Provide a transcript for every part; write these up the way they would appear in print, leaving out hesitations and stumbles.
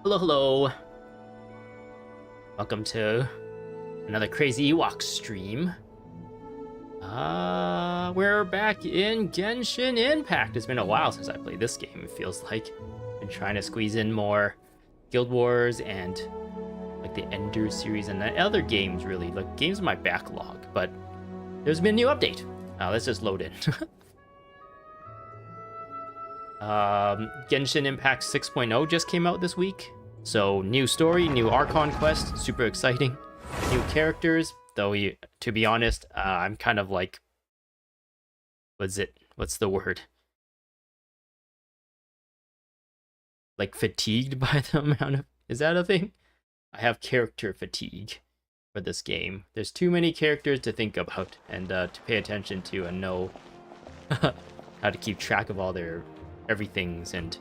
Hello, hello. Welcome to another crazy Ewok stream. We're back in Genshin Impact. It's been a while since I played this game, it feels like. Been trying to squeeze in more Guild Wars and like the Ender series and the other games, really. Like games in my backlog, but there's been a new update. Let's just load in. Genshin Impact 6.0 just came out this week. So, new story, new Archon Quest, super exciting. New characters, though, to be honest, I'm kind of like... What's the word? Like, fatigued by the amount of... Is that a thing? I have character fatigue for this game. There's too many characters to think about and to pay attention to and know how to keep track of all their everythings and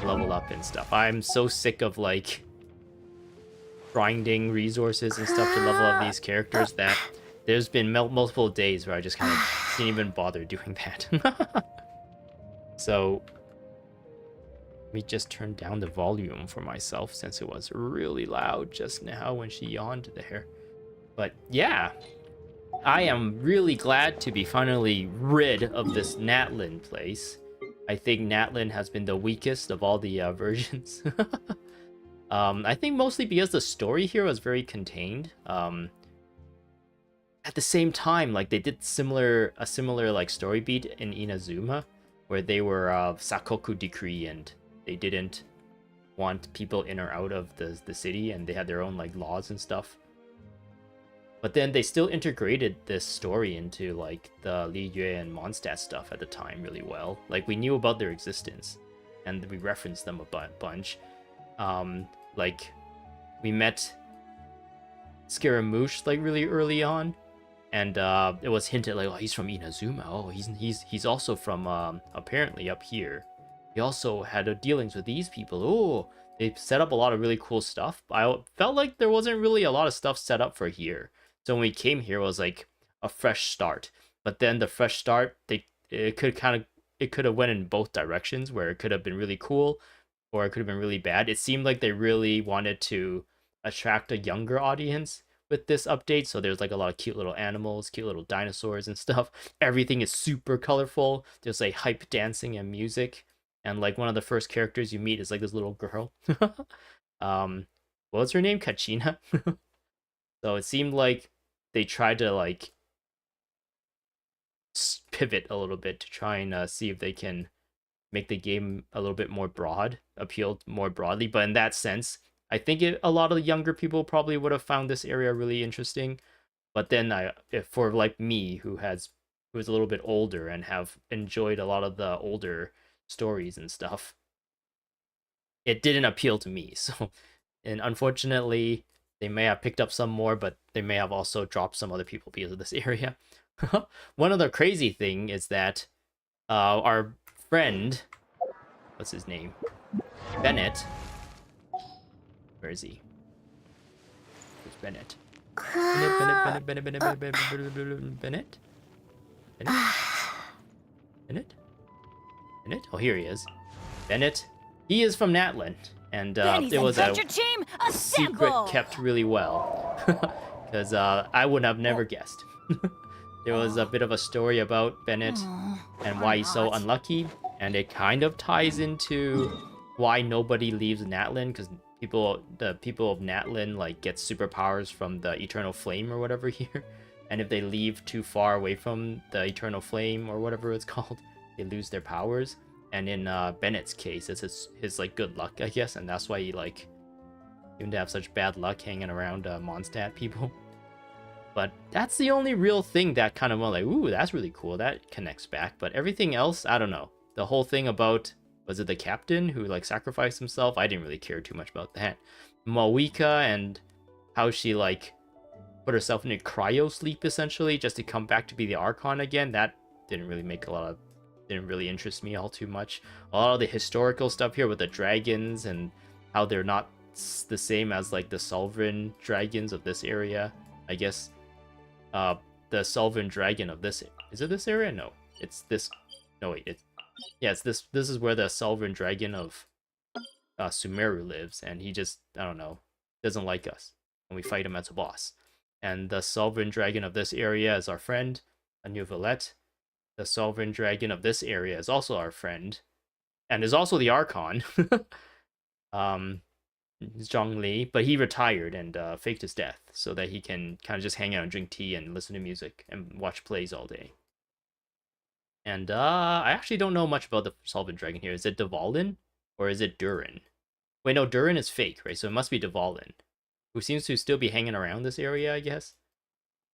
level up and stuff. I'm so sick of like grinding resources and stuff to level up these characters that there's been multiple days where I just kind of didn't even bother doing that. So let me just turn down the volume for myself since it was really loud just now when she yawned there. But yeah, I am really glad to be finally rid of this Natlan place. I think Natlan has been the weakest of all the versions. I think mostly because the story here was very contained. At the same time, like they did a similar like story beat in Inazuma, where they were Sakoku Decree and they didn't want people in or out of the city, and they had their own like laws and stuff. But then they still integrated this story into like the Li Yue and Mondstadt stuff at the time really well. Like we knew about their existence, and we referenced them a bunch. Like we met Scaramouche like really early on, and it was hinted like, oh, he's from Inazuma. Oh, he's also from apparently up here. He also had dealings with these people. Oh, they set up a lot of really cool stuff. I felt like there wasn't really a lot of stuff set up for here. So when we came here, it was like a fresh start. But then the fresh start, it could have went in both directions, where it could have been really cool, or it could have been really bad. It seemed like they really wanted to attract a younger audience with this update. So there's like a lot of cute little animals, cute little dinosaurs and stuff. Everything is super colorful. There's like hype dancing and music. And like one of the first characters you meet is like this little girl. What was her name? Kachina. So it seemed like they tried to like pivot a little bit to try and see if they can make the game a little bit more broad, appeal more broadly. But in that sense, I think a lot of the younger people probably would have found this area really interesting. But then for like me, who is a little bit older and have enjoyed a lot of the older stories and stuff, it didn't appeal to me. So, and unfortunately, they may have picked up some more, but they may have also dropped some other people because of this area. One other crazy thing is that our friend, what's his name? Bennett. Where is he? Where's Bennett? Bennett? Oh, here he is. Bennett. He is from Natlan. And it was a secret kept really well, because I would have never guessed. There was a bit of a story about Bennett and why he's so unlucky, and it kind of ties into why nobody leaves Natlan, because the people of Natlan like get superpowers from the Eternal Flame or whatever here, and if they leave too far away from the Eternal Flame or whatever it's called, they lose their powers. And in Bennett's case, it's his like good luck, I guess, and that's why he like seemed to have such bad luck hanging around Mondstadt people. But that's the only real thing that kind of went like, ooh, that's really cool. That connects back. But everything else, I don't know. The whole thing about, was it the captain who like sacrificed himself? I didn't really care too much about that. Mawika and how she like put herself in a cryo sleep essentially just to come back to be the Archon again. That didn't really interest me all too much. A lot of the historical stuff here with the dragons and how they're not the same as like the Sovereign dragons of this area. I guess the Sovereign dragon of this, is it this area? No, it's this. No wait, it's this is where the Sovereign dragon of Sumeru lives, and he just, I don't know, doesn't like us, and we fight him as a boss. And the sovereign dragon of this area is our friend, Anu Valette. The sovereign dragon of this area is also our friend, and is also the Archon. Zhang Li, but he retired and faked his death so that he can kind of just hang out and drink tea and listen to music and watch plays all day. And I actually don't know much about the Sovereign Dragon here. Is it Dvalin or is it Durin? Wait, no, Durin is fake, right? So it must be Dvalin, who seems to still be hanging around this area, I guess.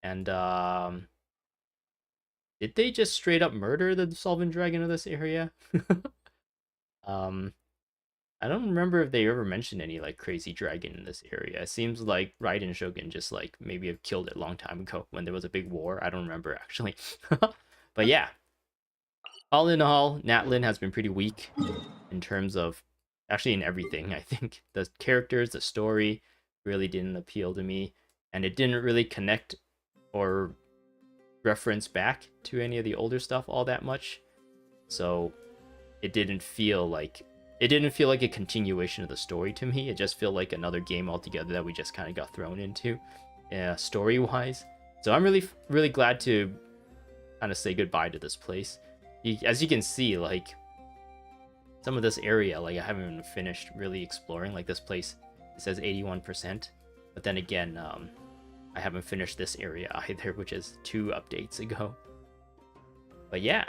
And did they just straight up murder the Sovereign Dragon of this area? I don't remember if they ever mentioned any like crazy dragon in this area. It seems like Raiden Shogun just like maybe have killed it a long time ago when there was a big war. I don't remember actually. But yeah, all in all, Natlan has been pretty weak in terms of actually in everything. I think the characters, the story really didn't appeal to me, and it didn't really connect or reference back to any of the older stuff all that much. So it didn't feel like a continuation of the story to me. It just felt like another game altogether that we just kind of got thrown into, story-wise. So I'm really glad to kind of say goodbye to this place. As you can see, like some of this area, like I haven't even finished really exploring. Like this place, it says 81%, but then again, I haven't finished this area either, which is 2 updates ago. But yeah.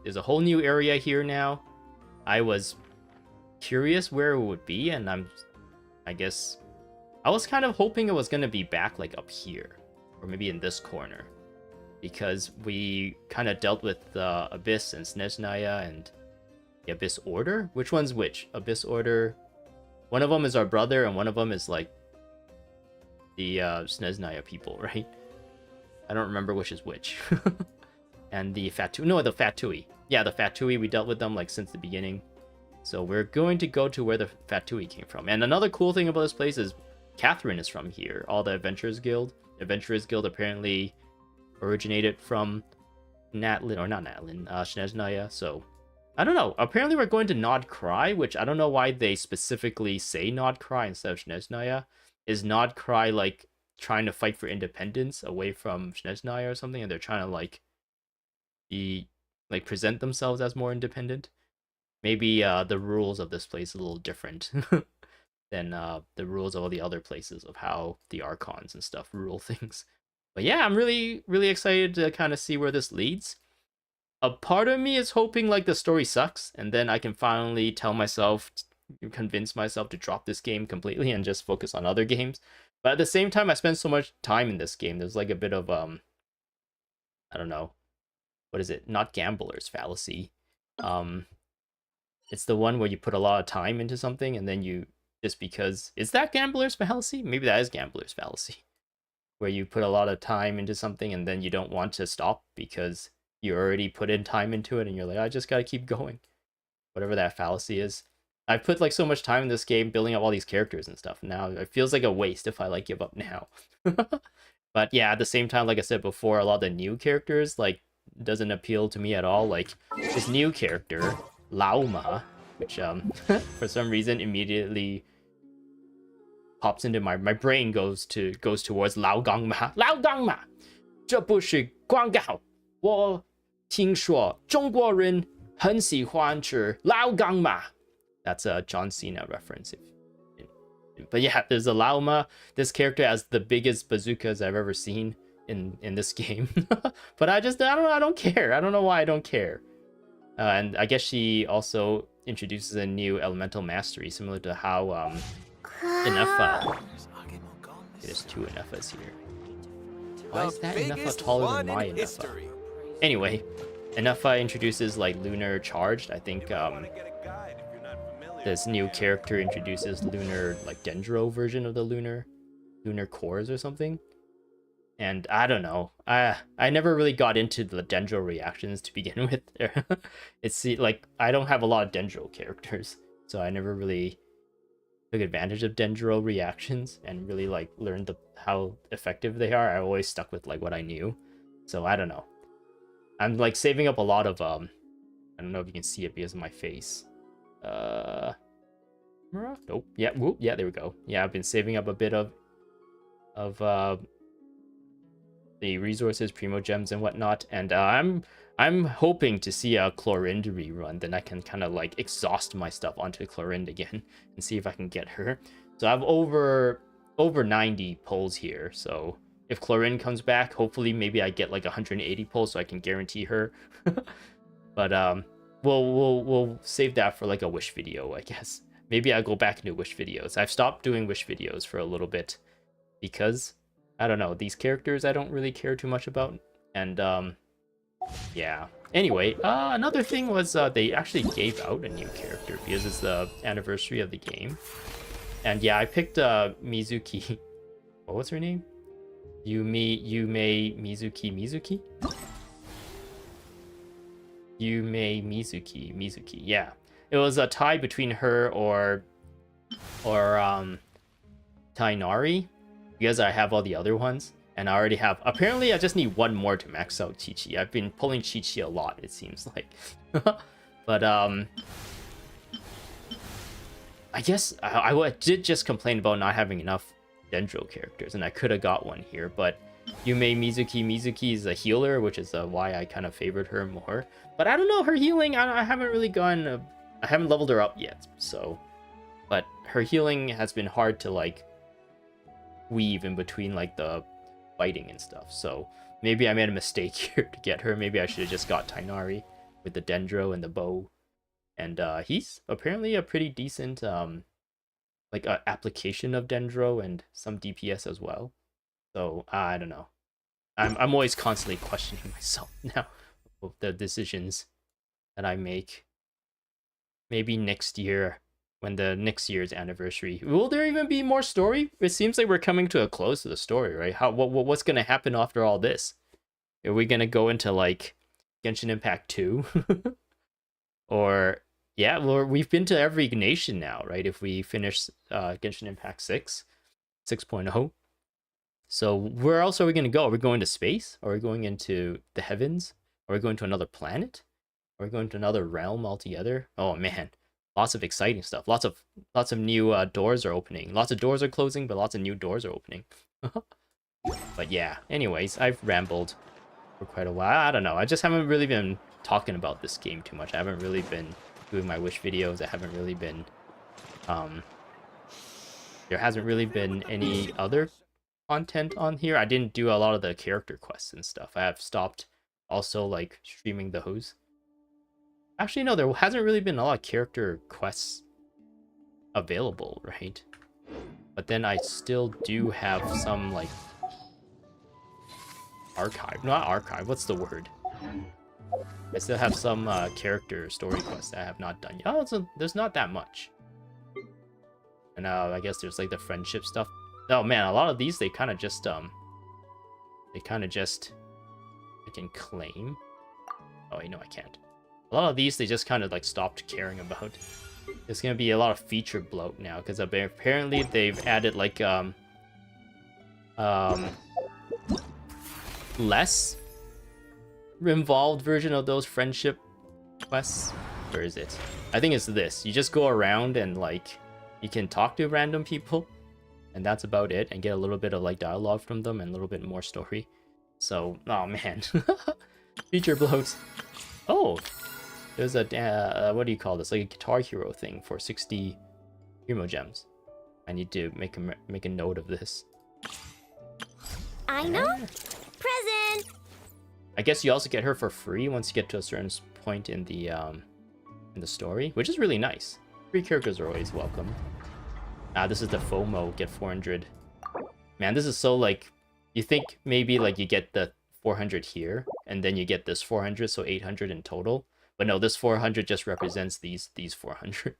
There's a whole new area here now. I was curious where it would be, and I guess I was kind of hoping it was going to be back like up here, or maybe in this corner, because we kind of dealt with the Abyss and Snezhnaya and the Abyss Order. Which one's which? Abyss Order. One of them is our brother, and one of them is like the Snezhnaya people, right? I don't remember which is which. And the Fatui. Yeah, the Fatui, we dealt with them like since the beginning. So we're going to go to where the Fatui came from. And another cool thing about this place is Catherine is from here. All the Adventurers Guild. The Adventurers Guild apparently originated from Snezhnaya. So I don't know. Apparently we're going to Nod-Krai, which I don't know why they specifically say Nod-Krai instead of Snezhnaya. Is Nod-Krai like trying to fight for independence away from Snezhnaya or something, and they're trying to like present themselves as more independent? Maybe the rules of this place are a little different than the rules of all the other places of how the Archons and stuff rule things. But yeah, I'm really excited to kind of see where this leads. A part of me is hoping like the story sucks, and then I can finally convince myself to drop this game completely and just focus on other games. But at the same time, I spend so much time in this game. There's like a bit of I don't know. What is it? Not gambler's fallacy. It's the one where you put a lot of time into something and then you just because is that gambler's fallacy? Maybe that is gambler's fallacy, where you put a lot of time into something and then you don't want to stop because you already put in time into it and you're like, I just gotta keep going. Whatever that fallacy is. I've put like so much time in this game building up all these characters and stuff. Now it feels like a waste if I like give up now. But yeah, at the same time, like I said before, a lot of the new characters like doesn't appeal to me at all. Like this new character, Laoma, which for some reason immediately pops into my brain goes towards Lao Gangma. Lao Gangma, 这不是广告。我听说中国人很喜欢吃老干妈. That's a John Cena reference. But yeah, there's a Laoma. This character has the biggest bazookas I've ever seen in this game. But I don't care. I don't know why I don't care. And I guess she also introduces a new elemental mastery, similar to how Ineffa. There's 2 Ineffas here. Why is that Ineffa taller than my Ineffa? Anyway, Ineffa introduces like lunar charged. I think this new character introduces lunar like Dendro version of the lunar cores or something. And I don't know. I never really got into the Dendro reactions to begin with. It's like I don't have a lot of Dendro characters, so I never really took advantage of Dendro reactions and really like learned how effective they are. I always stuck with like what I knew. So I don't know. I'm like saving up a lot of I don't know if you can see it because of my face. Nope. Yeah, whoop, yeah, there we go. Yeah, I've been saving up a bit of the resources, primo gems and whatnot, and I'm hoping to see a Chlorinde rerun. Then I can kind of like exhaust my stuff onto Chlorinde again and see if I can get her. So I have over 90 pulls here. So if Chlorinde comes back, hopefully maybe I get like 180 pulls so I can guarantee her. But we'll save that for like a wish video, I guess. Maybe I'll go back and do wish videos. I've stopped doing wish videos for a little bit because I don't know, these characters I don't really care too much about. And yeah. Anyway, another thing was they actually gave out a new character because it's the anniversary of the game. And yeah, I picked Mizuki. What was her name? Yume Mizuki. Yume Mizuki. Yeah. It was a tie between her or Tainari, because I have all the other ones, and I already have. Apparently, I just need one more to max out Chi-Chi. I've been pulling Chi-Chi a lot, it seems like. But I guess I did just complain about not having enough Dendro characters, and I could have got one here, but Yume Mizuki is a healer, which is why I kind of favored her more. But I don't know, her healing, I haven't really gone. I haven't leveled her up yet, so. But her healing has been hard to like weave in between like the fighting and stuff. So maybe I made a mistake here to get her. Maybe I should have just got Tainari with the Dendro and the bow. And he's apparently a pretty decent like application of Dendro and some DPS as well. So I don't know. I'm always constantly questioning myself now with the decisions that I make. Maybe next year, when the next year's anniversary, will there even be more story? It seems like we're coming to a close to the story, right? What's gonna happen after all this? Are we gonna go into like Genshin Impact 2? Or yeah, well, we've been to every nation now, right? If we finish Genshin Impact 6.0. So where else are we gonna go? Are we going to space? Are we going into the heavens? Are we going to another planet? Are we going to another realm altogether? Oh man, lots of exciting stuff. Lots of new doors are opening. Lots of doors are closing, but lots of new doors are opening. But yeah, anyways, I've rambled for quite a while. I don't know. I just haven't really been talking about this game too much. I haven't really been doing my wish videos. I haven't really been there hasn't really been any other content on here. I didn't do a lot of the character quests and stuff. I have stopped also like streaming those. Actually, no, there hasn't really been a lot of character quests available, right? But then I still do have some, like, archive. Not archive, what's the word? I still have some character story quests that I have not done yet. Oh, there's not that much. And I guess there's, like, the friendship stuff. Oh, man, a lot of these, they kind of just, I can claim. Oh, wait, no, I can't. A lot of these, they just kind of like stopped caring about. There's gonna be a lot of feature bloat now because apparently they've added like less involved version of those friendship quests. Where is it? I think it's this. You just go around and like you can talk to random people, and that's about it, and get a little bit of like dialogue from them and a little bit more story. So, oh man, feature bloat. Oh. There's a, what do you call this? Like a Guitar Hero thing for 60 primo gems. I need to make a note of this. I know. Present. I guess you also get her for free once you get to a certain point in the story, which is really nice. Free characters are always welcome. This is the FOMO, get 400. Man, this is so like, you think maybe like you get the 400 here, and then you get this 400, so 800 in total. But no, this 400 just represents these 400.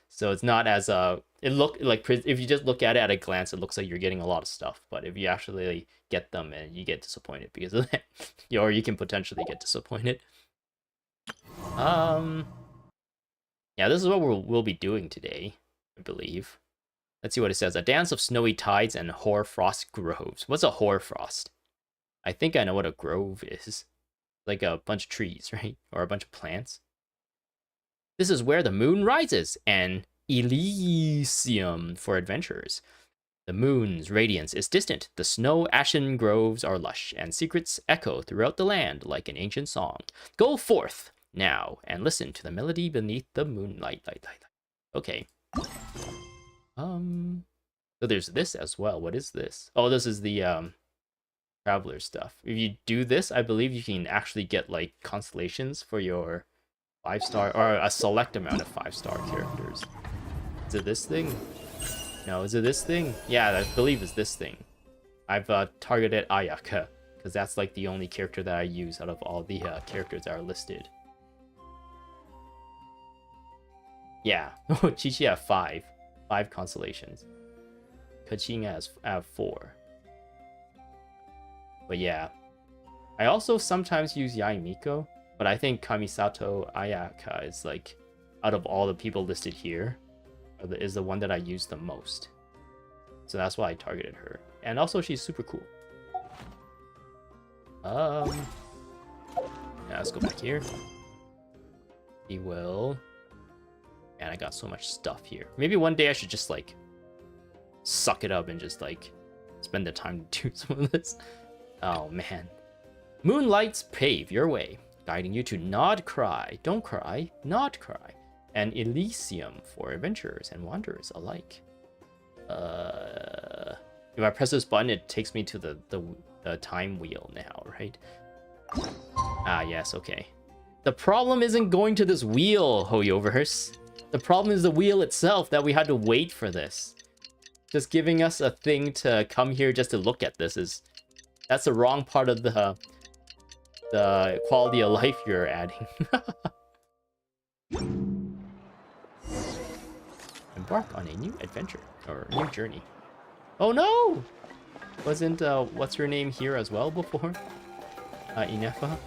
So it's not as it look like, if you just look at it at a glance, it looks like you're getting a lot of stuff. But if you actually get them, and you get disappointed because of that, or you can potentially get disappointed. Yeah, this is what we'll be doing today, I believe. Let's see what it says. A dance of snowy tides and hoarfrost groves. What's a hoarfrost? I think I know what a grove is. Like a bunch of trees, right? Or a bunch of plants. This is where the moon rises, and Elysium for adventurers. The moon's radiance is distant, the snow-ashen groves are lush, and secrets echo throughout the land like an ancient song. Go forth now and listen to the melody beneath the moonlight. Okay. So there's this as well. What is this? Oh, this is the traveler stuff. If you do this, I believe you can actually get like constellations for your 5-star or a select amount of 5-star characters. Is it this thing? No, is it this thing? Yeah, I believe it's this thing. I've targeted Ayaka because that's like the only character that I use out of all the characters that are listed. Yeah, Chi-Chi have 5 constellations. Kaching has 4. But yeah, I also sometimes use Yaimiko, but I think Kamisato Ayaka is like, out of all the people listed here, is the one that I use the most. So that's why I targeted her. And also she's super cool. Yeah, let's go back here. We will. And I got so much stuff here. Maybe one day I should just like suck it up and just like spend the time to do some of this. Oh man. Moonlights pave your way, guiding you to Nod-Krai. Don't cry, Nod-Krai. And Elysium for adventurers and wanderers alike. If I press this button, it takes me to the time wheel now, right? Ah, yes, okay. The problem isn't going to this wheel, Hoarfrost. The problem is the wheel itself, that we had to wait for this. Just giving us a thing to come here just to look at this that's the wrong part of the quality of life you're adding. Embark on a new adventure or a new journey. Oh no! Wasn't what's her name here as well before? Inefa.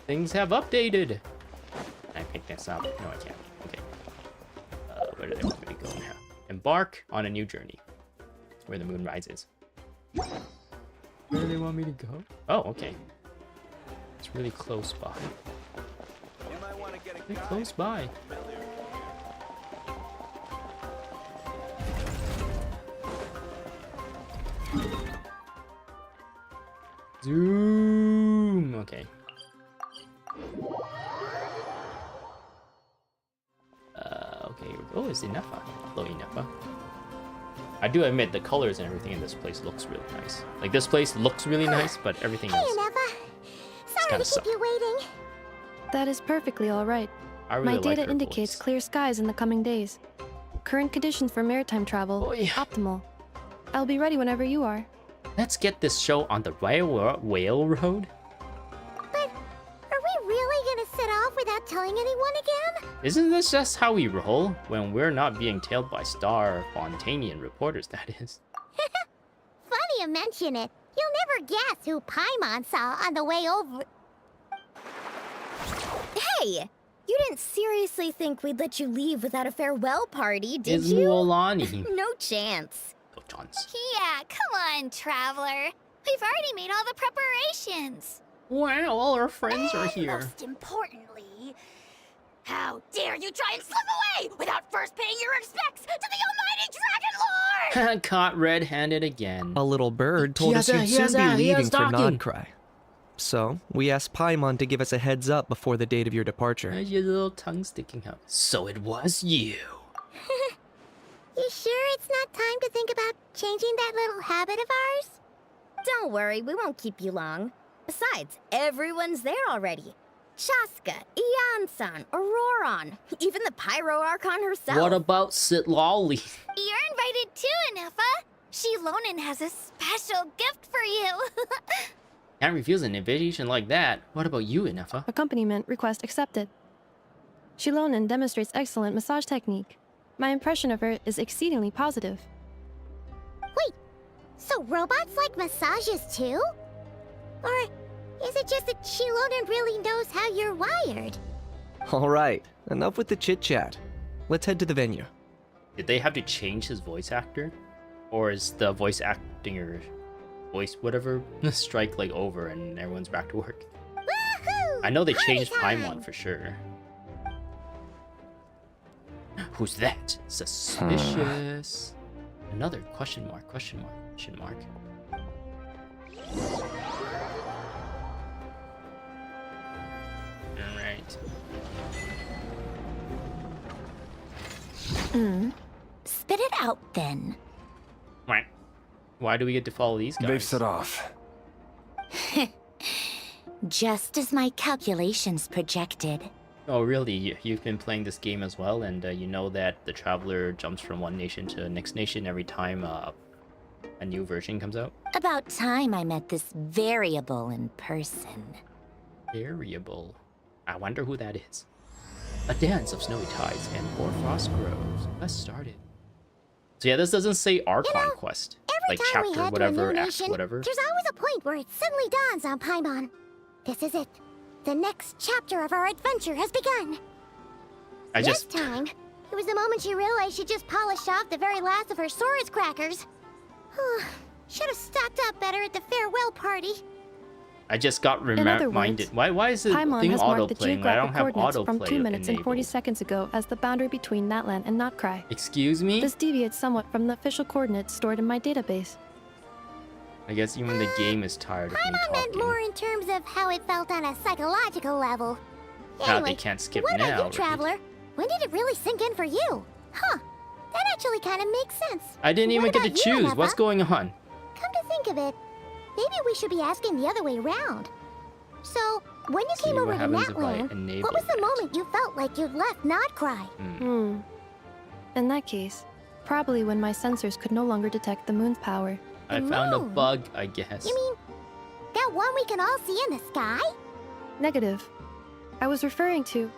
Things have updated. Can I pick this up? No, I can't. Okay. Where do they want me to go now? Embark on a new journey. Where the moon rises. Where do they want me to go? Oh, okay. It's really close by. Really close by. Zoom. Okay. Okay. Oh, it's Inefa. Hello, Inefa. I do admit the colors and everything in this place looks really nice. Like this place looks really nice, but everything else. Hey, Inefa. Sorry to keep you waiting. That is perfectly all right. I really My like data her indicates voice. clear skies in the coming days. Current conditions for maritime travel, optimal. I'll be ready whenever you are. Let's get this show on the railroad. But are we really gonna set off without telling anyone again? Isn't this just how we roll when we're not being tailed by Star Fontanian reporters, that is? Funny you mention it. You'll never guess who Paimon saw on the way over. Hey! You didn't seriously think we'd let you leave without a farewell party, did It's you? Muolani. No chance. No chance. Yeah, come on, traveler. We've already made all the preparations. Wow, all our friends are And here. most importantly, how dare you try and slip away without first paying your respects to the almighty Dragon Lord! Caught red-handed again. A little bird told us you'd soon be leaving for Nod-Krai. So, we asked Paimon to give us a heads up before the date of your departure. There's your little tongue sticking out. So it was you. You sure it's not time to think about changing that little habit of ours? Don't worry, we won't keep you long. Besides, everyone's there already. Shaska, Ian-san, Auroron, even the Pyro Archon herself. What about Sitlali? You're invited too, Inefa. Shilonen has a special gift for you. Can't refuse an invitation like that. What about you, Inefa? Accompaniment request accepted. Shilonen demonstrates excellent massage technique. My impression of her is exceedingly positive. Wait, so robots like massages too? Or is it just that Shilonen really knows how you're wired? Alright, enough with the chit-chat. Let's head to the venue. Did they have to change his voice actor? Or is the voice acting or voice whatever strike like over and everyone's back to work? Woo! I know they changed Paimon for sure. Who's that? Suspicious. Another question mark, question mark, question mark. Alright. Spit it out then. Right. Why do we get to follow these guys? They've set off. Just as my calculations projected. Oh, really? You've been playing this game as well, and you know that the Traveler jumps from one nation to the next nation every time a new version comes out? About time I met this variable in person. Variable? I wonder who that is. A dance of snowy tides and hoarfrost groves. Let's start it. So yeah, this doesn't say Archon Quest. Every Like time we chapter head whatever, to a new act nation, whatever. there's always a point where it suddenly dawns on Paimon. This is it. The next chapter of our adventure has begun. This time, it was the moment she realized she just polished off the very last of her Sora's crackers. Should have stocked up better at the farewell party. I just got In other reminded. words, Why is the Paimon thing has marked the auto-playing when I don't geographic have coordinates from autoplay 2 minutes and 40 enabled? seconds ago as the boundary between Natlan and Nod-Krai. Excuse me? This deviates somewhat from the official coordinates stored in my database. I guess even the game is tired of me Paimon meant talking. more in terms of how it felt on a psychological level. How Anyway, they can't skip what now, about you, right? Traveler? When did it really sink in for you? Huh. That actually kind of makes sense. I didn't even What get to about you, choose. What's Nepha? going on? Come to think of it, maybe we should be asking the other way around. So, when you See came what over to happens if I Natlan, enable what was the that. moment you felt like you'd left Nod-Krai? In that case, probably when my sensors could no longer detect the moon's power. I The found a moon? bug, I guess. You mean that one we can all see in the sky? Negative. I was referring to...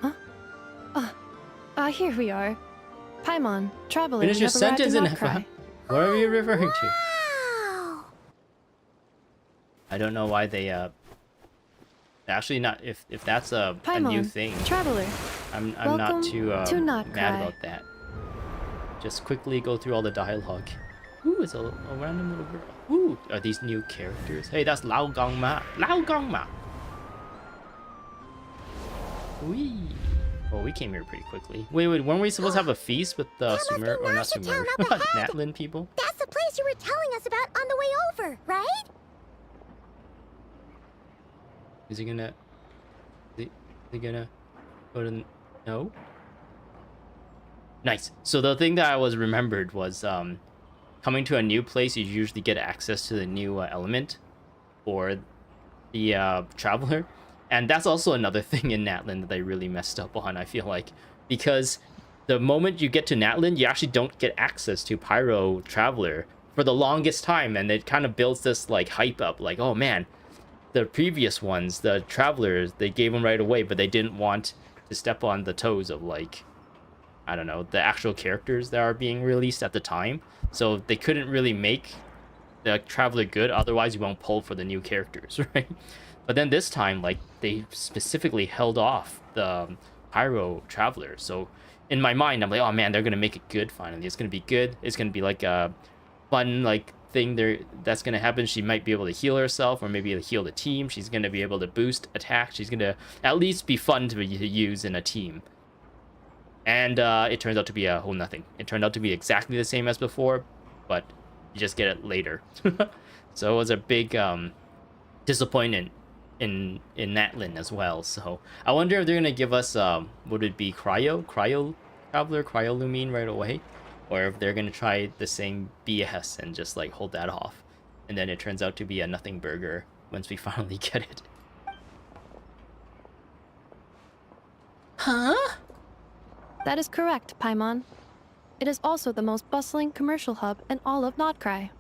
Huh? Here we are. Paimon, Traveler, Finish your have arrived in sentence, Nod-Krai. Nepha. What are you referring to? Wow! I don't know why they actually not if that's a Paimon, new thing. Traveler, I'm welcome not too to mad Nod-Krai. about that. Just quickly go through all the dialogue. Ooh, it's a random little girl. Ooh, are these new characters? Hey, that's Lao Gongma. Lao Gongma. Wee. Oh, we came here pretty quickly. Wait, weren't we supposed to have a feast with the must be Sumer or not Nasha Sumer? Town up ahead. Natlan people? That's the place you were telling us about on the way over, right? Is he gonna? Is he gonna go to? No. Nice. So the thing that I was remembered was coming to a new place. You usually get access to the new element, or the traveler, and that's also another thing in Natlan that they really messed up on. I feel like because the moment you get to Natlan, you actually don't get access to Pyro Traveler for the longest time, and it kind of builds this like hype up, like, oh man. The previous ones, the travelers, they gave them right away, but they didn't want to step on the toes of, like, I don't know, the actual characters that are being released at the time. So they couldn't really make the traveler good, otherwise you won't pull for the new characters, right? But then this time, like, they specifically held off the Pyro Traveler. So in my mind, I'm like, oh man, they're gonna make it good finally. It's gonna be good. It's gonna be like a fun, like, thing there that's gonna happen. She might be able to heal herself, or maybe heal the team. She's gonna be able to boost attack. She's gonna at least be fun to use in a team. And it turns out to be a whole nothing. It turned out to be exactly the same as before, but you just get it later. So it was a big disappointment in Natlan as well. So I wonder if they're gonna give us would it be Cryo Traveler, Cryolumine right away? Or if they're gonna try the same BS and just like hold that off, and then it turns out to be a nothing burger once we finally get it. Huh? That is correct, Paimon. It is also the most bustling commercial hub in all of Nod-Krai.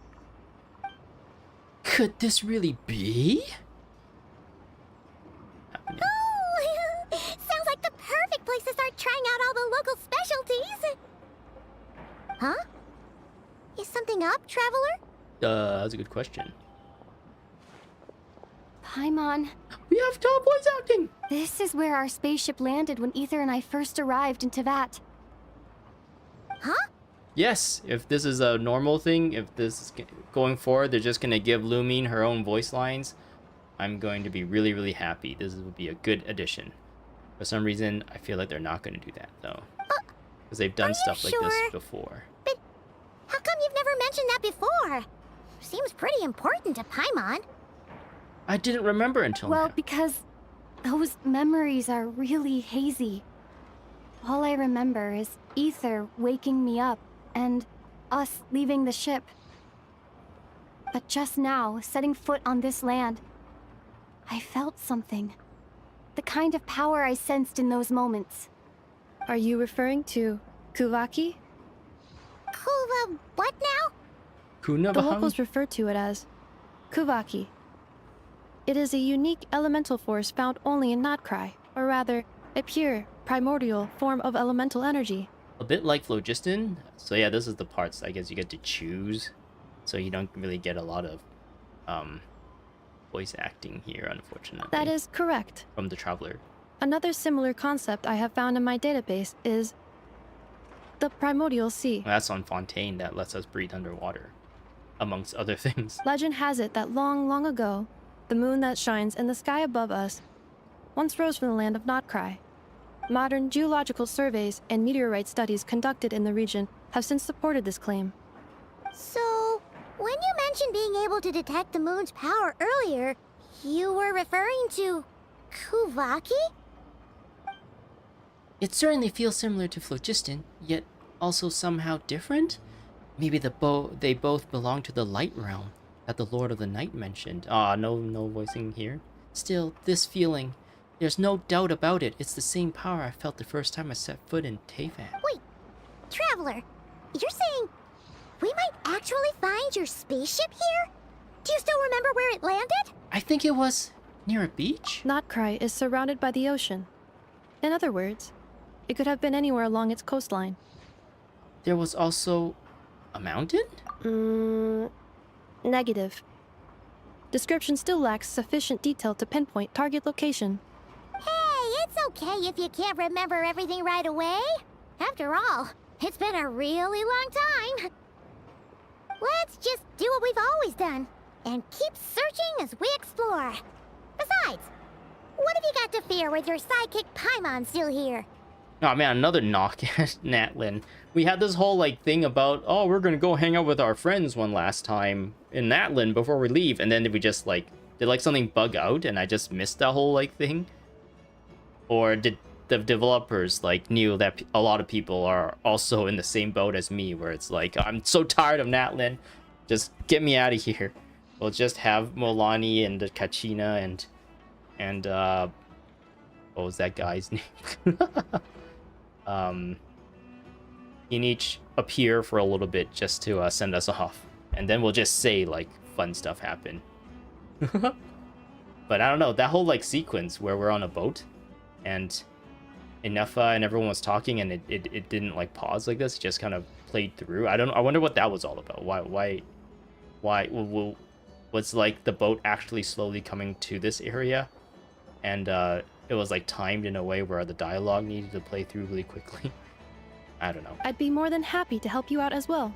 Could this really be? Happening. Oh, sounds like the perfect place to start trying out all the local specialties. Huh? Is something up, Traveler? That's a good question. Paimon, We have tall boys acting. this is where our spaceship landed when Ether and I first arrived in Tevat. Huh? Yes, if this is a normal thing, if this is going forward, they're just gonna give Lumine her own voice lines. I'm going to be really, really happy. This would be a good addition. For some reason, I feel like they're not going to do that, though. Because they've done stuff like this before. But how come you've never mentioned that before? Seems pretty important to Paimon. I didn't remember until Well, now. because those memories are really hazy. All I remember is Ether waking me up and us leaving the ship. But just now, setting foot on this land, I felt something. The kind of power I sensed in those moments. Are you referring to Kuvaki? Kuva, what now? The locals refer to it as Kuvaki. It is a unique elemental force found only in Nod-Krai, or rather, a pure, primordial form of elemental energy. A bit like phlogiston. So yeah, this is the parts I guess you get to choose. So you don't really get a lot of voice acting here, unfortunately. That is correct. From the Traveler. Another similar concept I have found in my database is the primordial sea. Well, that's on Fontaine that lets us breathe underwater, amongst other things. Legend has it that long, long ago, the moon that shines in the sky above us once rose from the land of Nod-Krai. Modern geological surveys and meteorite studies conducted in the region have since supported this claim. So, when you mentioned being able to detect the moon's power earlier, you were referring to Kuvaki? It certainly feels similar to phlogiston, yet also somehow different. Maybe they both belong to the light realm that the Lord of the Night mentioned. No voicing here. Still, this feeling, there's no doubt about it. It's the same power I felt the first time I set foot in Teyvat. Wait, Traveler, you're saying we might actually find your spaceship here? Do you still remember where it landed? I think it was near a beach? Nod-Krai is surrounded by the ocean. In other words, it could have been anywhere along its coastline. There was also a mountain? Negative. Description still lacks sufficient detail to pinpoint target location. Hey, it's okay if you can't remember everything right away. After all, it's been a really long time. Let's just do what we've always done, and keep searching as we explore. Besides, what have you got to fear with your sidekick Paimon still here? Oh man, another knock at Natlan. We had this whole like thing about, oh, we're gonna go hang out with our friends one last time in Natlan before we leave, and then we just like, did like something bug out and I just missed that whole like thing? Or did the developers like knew that a lot of people are also in the same boat as me, where it's like, I'm so tired of Natlan, just get me out of here. We'll just have Molani and Kachina and what was that guy's name? In each appear for a little bit just to send us off, and then we'll just say like fun stuff happen. But I don't know, that whole like sequence where we're on a boat and Inefa and everyone was talking and it didn't like pause like this, it just kind of played through. I wonder what that was all about. Why was like the boat actually slowly coming to this area, and it was like timed in a way where the dialogue needed to play through really quickly. I don't know. I'd be more than happy to help you out as well.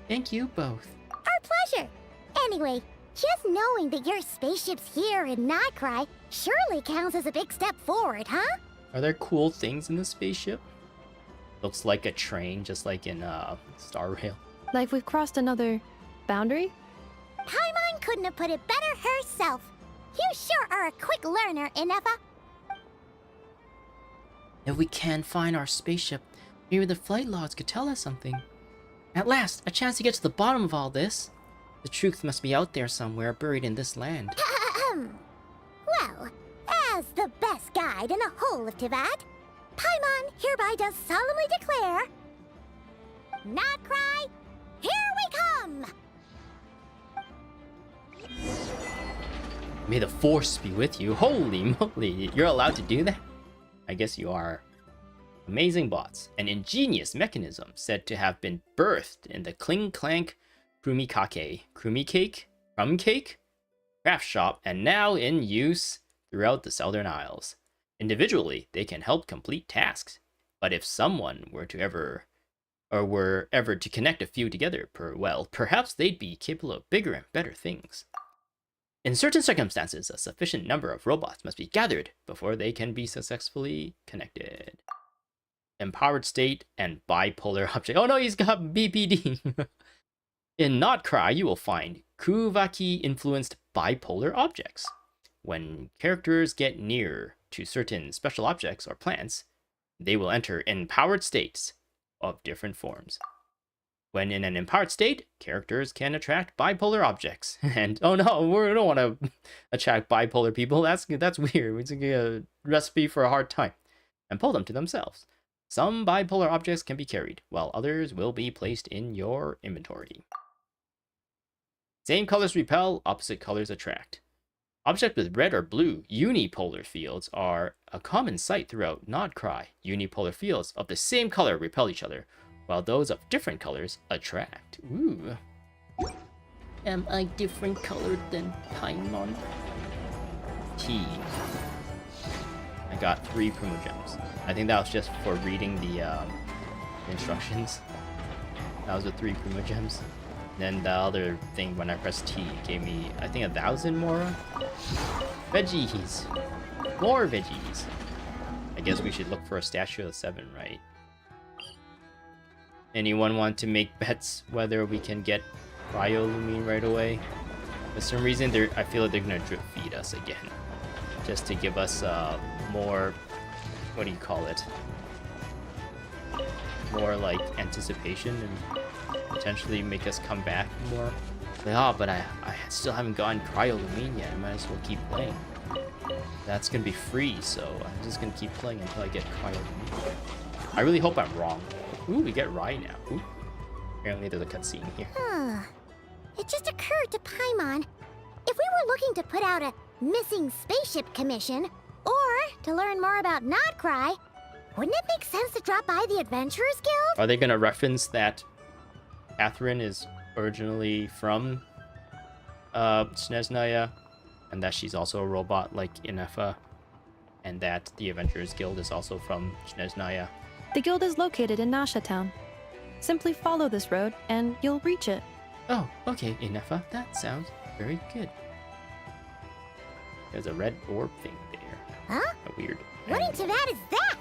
Thank you both. Our pleasure. Anyway, just knowing that your spaceship's here in Nod-Krai surely counts as a big step forward, huh? Are there cool things in the spaceship? Looks like a train, just like in Star Rail. Like we've crossed another boundary? Paimon couldn't have put it better herself. You sure are a quick learner, Inefa. If we can't find our spaceship, maybe the flight logs could tell us something. At last, a chance to get to the bottom of all this. The truth must be out there somewhere, buried in this land. Well, as the best guide in the whole of Teyvat, Paimon hereby does solemnly declare, Nod-Krai, here we come! May the force be with you. Holy moly, you're allowed to do that? I guess you are. Amazing bots, an ingenious mechanism said to have been birthed in the Kling Clank Crummy Cake craft shop, and now in use throughout the Southern Isles. Individually, they can help complete tasks, but if someone were ever to connect a few together, perhaps they'd be capable of bigger and better things. In certain circumstances, a sufficient number of robots must be gathered before they can be successfully connected. Empowered state and bipolar object. Oh no, he's got BPD. In Nod-Krai, you will find Kuvaki-influenced bipolar objects. When characters get near to certain special objects or plants, they will enter empowered states of different forms. When in an empowered state, characters can attract bipolar objects. And oh no, we don't want to attract bipolar people. That's weird. It's a recipe for a hard time. And pull them to themselves. Some bipolar objects can be carried, while others will be placed in your inventory. Same colors repel, opposite colors attract. Objects with red or blue unipolar fields are a common sight throughout Nod-Krai. Unipolar fields of the same color repel each other, while those of different colors attract. Ooh. Am I different colored than Paimon? T. I got 3 Primogems. I think that was just for reading the instructions. That was the 3 Primogems. Then the other thing, when I pressed T, gave me, I think, 1,000 more veggies. More veggies. I guess we should look for a statue of 7, right? Anyone want to make bets whether we can get Cryolumine right away? For some reason, I feel like they're gonna drip feed us again, just to give us more. What do you call it? More like anticipation and potentially make us come back more. Like, oh, but I still haven't gotten Cryolumine yet. I might as well keep playing. That's gonna be free, so I'm just gonna keep playing until I get Cryolumine. I really hope I'm wrong. Ooh, we get Rai now. Ooh. Apparently there's a cutscene here. It just occurred to Paimon, if we were looking to put out a missing spaceship commission, or to learn more about Nod-Krai, wouldn't it make sense to drop by the Adventurers Guild? Are they gonna reference that Catherine is originally from Snezhnaya, and that she's also a robot like Inefa, and that the Adventurers Guild is also from Snezhnaya? The guild is located in Nasha Town. Simply follow this road, and you'll reach it. Oh, okay, Inefa. That sounds very good. There's a red orb thing there. Huh? A weird. What into that is that?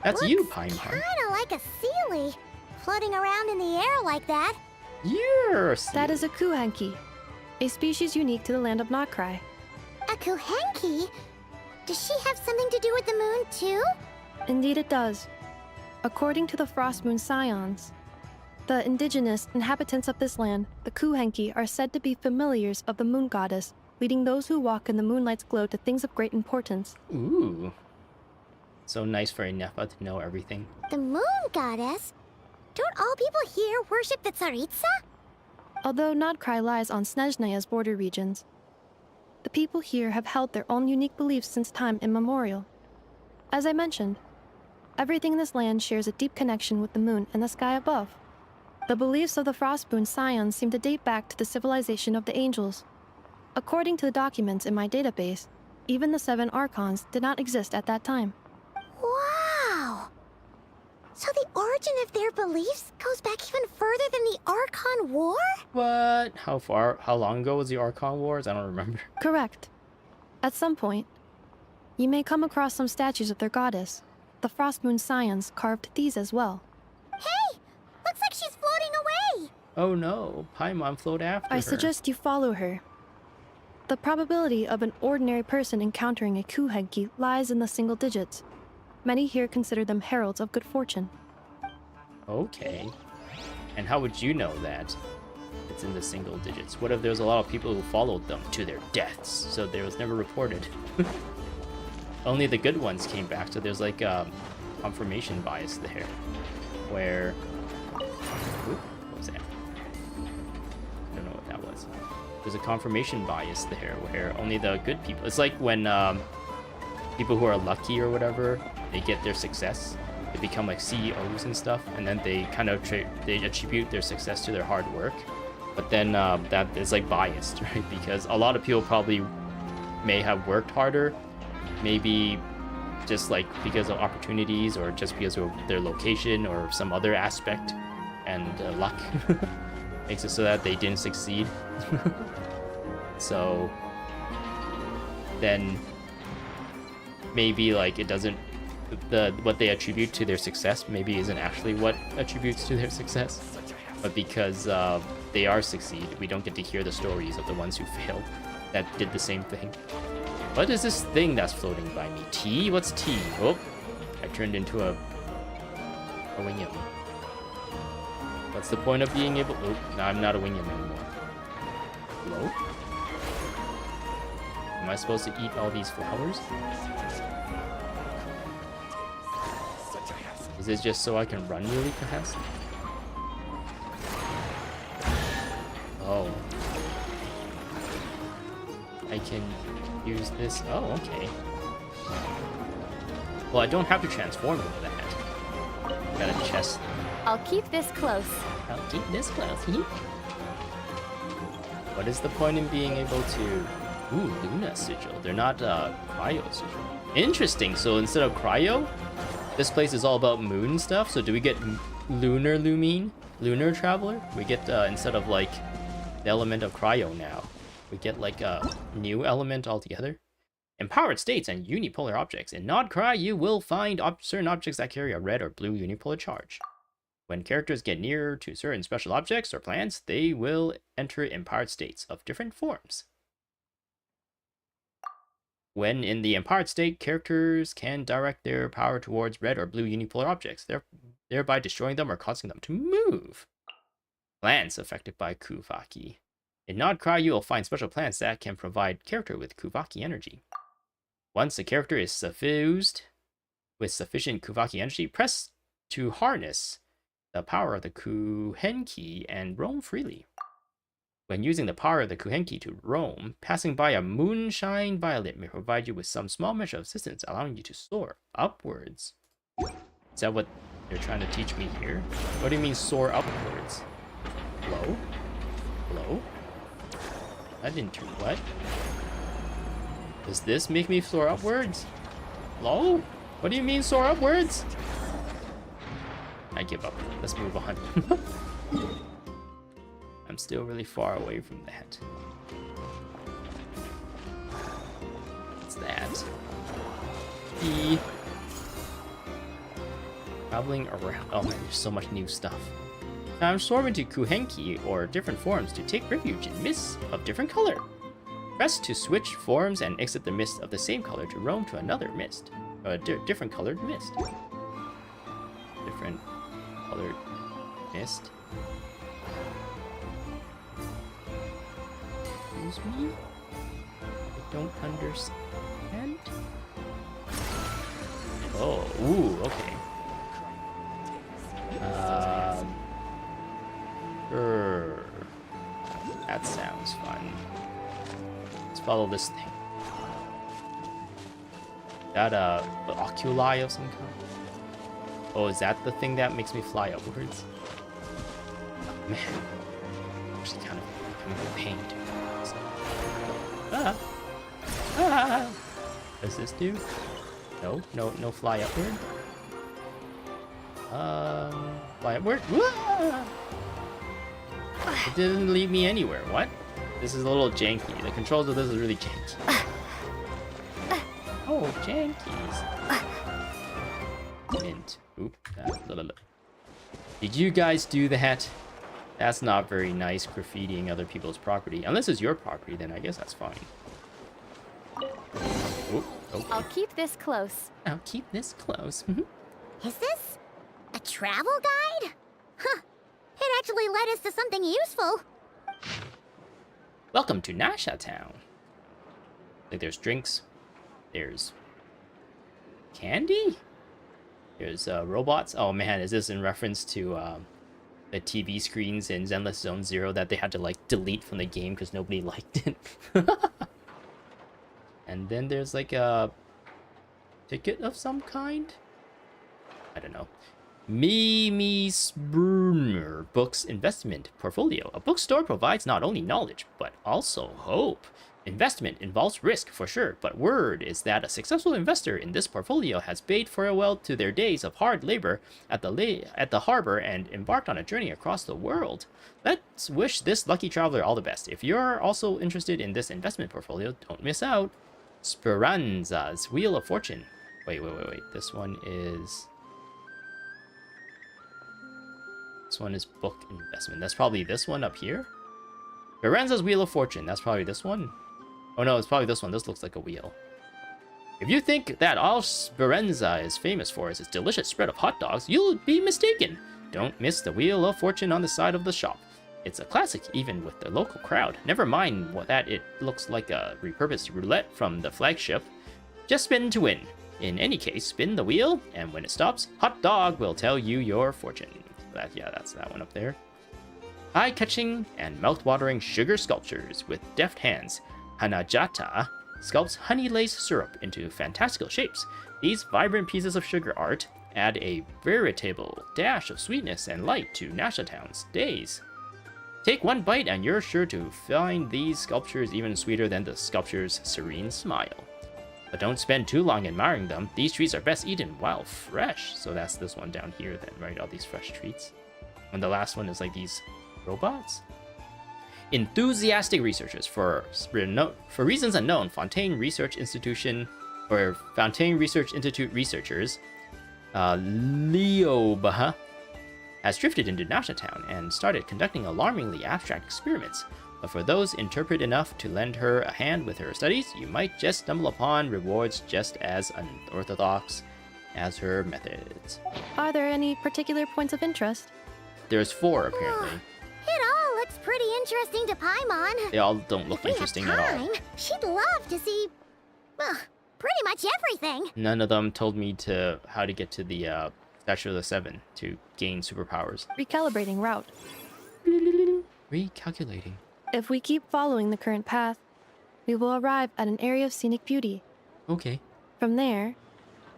That's Looks you, Paimon. Kinda like a Sealy, floating around in the air like that. You're a That is a Kuhenki, a species unique to the land of Nod-Krai. A Kuhenki? Does she have something to do with the moon, too? Indeed it does. According to the Frost Moon Scions, the indigenous inhabitants of this land, the Kuhenki, are said to be familiars of the moon goddess, leading those who walk in the moonlight's glow to things of great importance. Ooh. So nice for Inefa to know everything. The moon goddess? Don't all people here worship the Tsaritsa? Although Nod-Krai lies on Snezhnaya's border regions, the people here have held their own unique beliefs since time immemorial. As I mentioned, everything in this land shares a deep connection with the moon and the sky above. The beliefs of the Frostmoon Scions seem to date back to the civilization of the angels. According to the documents in my database, even the 7 Archons did not exist at that time. Wow! So the origin of their beliefs goes back even further than the Archon War? What? How long ago was the Archon Wars? I don't remember. Correct. At some point, you may come across some statues of their goddess. The Frostmoon Scions carved these as well. Hey! Looks like she's floating away! Oh no, Paimon float after her. I suggest you follow her. The probability of an ordinary person encountering a Kuhenki lies in the single digits. Many here consider them heralds of good fortune. Okay. And how would you know that it's in the single digits? What if there's a lot of people who followed them to their deaths, so they was never reported? Only the good ones came back, so there's like a confirmation bias there. Where... Oop, what was that? I don't know what that was. There's a confirmation bias there, where only the good people... It's like when people who are lucky or whatever, they get their success. They become like CEOs and stuff, and then they kind of they attribute their success to their hard work. But then that is like biased, right? Because a lot of people probably may have worked harder, maybe just like because of opportunities or just because of their location or some other aspect, and luck makes it so that they didn't succeed. So then maybe like it doesn't, what they attribute to their success maybe isn't actually what attributes to their success. But because they are succeed, we don't get to hear the stories of the ones who failed that did the same thing. What is this thing that's floating by me? Tea? What's tea? Oh, I turned into a Wingham. What's the point of being able... Oh, no, I'm not a Wingham anymore. Hello? Am I supposed to eat all these flowers? Is this just so I can run really fast? Oh. I can use this. Oh, okay. Well, I don't have to transform into that. Got a chest. I'll keep this close. I'll keep this close. What is the point in being able to... Ooh, Luna Sigil. They're not Cryo Sigil. Interesting. So instead of Cryo, this place is all about moon stuff. So do we get Lunar Lumine? Lunar Traveler? We get, instead of like the element of Cryo now, we get like a new element altogether. Empowered states and unipolar objects. In Nod-Krai, you will find certain objects that carry a red or blue unipolar charge. When characters get near to certain special objects or plants, they will enter empowered states of different forms. When in the empowered state, characters can direct their power towards red or blue unipolar objects, thereby destroying them or causing them to move. Plants affected by Kuvaki. In Nod-Krai, you will find special plants that can provide character with Kuvaki energy. Once a character is suffused with sufficient Kuvaki energy, press to harness the power of the Kuhenki and roam freely. When using the power of the Kuhenki to roam, passing by a moonshine violet may provide you with some small measure of assistance, allowing you to soar upwards. Is that what they're trying to teach me here? What do you mean soar upwards? Hello? Hello? I didn't turn what? Does this make me soar upwards? Hello? What do you mean soar upwards? I give up. Let's move on. I'm still really far away from that. What's that? E. Traveling around. Oh man, there's so much new stuff. Transform into Kuhenki or different forms to take refuge in mists of different color. Press to switch forms and exit the mist of the same color to roam to another mist. A different colored mist. Different colored mist. Excuse me? I don't understand. Oh, ooh, okay. Sure. That sounds fun. Let's follow this thing. That oculi of some kind? Oh, is that the thing that makes me fly upwards? Oh, man. Actually kind of becoming a pain to do. So. Ah! Ah! Does this do? No, no fly upward. Fly upward. Wah! It didn't lead me anywhere. What? This is a little janky. The controls of this is really janky. Oh, jankies. Mint. Oop. Did you guys do that? That's not very nice, graffitiing other people's property. Unless it's your property, then I guess that's fine. Oop. Okay. I'll keep this close. I'll keep this close. Is this a travel guide? Huh. It actually led us to something useful. Welcome to Nasha Town. Like there's drinks. There's candy. There's robots. Oh man, is this in reference to the TV screens in Zenless Zone Zero that they had to like delete from the game because nobody liked it? And then there's like a ticket of some kind. I don't know. Mimi Spooner Books Investment Portfolio. A bookstore provides not only knowledge, but also hope. Investment involves risk, for sure, but word is that a successful investor in this portfolio has bade farewell to their days of hard labor at the harbor and embarked on a journey across the world. Let's wish this lucky traveler all the best. If you're also interested in this investment portfolio, don't miss out. Speranza's Wheel of Fortune. Wait. This one is book investment. That's probably this one up here. Speranza's Wheel of Fortune. That's probably this one. Oh no, it's probably this one. This looks like a wheel. If you think that all Speranza is famous for is its delicious spread of hot dogs, you'll be mistaken. Don't miss the Wheel of Fortune on the side of the shop. It's a classic even with the local crowd. Never mind that it looks like a repurposed roulette from the flagship. Just spin to win. In any case, spin the wheel, and when it stops, Hot Dog will tell you your fortune. That's that one up there. Eye-catching and mouth-watering sugar sculptures with deft hands. Hanajata sculpts honey-laced syrup into fantastical shapes. These vibrant pieces of sugar art add a veritable dash of sweetness and light to Nashatown's days. Take one bite and you're sure to find these sculptures even sweeter than the sculpture's serene smile. But don't spend too long admiring them. These treats are best eaten while fresh. So that's this one down here then, right? All these fresh treats. And the last one is like these robots. Enthusiastic researchers for reasons unknown, Fontaine Research Institute researchers, Leobaha, has drifted into Nashatown and started conducting alarmingly abstract experiments. But for those interpret enough to lend her a hand with her studies, you might just stumble upon rewards just as unorthodox as her methods. Are there any particular points of interest? There's 4 apparently. It all looks pretty interesting to Paimon. They all don't look If we have interesting at all. time, she'd love to see, pretty much everything. None of them told me how to get to the Statue of the Seven to gain superpowers. Recalibrating route. Recalculating. If we keep following the current path, we will arrive at an area of scenic beauty. Okay. From there,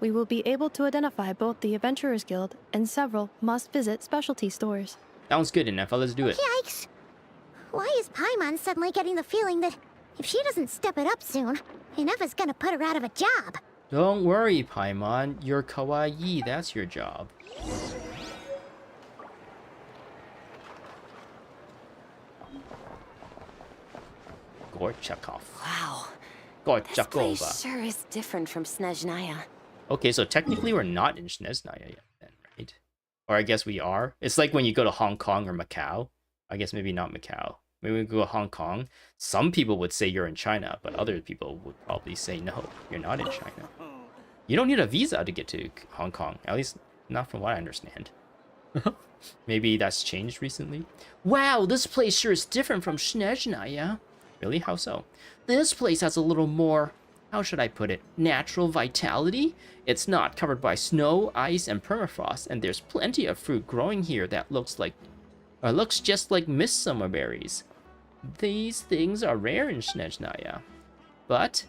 we will be able to identify both the Adventurers Guild and several must-visit specialty stores. Sounds good, Ineffa. Let's do it. Yikes. Why is Paimon suddenly getting the feeling that if she doesn't step it up soon, Ineffa's gonna put her out of a job? Don't worry, Paimon. You're kawaii. That's your job. Gorchakov. Wow. This place Gorchakova. sure is different from Snezhnaya. Okay, so technically we're not in Snezhnaya yet then, right? Or I guess we are. It's like when you go to Hong Kong or Macau. I guess maybe not Macau. Maybe we go to Hong Kong. Some people would say you're in China, but other people would probably say no, you're not in China. You don't need a visa to get to Hong Kong. At least not from what I understand. Maybe that's changed recently. Wow, this place sure is different from Snezhnaya. Really? How so? This place has a little more, how should I put it, natural vitality? It's not covered by snow, ice, and permafrost, and there's plenty of fruit growing here that looks just like midsummer berries. These things are rare in Snezhnaya. But,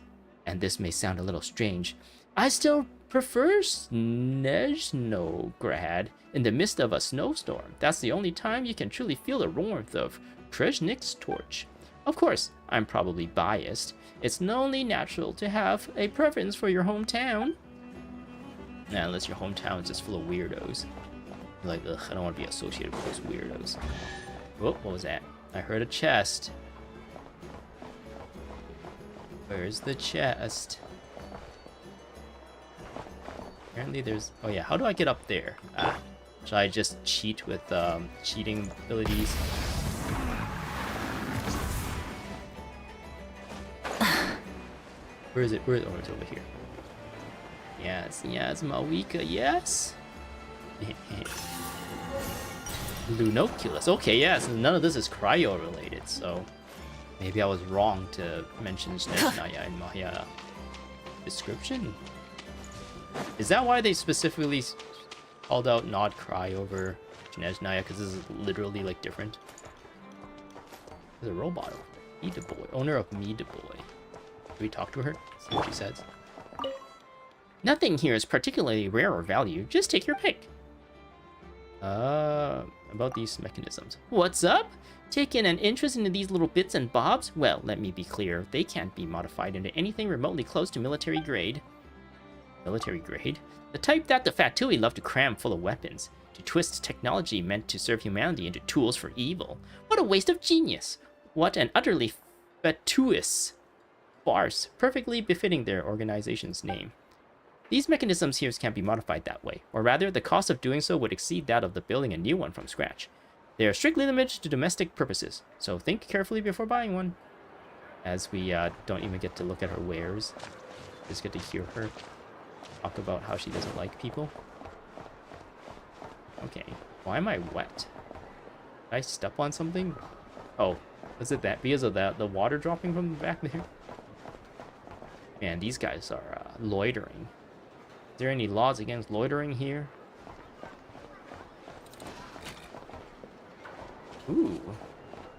and this may sound a little strange, I still prefer Snezhnograd in the midst of a snowstorm. That's the only time you can truly feel the warmth of Krezhnik's torch. Of course, I'm probably biased. It's only natural to have a preference for your hometown. Nah, unless your hometown is just full of weirdos. You're like, ugh, I don't want to be associated with those weirdos. Whoa, what was that? I heard a chest. Where's the chest? Apparently there's... Oh yeah, how do I get up there? Should I just cheat with cheating abilities? Where is it? Oh, it's over here. Yes, Mawika, yes. Lunoculus. Okay, yes, none of this is cryo related, so maybe I was wrong to mention Snezhnaya in my description. Is that why they specifically called out Nod-Krai over Snezhnaya? Because this is literally like different. There's a robot. Mead Boy, owner of Mead Boy. Can we talk to her? See what she says. Nothing here is particularly rare or value. Just take your pick. About these mechanisms. What's up? Taking an interest in these little bits and bobs? Well, let me be clear. They can't be modified into anything remotely close to military grade. Military grade? The type that the Fatui love to cram full of weapons. To twist technology meant to serve humanity into tools for evil. What a waste of genius. What an utterly fatuous Farce, perfectly befitting their organization's name. These mechanisms here can't be modified that way, or rather, the cost of doing so would exceed that of the building a new one from scratch. They are strictly limited to domestic purposes, so think carefully before buying one. As we don't even get to look at her wares, just get to hear her talk about how she doesn't like people. Okay, why am I wet? Did I step on something? Oh, was it that because of that the water dropping from the back there? Man, these guys are loitering. Is there any laws against loitering here? Ooh,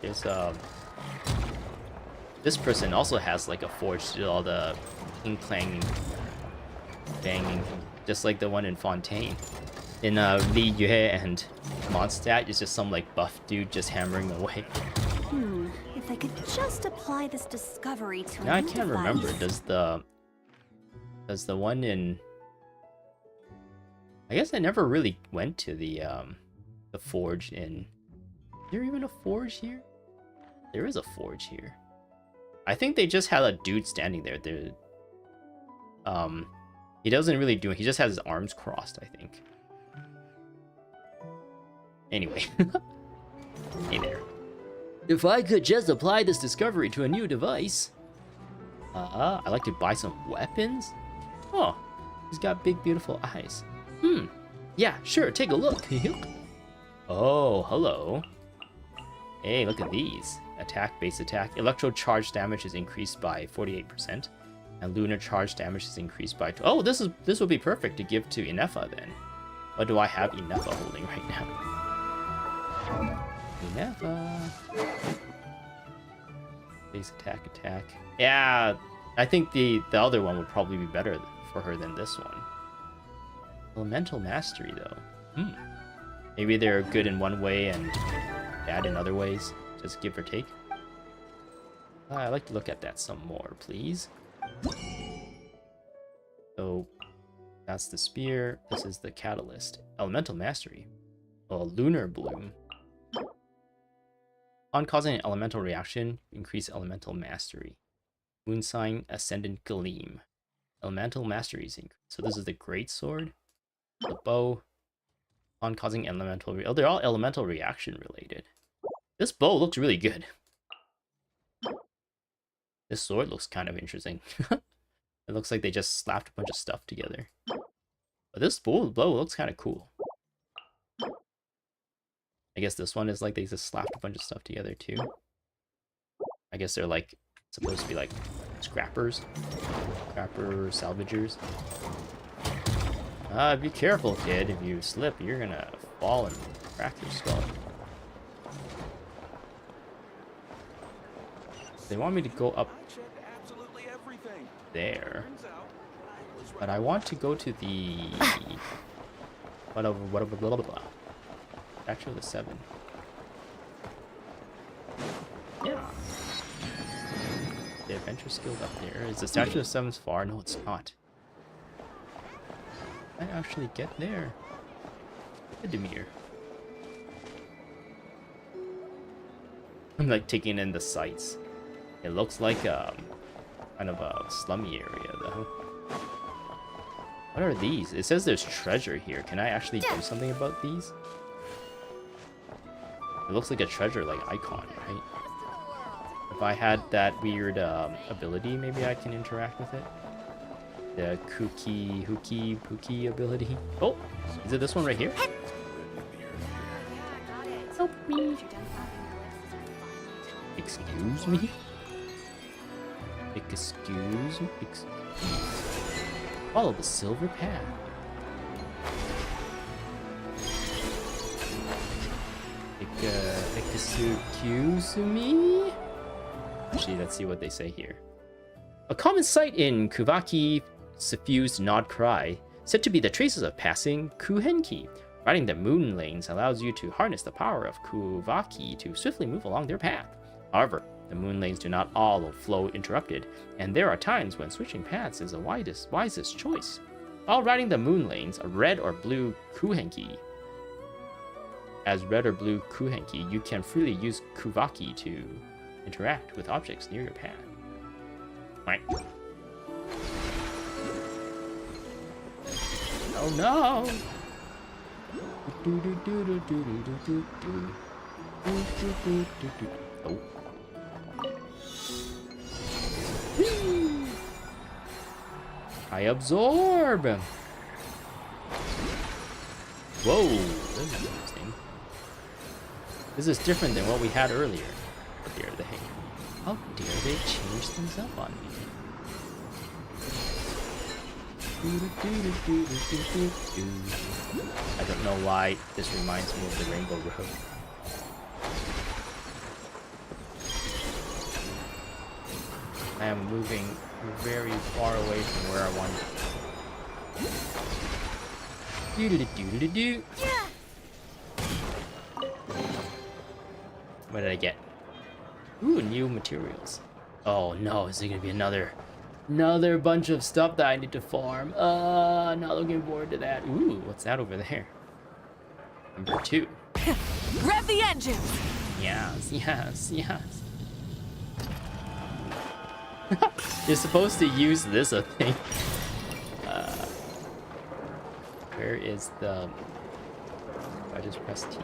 there's this person also has like a forge to do all the clanging, banging, just like the one in Fontaine. In Li Yue and Mondstadt, it's just some like buff dude just hammering away. If I could just apply this discovery to Now I can't remember. Does the one in? I guess I never really went to the forge in. Is there even a forge here? There is a forge here. I think they just had a dude standing there. He doesn't really do it. He just has his arms crossed, I think. Anyway. Hey there. If I could just apply this discovery to a new device. I'd like to buy some weapons. Oh, he's got big, beautiful eyes. Yeah, sure, take a look. Oh, hello. Hey, look at these. Attack, base attack. Electro charge damage is increased by 48%. And lunar charge damage is increased by... Oh, this will be perfect to give to Inefa then. What do I have Inefa holding right now? Inefa. Base attack, attack. Yeah, I think the other one would probably be better for her than this one. Elemental mastery though. Maybe they're good in one way and bad in other ways. Just give or take. I'd like to look at that some more, please. So, that's the spear. This is the catalyst. Elemental mastery. Oh, lunar bloom. On causing an elemental reaction, increase elemental mastery. Moon sign, ascendant gleam. Elemental mastery is increased. So this is the great sword. The bow. On causing elemental oh, they're all elemental reaction related. This bow looks really good. This sword looks kind of interesting. It looks like they just slapped a bunch of stuff together. But this bow looks kind of cool. I guess this one is like they just slapped a bunch of stuff together too. I guess they're like supposed to be like scrapper salvagers. Be careful, kid. If you slip, you're gonna fall and crack your skull. They want me to go up there, but I want to go to the whatever blah blah blah. Statue of the Seven. Yeah. The adventure skilled up there. Is the Statue of the Seven's far? No, it's not. I actually get there. Edemir. I'm like taking in the sights. It looks like kind of a slummy area though. What are these? It says there's treasure here. Can I actually do something about these? It looks like a treasure like icon, right? If I had that weird ability, maybe I can interact with it. The Pookie ability. Oh, is it this one right here? Help me. Excuse me? Excuse me? Follow the silver path. Excuse me? Actually, let's see what they say here. A common sight in Kuvaki suffused Nod-Krai, said to be the traces of passing Kuhenki. Riding the moon lanes allows you to harness the power of Kuvaki to swiftly move along their path. However, the moon lanes do not all flow interrupted, and there are times when switching paths is the wisest choice. While riding the moon lanes, a red or blue Kuhenki, you can freely use Kuvaki to interact with objects near your path. Right. Oh no! Oh. I absorb! Whoa, this is interesting. This is different than what we had earlier. How dare they change things up on me? I don't know why this reminds me of the Rainbow Road. I am moving very far away from where I want to be. What did I get? Ooh, new materials. Oh no, is there gonna be another bunch of stuff that I need to farm? Not looking forward to that. Ooh, what's that over there? Number 2. Rev the engines! Yes. You're supposed to use this, I think. Where is the... I just press T.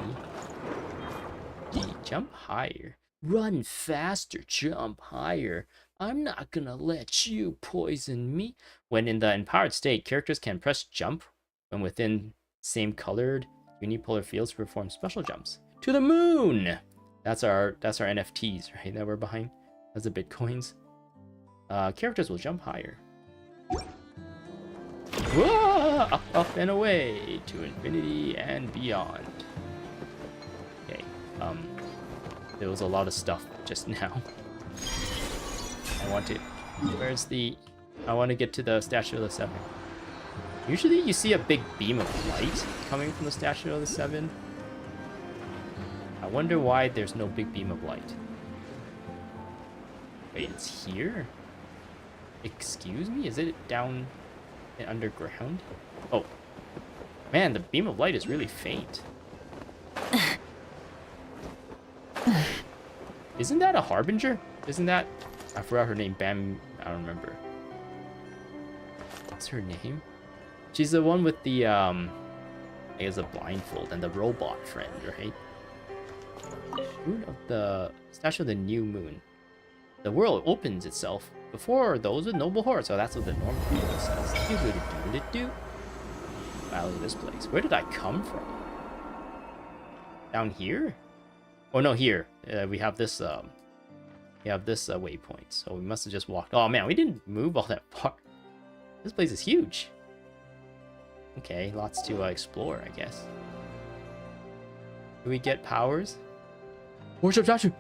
G, jump higher. Run faster, jump higher. I'm not gonna let you poison me. When in the empowered state, characters can press jump when within same colored unipolar fields to perform special jumps. To the moon! That's our NFTs, right, that we're buying. That's the bitcoins. Characters will jump higher. Whoa! Up and away to infinity and beyond. Okay, there was a lot of stuff just now. I want to get to the Statue of the Seven. Usually you see a big beam of light coming from the Statue of the Seven. I wonder why there's no big beam of light. Wait, it's here? Excuse me? Is it down underground? Oh. Man, the beam of light is really faint. Isn't that a harbinger? Isn't that... I forgot her name. Bam... I don't remember. What's her name? She's the one with the, I guess a blindfold and the robot friend, right? Moon of the... Statue of the New Moon. The world opens itself before those with noble hearts. So that's what the normal people says. Wow, look at this place. Where did I come from? Down here? Oh no, here. We have this waypoint. So we must have just walked. Oh man, we didn't move all that far. This place is huge. Okay, lots to explore, I guess. Do we get powers? Worship statue.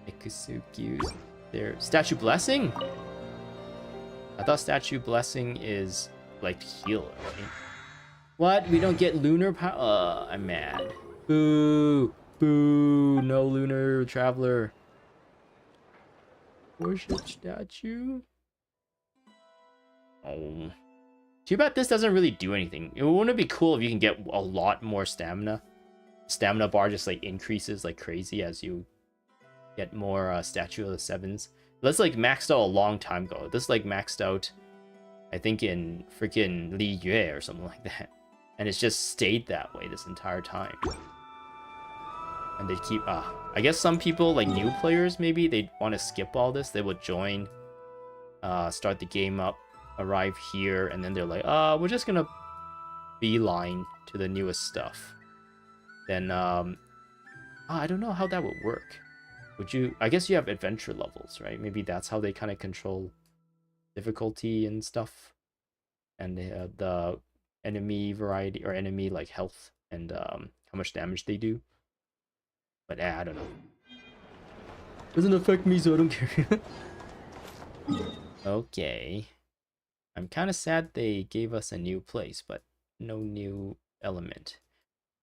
Ikusukyu's there. Statue blessing? I thought statue blessing is like heal, right? What? We don't get lunar power? I'm mad. Boo! Boo! No lunar traveler. Worship statue? Oh. Too bad this doesn't really do anything. It wouldn't it be cool if you can get a lot more stamina? Stamina bar just like increases like crazy as you get more Statue of the Sevens. That's like maxed out a long time ago. This like maxed out, I think in freaking Li Yue or something like that. And it's just stayed that way this entire time. And they keep, I guess some people, like new players maybe, they want to skip all this. They would join, start the game up, arrive here, and then they're like, we're just gonna beeline to the newest stuff. Then, I don't know how that would work. Would you, I guess you have adventure levels, right? Maybe that's how they kind of control difficulty and stuff. And the enemy variety, or enemy like health and how much damage they do. But I don't know. Doesn't affect me, so I don't care. Okay. I'm kind of sad they gave us a new place, but no new element.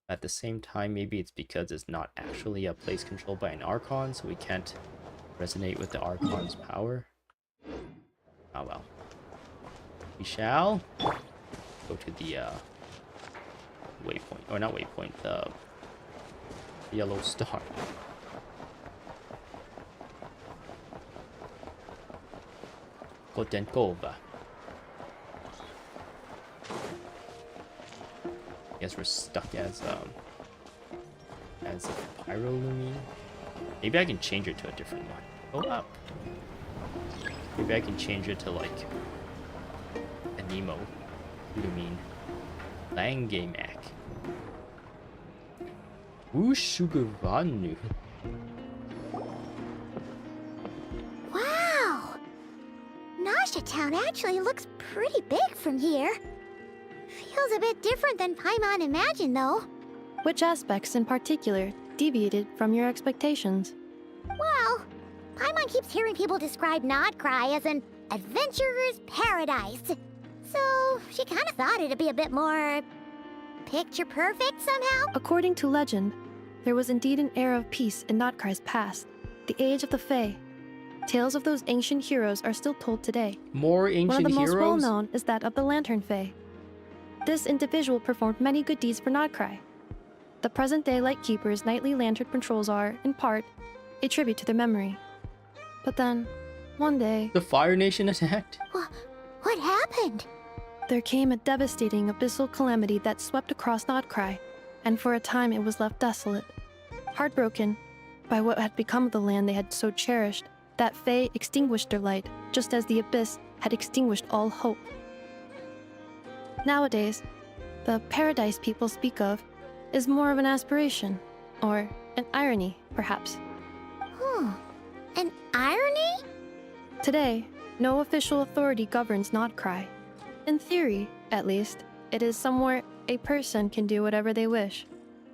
At the same time, maybe it's because it's not actually a place controlled by an Archon, so we can't resonate with the Archon's power. Oh well. We shall go to the waypoint, or not waypoint, the yellow star. Kotenkova. Guess we're stuck as a Pyrolumine. Maybe I can change it to a different one. Go up. Maybe I can change it to like a Nemo Lumine. Langemak. Ushuguranu. Wow! Nasha Town actually looks pretty big from here. Feels a bit different than Paimon imagined, though. Which aspects in particular deviated from your expectations? Well, Paimon keeps hearing people describe Nod-Krai as an adventurer's paradise. So she kind of thought it'd be a bit more picture perfect somehow. According to legend, there was indeed an era of peace in Nod-Krai's past, the age of the Fae. Tales of those ancient heroes are still told today. More ancient One of the heroes? most well-known is that of the Lantern Fae. This individual performed many good deeds for Nod-Krai. The present-day Lightkeeper's nightly lantern patrols are, in part, a tribute to their memory. But then, one day, The Fire Nation attacked? What happened? there came a devastating abyssal calamity that swept across Nod-Krai, and for a time it was left desolate. Heartbroken by what had become of the land they had so cherished, that Fae extinguished their light, just as the abyss had extinguished all hope. Nowadays, the paradise people speak of is more of an aspiration, or an irony, perhaps. An irony? Today, no official authority governs Nod-Krai. In theory, at least, it is somewhere a person can do whatever they wish,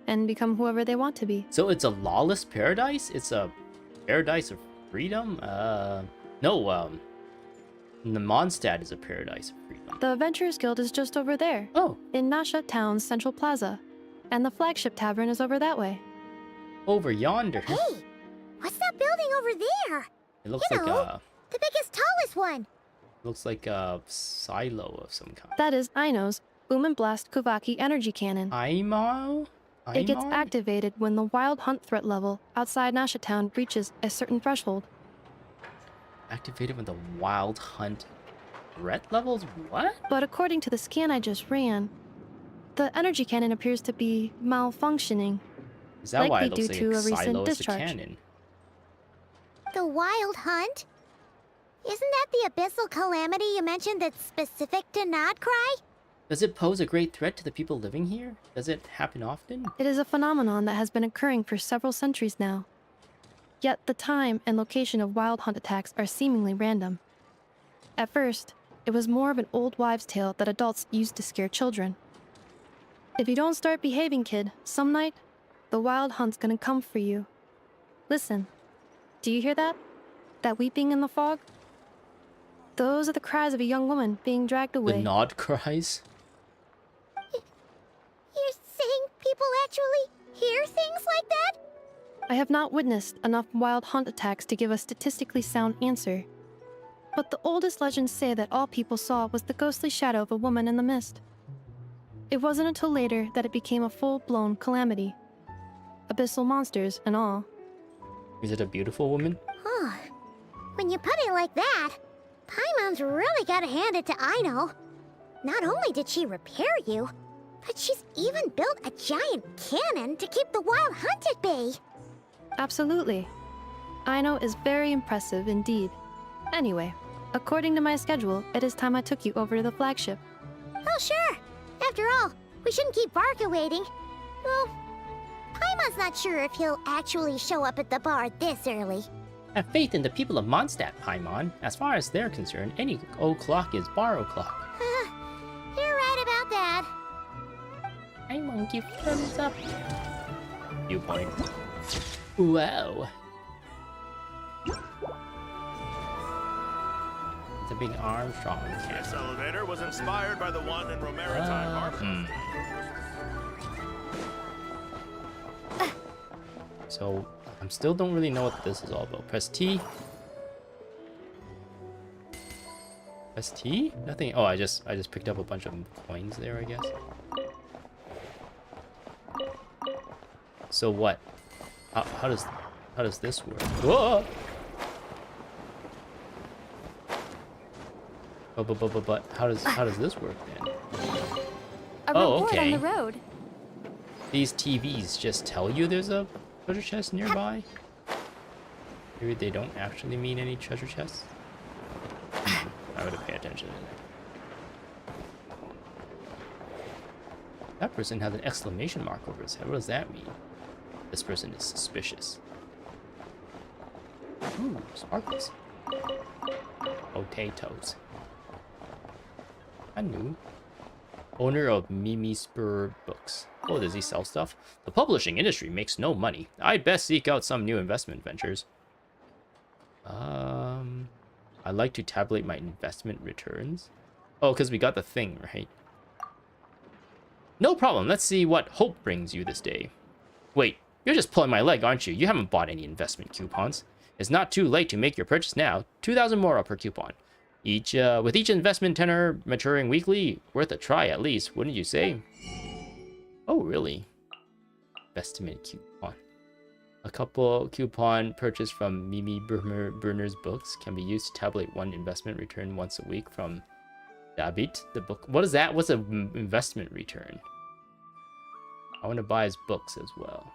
and become whoever they want to be. So it's a lawless paradise? It's a paradise of freedom? No, the Mondstadt is a paradise of freedom. The Adventurers Guild is just over there, Oh, in Nasha Town's Central Plaza, and the flagship tavern is over that way. over yonder. Hey, what's that building over there? It looks You like know. The biggest, tallest one. a silo of some kind. That is Aino's Boom and Blast Kuvaki energy cannon. Aimar? It gets Aimar? activated when the wild hunt threat level outside Nasha Town reaches a certain threshold. Activated when the wild hunt threat levels? What? But according to the scan I just ran, the energy cannon appears to be malfunctioning. Is that why it Likely looks due like to a recent silo is the discharge. cannon? The Wild Hunt? Isn't that the abyssal calamity you mentioned that's specific to Nod-Krai? Does it pose a great threat to the people living here? Does it happen often? It is a phenomenon that has been occurring for several centuries now. Yet the time and location of wild hunt attacks are seemingly random. At first, it was more of an old wives' tale that adults used to scare children. If you don't start behaving, kid, some night, the wild hunt's gonna come for you. Listen, do you hear that? That weeping in the fog? Those are the cries of a young woman being dragged The away. Nod-Krais? You're saying people actually hear things like that? I have not witnessed enough wild hunt attacks to give a statistically sound answer. But the oldest legends say that all people saw was the ghostly shadow of a woman in the mist. It wasn't until later that it became a full-blown calamity. Abyssal monsters and all. Is it a beautiful woman? Huh. When you put it like that, Paimon's really gotta hand it to Aino. Not only did she repair you, but she's even built a giant cannon to keep the wild hunt at bay. Absolutely. Aino is very impressive indeed. Anyway, according to my schedule, it is time I took you over to the flagship. Oh, sure. After all, we shouldn't keep Barca waiting. Well, Paimon's not sure if he'll actually show up at the bar this early. Have faith in the people of Mondstadt, Paimon. As far as they're concerned, any o'clock is bar o'clock. You're right about that. Paimon, give thumbs up. Viewpoint. Wow. It's a big Armstrong This cannon. elevator was inspired by the one in Romaritime Harbor. So, I still don't really know what this is all about. Press T. Press T? Nothing. Oh, I just picked up a bunch of coins there, I guess. So what? How does this work? Whoa! But how does this work then? A Oh, report okay. on the road. These TVs just tell you there's a treasure chest nearby? Maybe they don't actually mean any treasure chests? I would have paid attention to that. That person has an exclamation mark over his head. What does that mean? This person is suspicious. Ooh, sparkles. Potatoes. I knew. Owner of Mimi Spur Books. Oh, does he sell stuff? The publishing industry makes no money. I'd best seek out some new investment ventures. I'd like to tabulate my investment returns. Oh, because we got the thing, right? No problem. Let's see what hope brings you this day. Wait, you're just pulling my leg, aren't you? You haven't bought any investment coupons. It's not too late to make your purchase now. 2,000 more per coupon. With each investment tenor maturing weekly, worth a try at least, wouldn't you say? Oh, really? Investment coupon. A couple coupon purchased from Mimi Burner's books can be used to tabulate one investment return once a week from Dabit, the book. What is that? What's an investment return? I want to buy his books as well.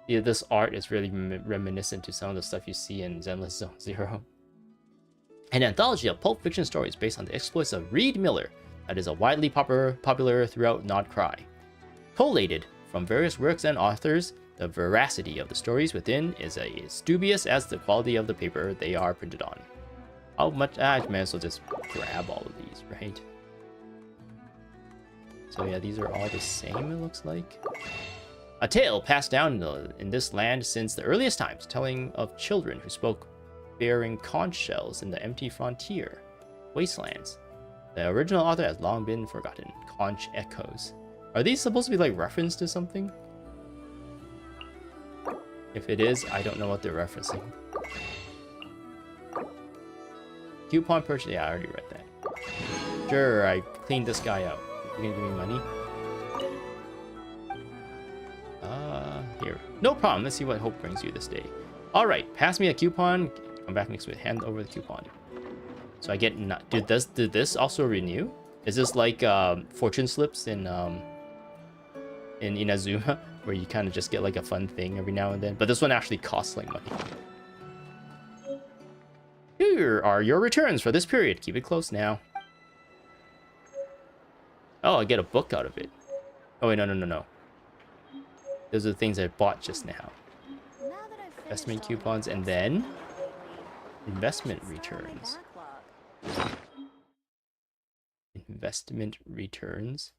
Yeah, this art is really reminiscent to some of the stuff you see in Zenless Zone Zero. An anthology of pulp fiction stories based on the exploits of Reed Miller that is a widely popular throughout Nod-Krai. Collated from various works and authors, the veracity of the stories within is as dubious as the quality of the paper they are printed on. How much? I might as well just grab all of these, right? So yeah, these are all the same, it looks like. A tale passed down in this land since the earliest times, telling of children who spoke bearing conch shells in the empty frontier wastelands. The original author has long been forgotten. Conch echoes. Are these supposed to be like reference to something? If it is, I don't know what they're referencing. Coupon purchase. Yeah, I already read that. Sure, I cleaned this guy out. You gonna give me money? Here. No problem. Let's see what hope brings you this day. All right, pass me a coupon. Come back next week. Hand over the coupon. So I get. Did this also renew? Is this like fortune slips in Inazuma, where you kind of just get like a fun thing every now and then? But this one actually costs like money. Here are your returns for this period. Keep it close now. Oh, I get a book out of it. Oh wait, no. Those are the things I bought just now. Investment coupons and then investment returns. Investment returns.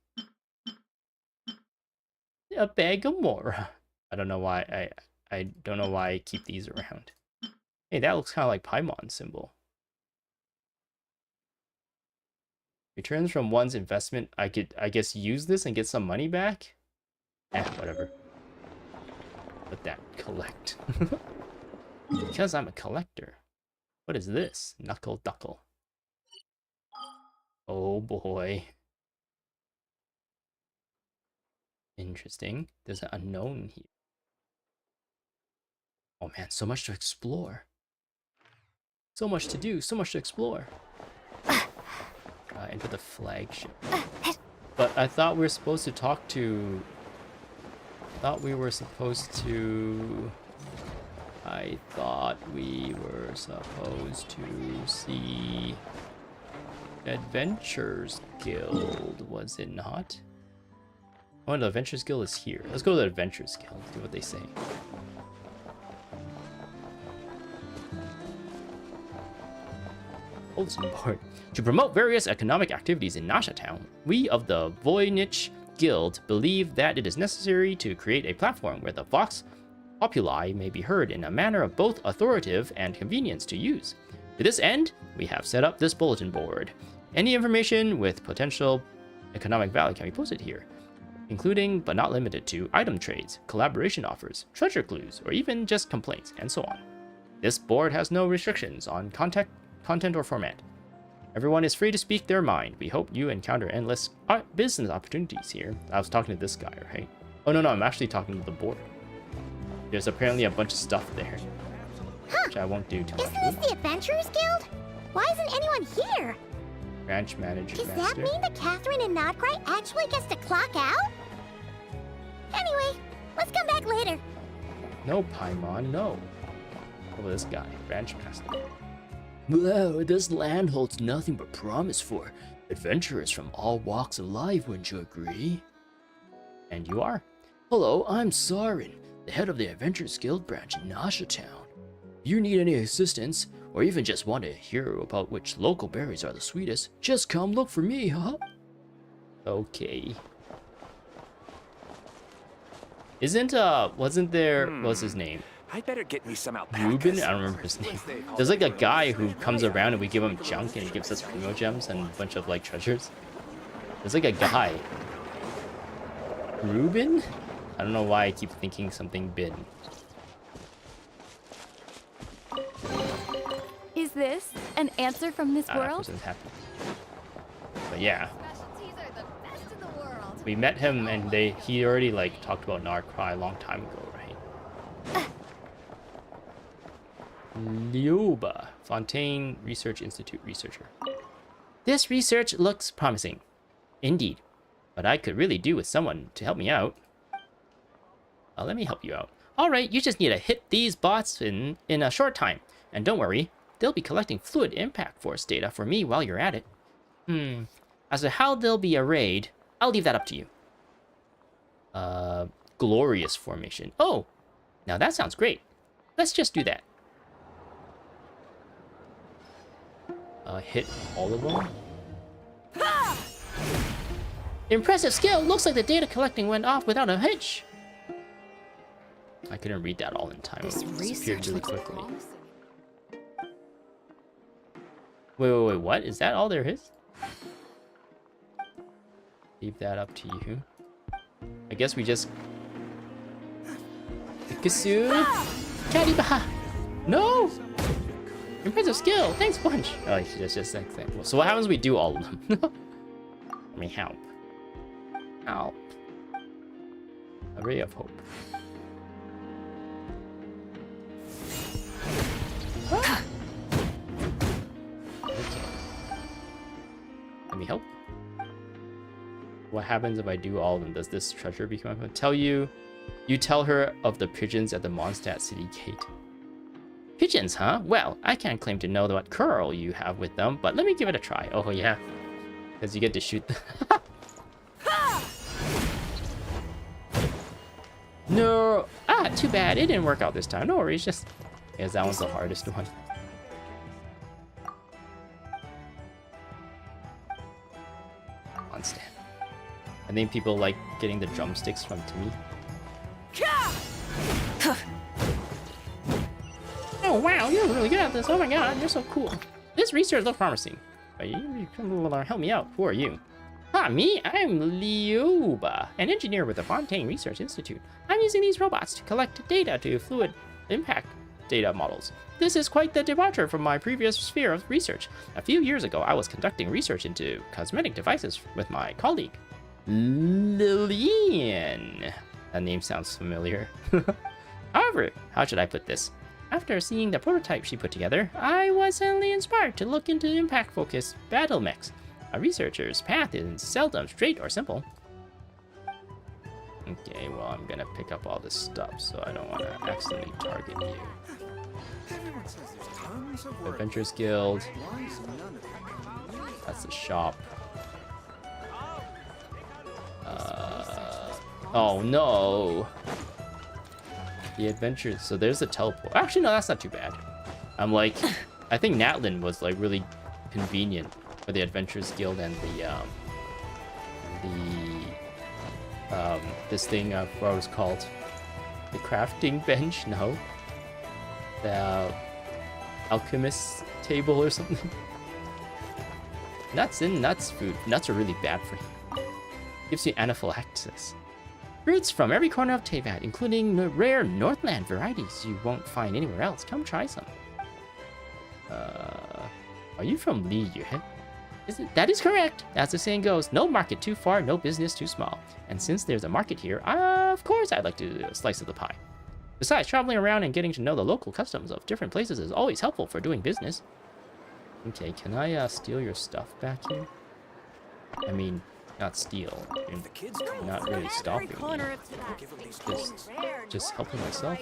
A bag of more. I don't know why I don't know why I keep these around. Hey, that looks kind of like Paimon's symbol. Returns from one's investment. I could, I guess, use this and get some money back. Whatever. Let that collect. Because I'm a collector. What is this? Knuckle Duckle. Oh boy. Interesting. There's an unknown here. Oh man, so much to explore. So much to do, so much to explore. Enter the flagship. But I thought we were supposed to talk to... I thought we were supposed to see... Adventures Guild, was it not? Oh, the Adventures Guild is here. Let's go to the Adventures Guild, see what they say. Bulletin board. To promote various economic activities in Nasha Town, we of the Voynich Guild believe that it is necessary to create a platform where the Vox Populi may be heard in a manner of both authoritative and convenience to use. To this end, we have set up this bulletin board. Any information with potential economic value can be posted here, including but not limited to item trades, collaboration offers, treasure clues, or even just complaints, and so on. This board has no restrictions on content or format. Everyone is free to speak their mind. We hope you encounter endless business opportunities here. I was talking to this guy, right? Oh no, I'm actually talking to the board. There's apparently a bunch of stuff there, which I won't do too much. Isn't this the Adventurers Guild? Why isn't anyone here? Branch manager. Does that master. mean that Catherine and Nod-Krai actually gets to clock out? Anyway, let's come back later. No, Paimon, no. Oh, this guy, branch master. Wow, this land holds nothing but promise for adventurers from all walks of life, wouldn't you agree? And you are. Hello, I'm Sarin, the head of the Adventurers Guild branch in Nasha Town. If you need any assistance, or even just want to hear about which local berries are the sweetest, just come look for me, huh? Okay. Wasn't there, what's his name? I better get me some alpacas. Ruben? I don't remember his name. There's like a guy who comes around and we give him junk and he gives us primo gems and a bunch of like treasures. There's like a guy. Ruben? I don't know why I keep thinking something bin. Is this an answer from this world? Wasn't happy. But yeah. Specialties are the best in the world. We met him and he already like talked about Nod-Krai a long time ago, right? Lioba, Fontaine Research Institute researcher. This research looks promising. Indeed. But I could really do with someone to help me out. Let me help you out. Alright, you just need to hit these bots in a short time. And don't worry, they'll be collecting fluid impact force data for me while you're at it. As to how they'll be arrayed, I'll leave that up to you. Glorious formation. Oh, now that sounds great. Let's just do that. Hit all of them. Impressive skill! Looks like the data collecting went off without a hitch. I couldn't read that all in time. It disappeared really quickly. Wait, what? Is that all there is? Leave that up to you. I guess we just... Pikachu! Kariba! No! Impressive skill! Thanks bunch! Oh, just thanks. So what happens if we do all of them? Let me help. Help. A ray of hope. Okay. Let me help. What happens if I do all of them? Does this treasure become... You tell her of the pigeons at the Mondstadt city gate. Pigeons, huh? Well, I can't claim to know what curl you have with them, but let me give it a try. Oh, yeah. Because you get to shoot them. No! Ah, too bad. It didn't work out this time. No worries, just... Because that one's the hardest one. Mondstadt. I think people like getting the drumsticks from Timmy. Oh wow, you're really good at this. Oh my god, you're so cool. This research looks promising. You can help me out. Who are you? Me? I'm Lioba, an engineer with the Fontaine Research Institute. I'm using these robots to collect data to fluid impact data models. This is quite the departure from my previous sphere of research. A few years ago, I was conducting research into cosmetic devices with my colleague, Lillian. That name sounds familiar. However, how should I put this? After seeing the prototype she put together, I was suddenly inspired to look into impact-focused battle mechs. A researcher's path is seldom straight or simple. Okay, well, I'm gonna pick up all this stuff, so I don't want to accidentally target you. Adventurers Guild. That's the shop. Oh no! The adventures. So there's a teleport. Actually, no, that's not too bad. I'm like, I think Natlan was like really convenient for the Adventurers Guild and this thing what it was called, the crafting bench. No, the alchemist table or something. Nuts and nuts food. Nuts are really bad for you. Gives you anaphylaxis. Fruits from every corner of Teyvat, including the rare Northland varieties you won't find anywhere else. Come try some. Are you from Liyue? That is correct. As the saying goes, no market too far, no business too small. And since there's a market here, of course I'd like to do a slice of the pie. Besides, traveling around and getting to know the local customs of different places is always helpful for doing business. Okay, can I steal your stuff back here? I mean, not steal. You're not really stopping me. Just helping myself.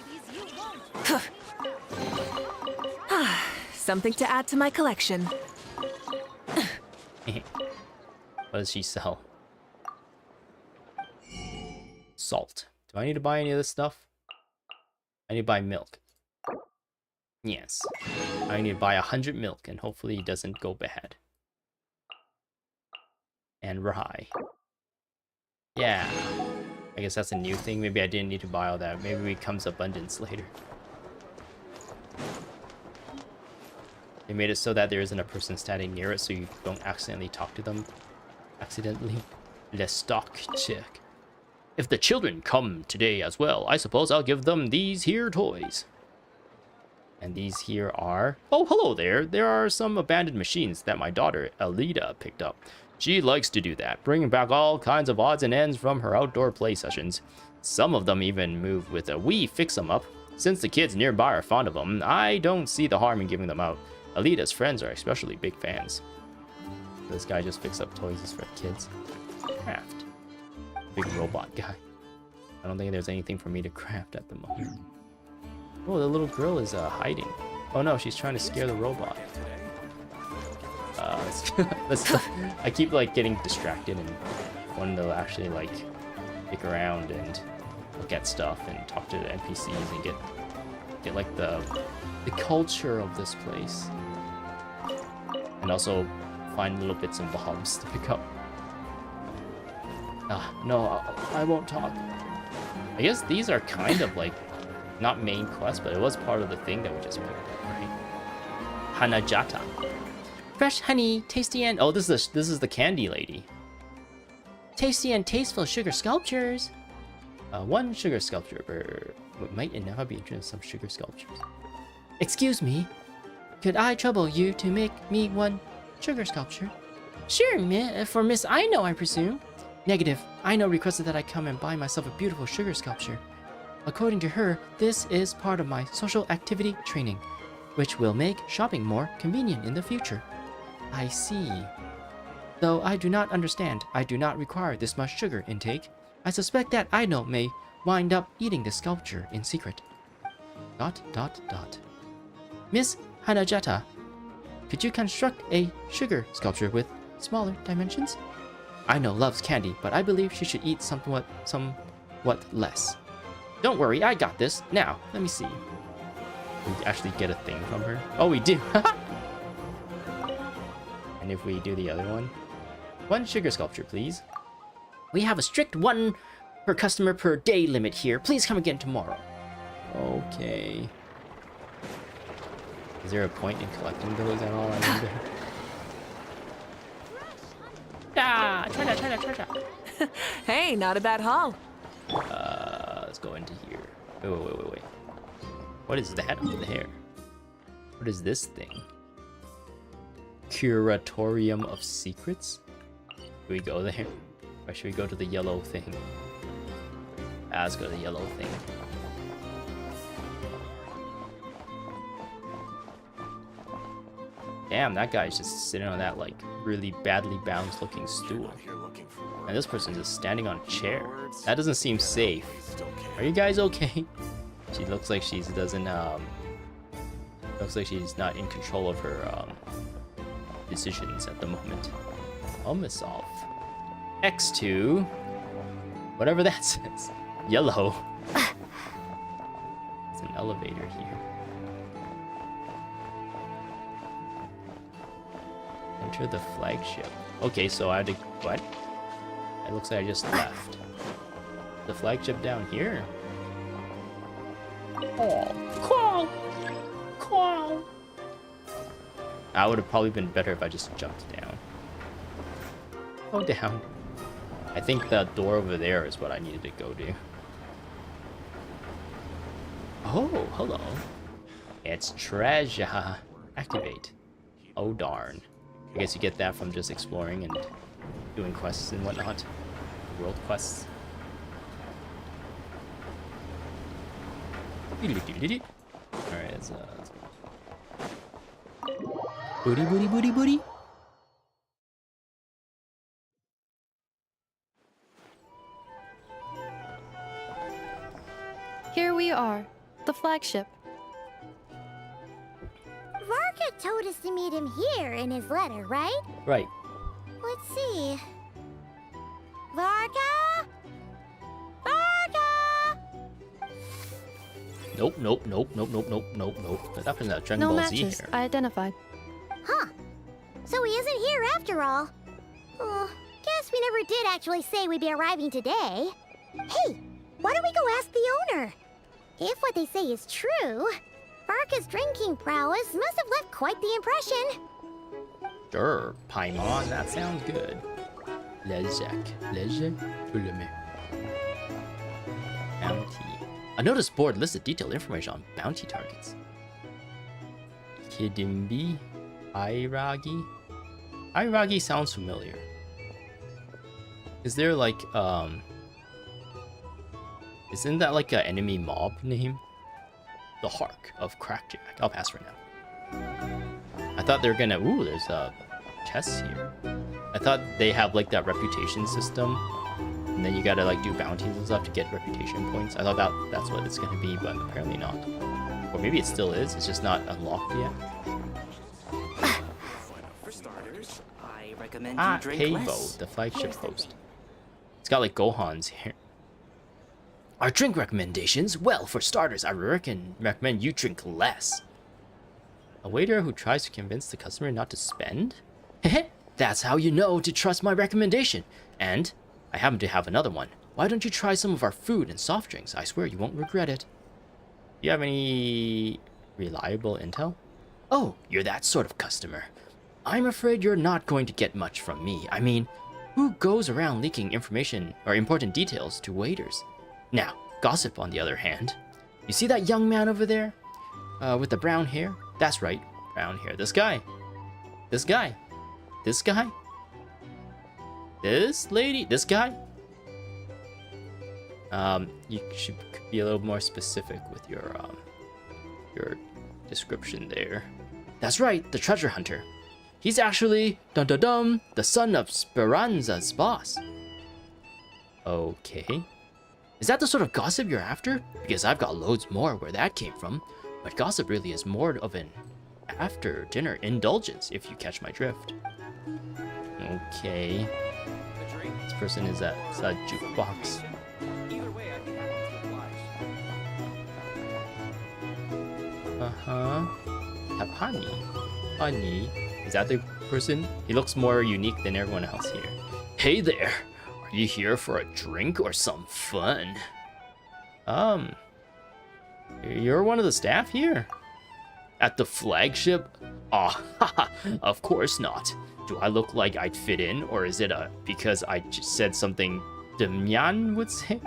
Something to add to my collection. What does she sell? Salt. Do I need to buy any of this stuff? I need to buy milk. Yes. I need to buy 100 milk, and hopefully it doesn't go bad. And rye. Yeah. I guess that's a new thing. Maybe I didn't need to buy all that. Maybe it comes abundance later. They made it so that there isn't a person standing near it, so you don't accidentally talk to them. Accidentally. Le stock check. If the children come today as well, I suppose I'll give them these here toys. And these here are... Oh, hello there. There are some abandoned machines that my daughter, Alida, picked up. She likes to do that, bringing back all kinds of odds and ends from her outdoor play sessions. Some of them even move with a wee fix-em-up. Since the kids nearby are fond of them, I don't see the harm in giving them out. Alida's friends are especially big fans. This guy just picks up toys for kids. Craft. Big robot guy. I don't think there's anything for me to craft at the moment. Oh, the little girl is hiding. Oh no, she's trying to scare the robot. I keep like getting distracted and wanting to actually like pick around and look at stuff and talk to the NPCs and get like the culture of this place. And also find little bits and bobs to pick up. No, I won't talk. I guess these are kind of like not main quest, but it was part of the thing that we just picked up, right? Hanajata. Fresh honey, tasty and... Oh, this is the candy lady. Tasty and tasteful sugar sculptures. One sugar sculpture per... Might it never be interested in some sugar sculptures? Excuse me. Could I trouble you to make me one sugar sculpture? Sure, for Miss Aino, I presume. Negative. Aino requested that I come and buy myself a beautiful sugar sculpture. According to her, this is part of my social activity training, which will make shopping more convenient in the future. I see. Though I do not understand, I do not require this much sugar intake. I suspect that Aino may wind up eating the sculpture in secret. ... Miss Hanajata, could you construct a sugar sculpture with smaller dimensions? Aino loves candy, but I believe she should eat somewhat less. Don't worry, I got this. Now, let me see. We actually get a thing from her. Oh, we do. And if we do the other one? One sugar sculpture, please. We have a strict 1 per customer per day limit here. Please come again tomorrow. Okay. Is there a point in collecting those at all? I wonder. Try. Hey, not a bad haul. Let's go into here. Wait. What is that over there? What is this thing? Curatorium of Secrets? Should we go there? Or should we go to the yellow thing? Let's go to the yellow thing. Damn, that guy's just sitting on that like really badly balanced looking stool. And this person's just standing on a chair. That doesn't seem safe. Are you guys okay? She looks like she doesn't looks like she's not in control of her decisions at the moment. Omisolve. X2. Whatever that says. Yellow. It's an elevator here. Enter the flagship. Okay, so I had to... What? It looks like I just left. The flagship down here? Oh, call. I would have probably been better if I just jumped down. Go down. I think the door over there is what I needed to go to. Oh, hello. It's treasure. Activate. Oh, darn. I guess you get that from just exploring and doing quests and whatnot. World quests. Alright, let's Booty, booty, booty, booty. Here we are, the flagship. Varka told us to meet him here in his letter, right? Right. Let's see. Varka? Varka! Nope, nope, nope, nope, nope, nope, nope, nope. That was that Dragon No Ball Z matches. here. I identified. Huh. So he isn't here after all. Oh, guess we never did actually say we'd be arriving today. Hey, why don't we go ask the owner? If what they say is true, Varka's drinking prowess must have left quite the impression. Sure, Paimon, that sounds good. Lezek, Uleme. Bounty. A notice board lists the detailed information on bounty targets. Kidimbi, Airagi. Airagi sounds familiar. Is there like isn't that like an enemy mob name? The Hark of Crackjack. I'll pass for now. I thought they were gonna. Ooh, there's chests here. I thought they have like that reputation system, and then you gotta like do bounties and stuff to get reputation points. I thought that's what it's gonna be, but apparently not. Or maybe it still is. It's just not unlocked yet. For starters, I recommend you drink Heibo, less. the flagship host. It's got like Gohan's here. Our drink recommendations? Well, for starters, I recommend you drink less. A waiter who tries to convince the customer not to spend? Heh, that's how you know to trust my recommendation. And I happen to have another one. Why don't you try some of our food and soft drinks? I swear you won't regret it. Do you have any reliable intel? Oh, you're that sort of customer. I'm afraid you're not going to get much from me. I mean, who goes around leaking information or important details to waiters? Now, gossip on the other hand. You see that young man over there? With the brown hair? That's right, brown hair. This guy. This guy. This guy? This lady? This guy? You should be a little more specific with your description there. That's right, the treasure hunter. He's actually, dum-dum-dum, the son of Speranza's boss. Okay. Is that the sort of gossip you're after? Because I've got loads more where that came from. But gossip really is more of an after-dinner indulgence, if you catch my drift. Okay. This person is at a jukebox. Uh-huh. Tapani. Honey. Is that the person? He looks more unique than everyone else here. Hey there! Are you here for a drink or some fun? You're one of the staff here? At the flagship? Ah, haha, of course not. Do I look like I'd fit in, or is it because I just said something Demyan would say?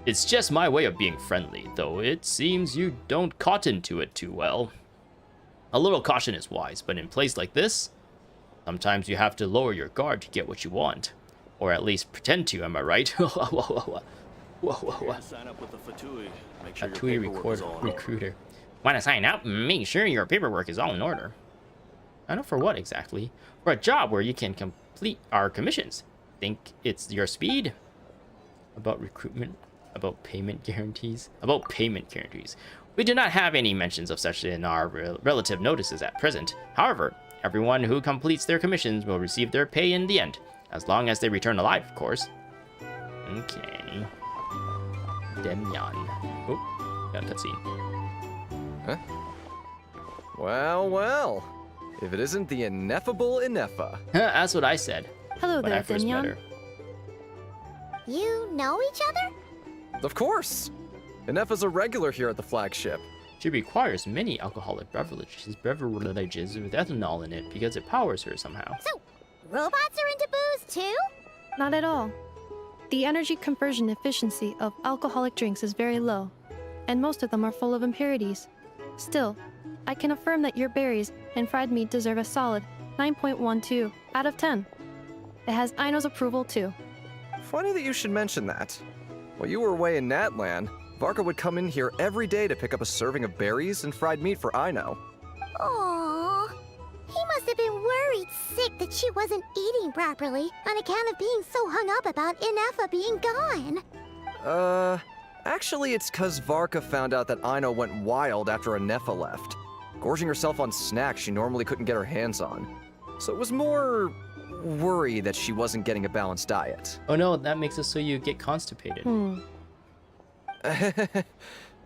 It's just my way of being friendly, though it seems you don't cotton to it too well. A little caution is wise, but in a place like this, sometimes you have to lower your guard to get what you want. Or at least pretend to, am I right? Whoa. Sign up with the Fatui. Make sure your Fatui paperwork is all in order. recruiter. Want to sign up? Make sure your paperwork is all in order. I know for what exactly. For a job where you can complete our commissions. Think it's your speed? About recruitment? About payment guarantees? About payment guarantees. We do not have any mentions of such in our relative notices at present. However, everyone who completes their commissions will receive their pay in the end. As long as they return alive, of course. Okay. Demyan. Oh, got a cutscene. Huh? Well. If it isn't the ineffable Inefa. That's what I said Hello when there, I first met Demyan. her. You know each other? Of course! Inefa's a regular here at the flagship. She requires many alcoholic beverages with ethanol in it because it powers her somehow. So, robots are into booze too? Not at all. The energy conversion efficiency of alcoholic drinks is very low, and most of them are full of impurities. Still, I can affirm that your berries and fried meat deserve a solid 9.12 out of 10. It has Aino's approval too. Funny that you should mention that. While you were away in Natlan, Varka would come in here every day to pick up a serving of berries and fried meat for Aino. Aww. He must have been worried sick that she wasn't eating properly on account of being so hung up about Ineffa being gone. Actually it's 'cause Varka found out that Aino went wild after Ineffa left, gorging herself on snacks she normally couldn't get her hands on. So it was more worry that she wasn't getting a balanced diet. Oh no, that makes it so you get constipated. I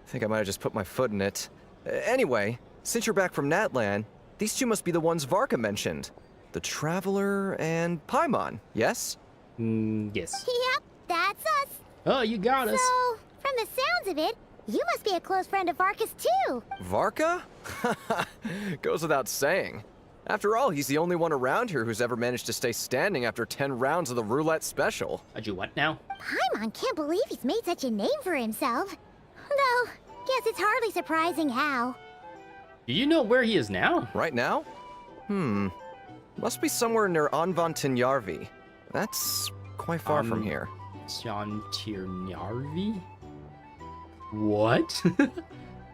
think I might have just put my foot in it. Anyway, since you're back from Natlan, these two must be the ones Varka mentioned. The Traveler and Paimon, yes? Yes. Yep, that's us. Oh, you got us. So, from the sounds of it, you must be a close friend of Varka's too. Varka? Goes without saying. After all, he's the only one around here who's ever managed to stay standing after 10 rounds of the roulette special. How'd you what now? Paimon can't believe he's made such a name for himself. Though, guess it's hardly surprising how. Do you know where he is now? Right now? Must be somewhere near Anvantinyarvi. That's quite far from here. Anvantinyarvi? What?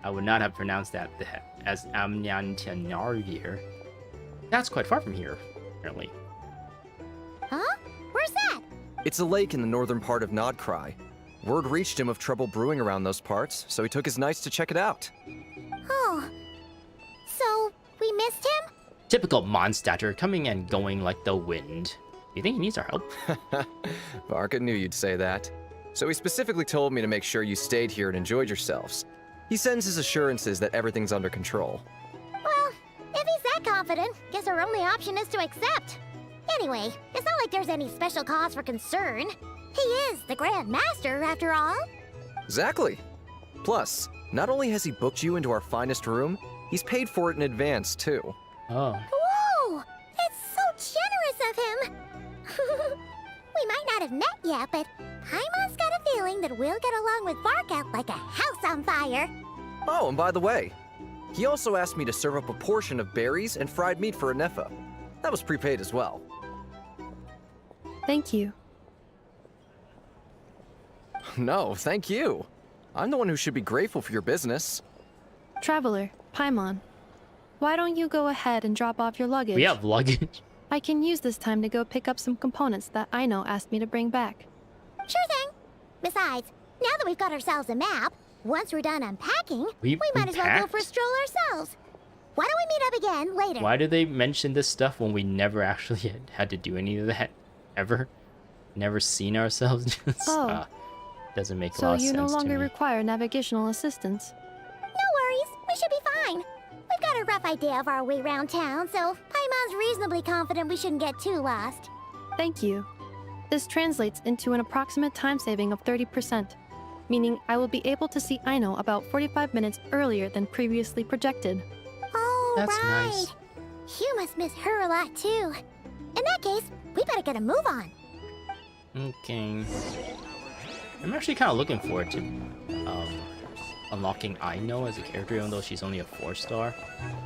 I would not have pronounced that as Amnyantinyarvi. That's quite far from here, apparently. Huh? Where's that? It's a lake in the northern part of Nod-Krai. Word reached him of trouble brewing around those parts, so he took his knights to check it out. Oh. So, we missed him? Typical Mondstatter, coming and going like the wind. You think he needs our help? Varka knew you'd say that. So he specifically told me to make sure you stayed here and enjoyed yourselves. He sends his assurances that everything's under control. Well, if he's that confident, guess our only option is to accept. Anyway, it's not like there's any special cause for concern. He is the Grand Master, after all. Exactly. Plus, not only has he booked you into our finest room, he's paid for it in advance, too. Oh. Whoa! It's so generous of him! We might not have met yet, but Paimon's got a feeling that we'll get along with Varka like a house on fire. Oh, and by the way, he also asked me to serve up a portion of berries and fried meat for Ineffa. That was prepaid as well. Thank you. No, thank you. I'm the one who should be grateful for your business. Traveler, Paimon, why don't you go ahead and drop off your luggage? We have luggage. I can use this time to go pick up some components that Aino asked me to bring back. Sure thing. Besides, now that we've got ourselves a map, once we're done unpacking, we might as well go for a stroll ourselves. Why don't we meet up again later? Why do they mention this stuff when we never actually had to do any of that? Ever? Never seen ourselves? Doesn't make a lot of sense. So you no longer to me. require navigational assistance? No worries, we should be fine. We've got a rough idea of our way around town, so Paimon's reasonably confident we shouldn't get too lost. Thank you. This translates into an approximate time saving of 30%, meaning I will be able to see Aino about 45 minutes earlier than previously projected. Oh, That's right. nice. You must miss her a lot, too. In that case, we better get a move on. Okay. I'm actually kind of looking forward to unlocking Aino as a character, even though she's only a 4-star.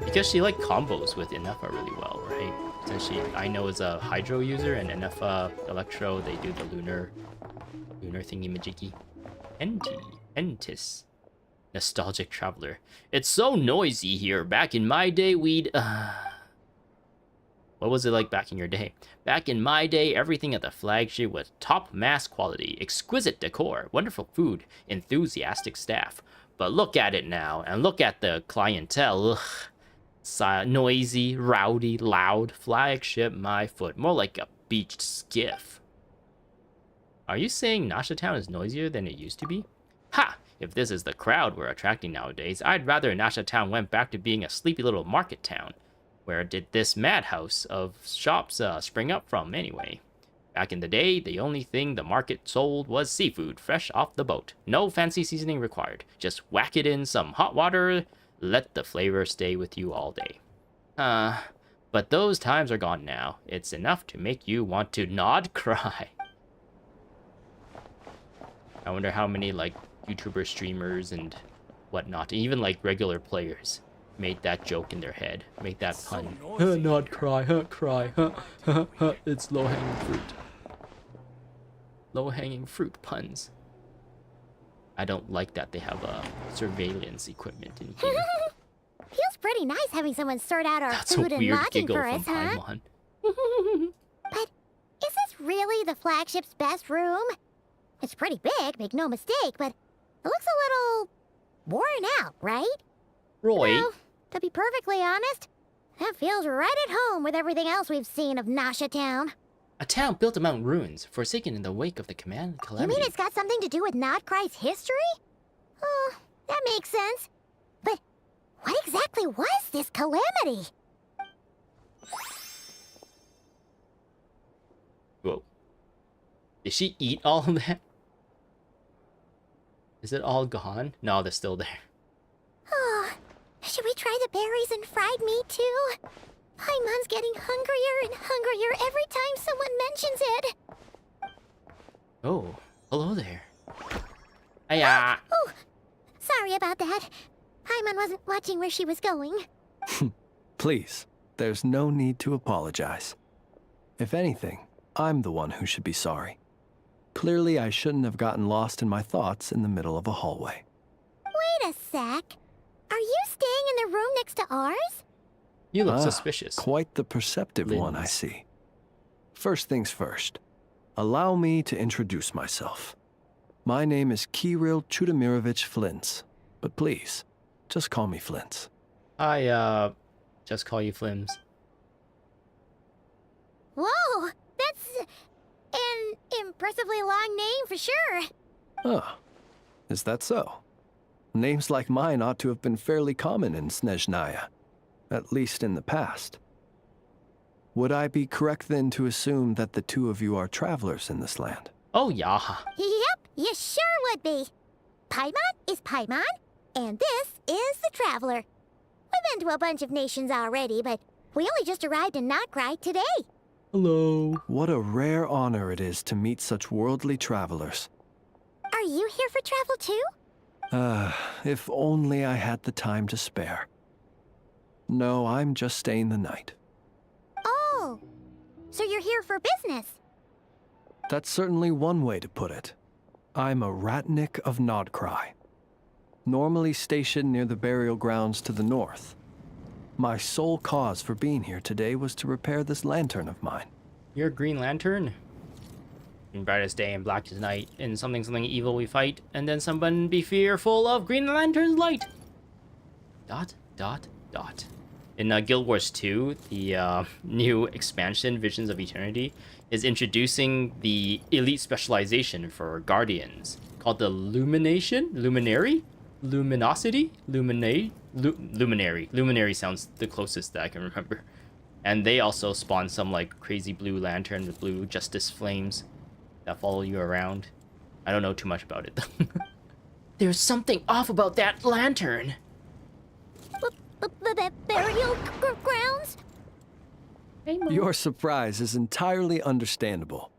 Because she like combos with Ineffa really well, right? Since Aino is a Hydro user and Ineffa, Electro, they do the lunar thingy-majiggy. Entis. Nostalgic Traveler. It's so noisy here. Back in my day, we'd... What was it like back in your day? Back in my day, everything at the flagship was top mass quality, exquisite decor, wonderful food, enthusiastic staff. But look at it now, and look at the clientele. Ugh. Noisy, rowdy, loud, flagship my foot. More like a beached skiff. Are you saying Nasha Town is noisier than it used to be? Ha! If this is the crowd we're attracting nowadays, I'd rather Nasha Town went back to being a sleepy little market town. Where did this madhouse of shops spring up from, anyway? Back in the day, the only thing the market sold was seafood, fresh off the boat. No fancy seasoning required. Just whack it in some hot water, let the flavor stay with you all day. But those times are gone now. It's enough to make you want to Nod-Krai. I wonder how many, like, YouTuber streamers and whatnot, even, like, regular players made that joke in their head, make that pun. Nod-Krai, cry, it's low-hanging fruit. Low-hanging fruit puns. I don't like that they have surveillance equipment in here. Feels It's pretty nice having someone sort out our That's food a and weird lodging giggle for from us, huh? Paimon. But is this really the flagship's best room? It's pretty big, make no mistake, but it looks a little worn out, right? Roy. Well, to be perfectly honest, that feels right at home with everything else we've seen of Nasha Town. A town built among ruins, forsaken in the wake of the You calamity. mean it's got something to do with Nod-Krai's history? Oh, that makes sense. But what exactly was this calamity? Whoa. Did she eat all of that? Is it all gone? No, they're still there. Oh, should we try the berries and fried meat too? Paimon's getting hungrier and hungrier every time someone mentions it. Oh, hello there. Hiya. Oh, sorry about that. Paimon wasn't watching where she was going. Please, there's no need to apologize. If anything, I'm the one who should be sorry. Clearly, I shouldn't have gotten lost in my thoughts in the middle of a hallway. Wait a sec. Are you staying in the room next to ours? You look suspicious. Quite the perceptive one, I Lens. see. First things first. Allow me to introduce myself. My name is Kirill Chudamirovich Flintz, but please, just call me Flintz. I, just call you Flims. Whoa, that's an impressively long name for sure. Oh, is that so? Names like mine ought to have been fairly common in Snezhnaya, at least in the past. Would I be correct then to assume that the two of you are travelers in this land? Oh, yeah. Yep, you sure would be. Paimon is Paimon, and this is the Traveler. We've been to a bunch of nations already, but we only just arrived in Nod-Krai today. Hello. What a rare honor it is to meet such worldly travelers. Are you here for travel too? If only I had the time to spare. No, I'm just staying the night. Oh, so you're here for business? That's certainly one way to put it. I'm a Ratnik of Nod-Krai, normally stationed near the burial grounds to the north. My sole cause for being here today was to repair this lantern of mine. You're a Green Lantern? In brightest day and blackest night, in something evil we fight, and then someone be fearful of Green Lantern's light. ... In Guild Wars 2, the new expansion, Visions of Eternity, is introducing the elite specialization for Guardians, called the Luminary? Luminosity? Luminary. Luminary sounds the closest that I can remember. And they also spawn some like crazy blue lantern with blue justice flames that follow you around. I don't know too much about it though. There's something off about that lantern. Burial grounds? Your surprise is entirely understandable.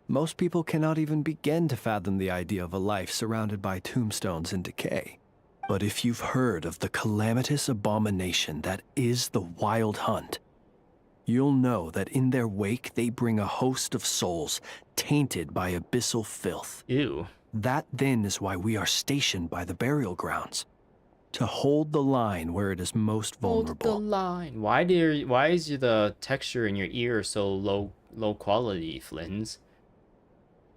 Most people cannot even begin to fathom the idea of a life surrounded by tombstones and decay. But if you've heard of the calamitous abomination that is the Wild Hunt, you'll know that in their wake they bring a host of souls tainted by abyssal filth. Ew. That then is why we are stationed by the burial grounds, to hold the line where it is most vulnerable. Hold the line. Why is the texture in your ear so low quality, Flins?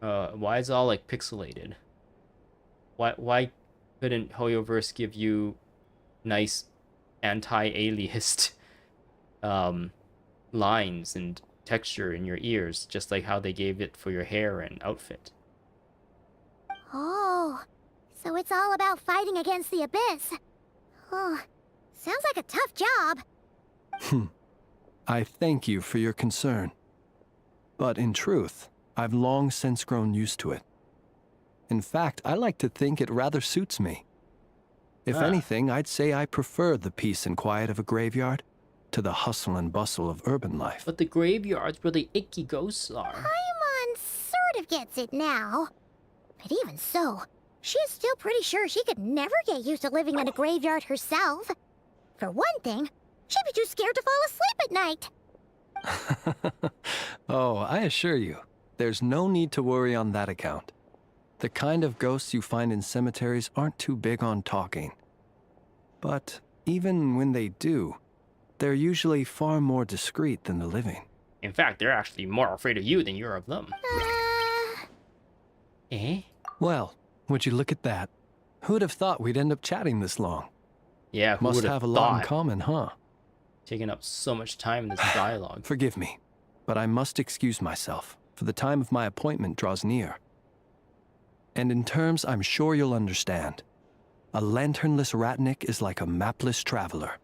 Why is it all like pixelated? Why couldn't Hoyoverse give you nice anti-aliased lines and texture in your ears, just like how they gave it for your hair and outfit? Oh, so it's all about fighting against the abyss. Oh, sounds like a tough job. I thank you for your concern. But in truth, I've long since grown used to it. In fact, I like to think it rather suits me. If anything, I'd say I prefer the peace and quiet of a graveyard to the hustle and bustle of urban life. But the graveyard's where the icky ghosts are. Paimon sort of gets it now. But even so, she is still pretty sure she could never get used to living in a graveyard herself. For one thing, she'd be too scared to fall asleep at night. Oh, I assure you, there's no need to worry on that account. The kind of ghosts you find in cemeteries aren't too big on talking. But even when they do, they're usually far more discreet than the living. In fact, they're actually more afraid of you than you're of them. Eh? Well, would you look at that? Who'd have thought we'd end up chatting this long? Yeah, who Must would have a lot in common, huh? Taking up so much time in this dialogue. Forgive me, but I must excuse myself, for the time of my appointment draws near. And in terms I'm sure you'll understand, a lanternless ratnik is like a mapless traveler.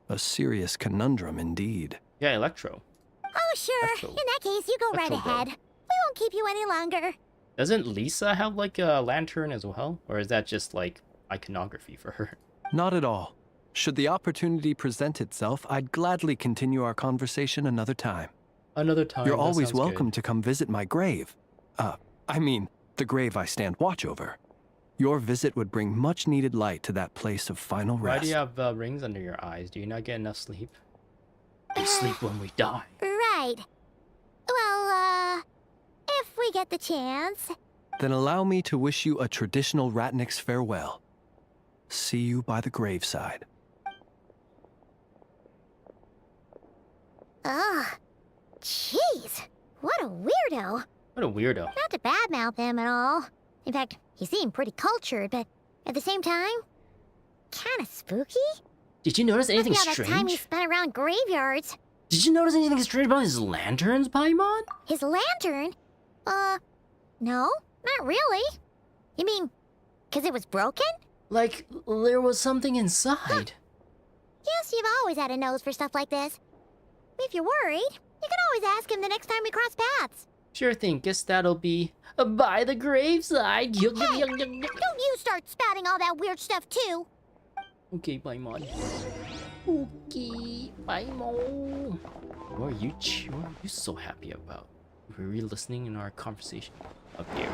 A serious conundrum indeed. Yeah, Electro. Oh, sure. In that case, you go right ahead. We won't keep you any longer. Doesn't Lisa have like a lantern as well? Or is that just like iconography for her? Not at all. Should the opportunity present itself, I'd gladly continue our conversation another time. Another time. You're always welcome to come visit my grave. I mean, the grave I stand watch over. Your visit would bring much needed light to that place of final rest. Why do you have rings under your eyes? Do you not get enough sleep? We sleep when we die. Right. Well, if we get the chance. Then allow me to wish you a traditional ratnik's farewell. See you by the graveside. Ugh. Jeez. What a weirdo. What a weirdo. Not to badmouth him at all. In fact, he seemed pretty cultured, but at the same time, kind of spooky. Did you notice anything All that strange? time he spent around graveyards. Did you notice anything strange about his lanterns, Paimon? His lantern? No, not really. You mean, 'cause it was broken? Like, there was something inside. Yes, you've always had a nose for stuff like this. If you're worried, you can always ask him the next time we cross paths. Sure thing, guess that'll be by the graveside. Hey, don't you start spouting all that weird stuff too. Okay, Paimon. Okay, Paimon. What are you so happy about? Were you listening in our conversation up here?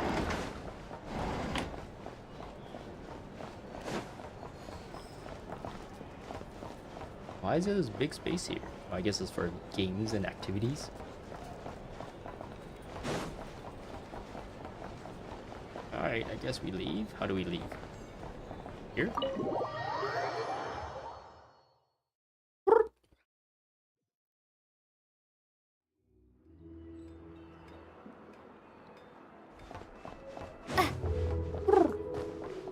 Why is there this big space here? Well, I guess it's for games and activities. Alright, I guess we leave. How do we leave? Here?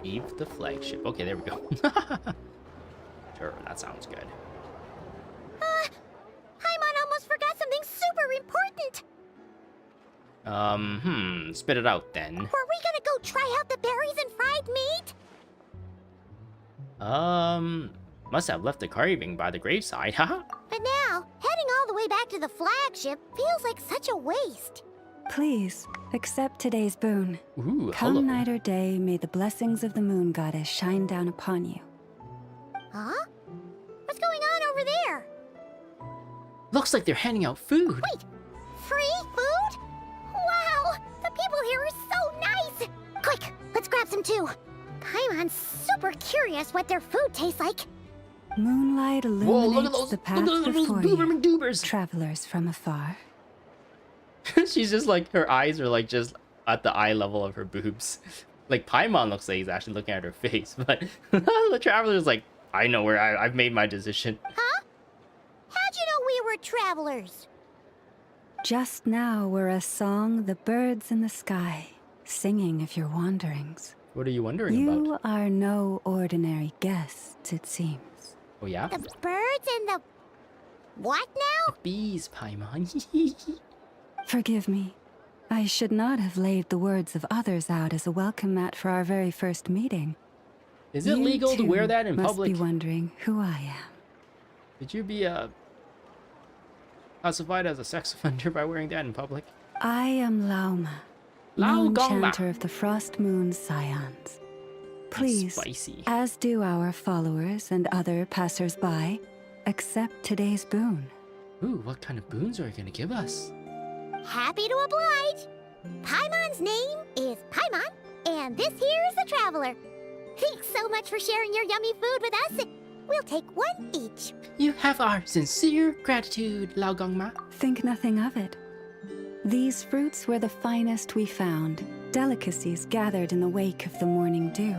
Leave the flagship. Okay, there we go. Sure, that sounds good. Paimon almost forgot something super important. Spit it out then. Were we gonna go try out the berries and fried meat? Must have left the carving by the graveside, haha. But now, heading all the way back to the flagship feels like such a waste. Please, accept today's boon. Ooh, Come hello. night or day, may the blessings of the moon goddess shine down upon you. Huh? What's going on over there? Looks like they're handing out food. Wait, free food? Wow, the people here are so nice! Quick, let's grab some too. Paimon's super curious what their food tastes like. Moonlight Whoa, look at illuminates those, the path look at those before Boober you, McDoobers. travelers from afar. She's just like, her eyes are like just at the eye level of her boobs. Like Paimon looks like he's actually looking at her face, but the traveler's like, I know where I've made my decision. Huh? How'd you know we were travelers? Just now were a song the birds in the sky, singing of your wanderings. What are you wondering about? You are no ordinary guests, it seems. Oh yeah? The birds and the... what now? Bees, Paimon. Forgive me. I should not have laid the words of others out as a welcome mat for our very first meeting. Is it You legal to wear too that in must public? be wondering who I am. Could you be classified as a sex offender by wearing that in public? I am Lauma, moon chanter of the Frost Moon Scions. Please, Spicy. as do our followers and other passers-by, accept today's boon. Ooh, what kind of boons are you gonna give us? Happy to oblige. Paimon's name is Paimon, and this here is the traveler. Thanks so much for sharing your yummy food with us. We'll take one each. You have our sincere gratitude, Lao Gongma. Think nothing of it. These fruits were the finest we found, delicacies gathered in the wake of the morning dew.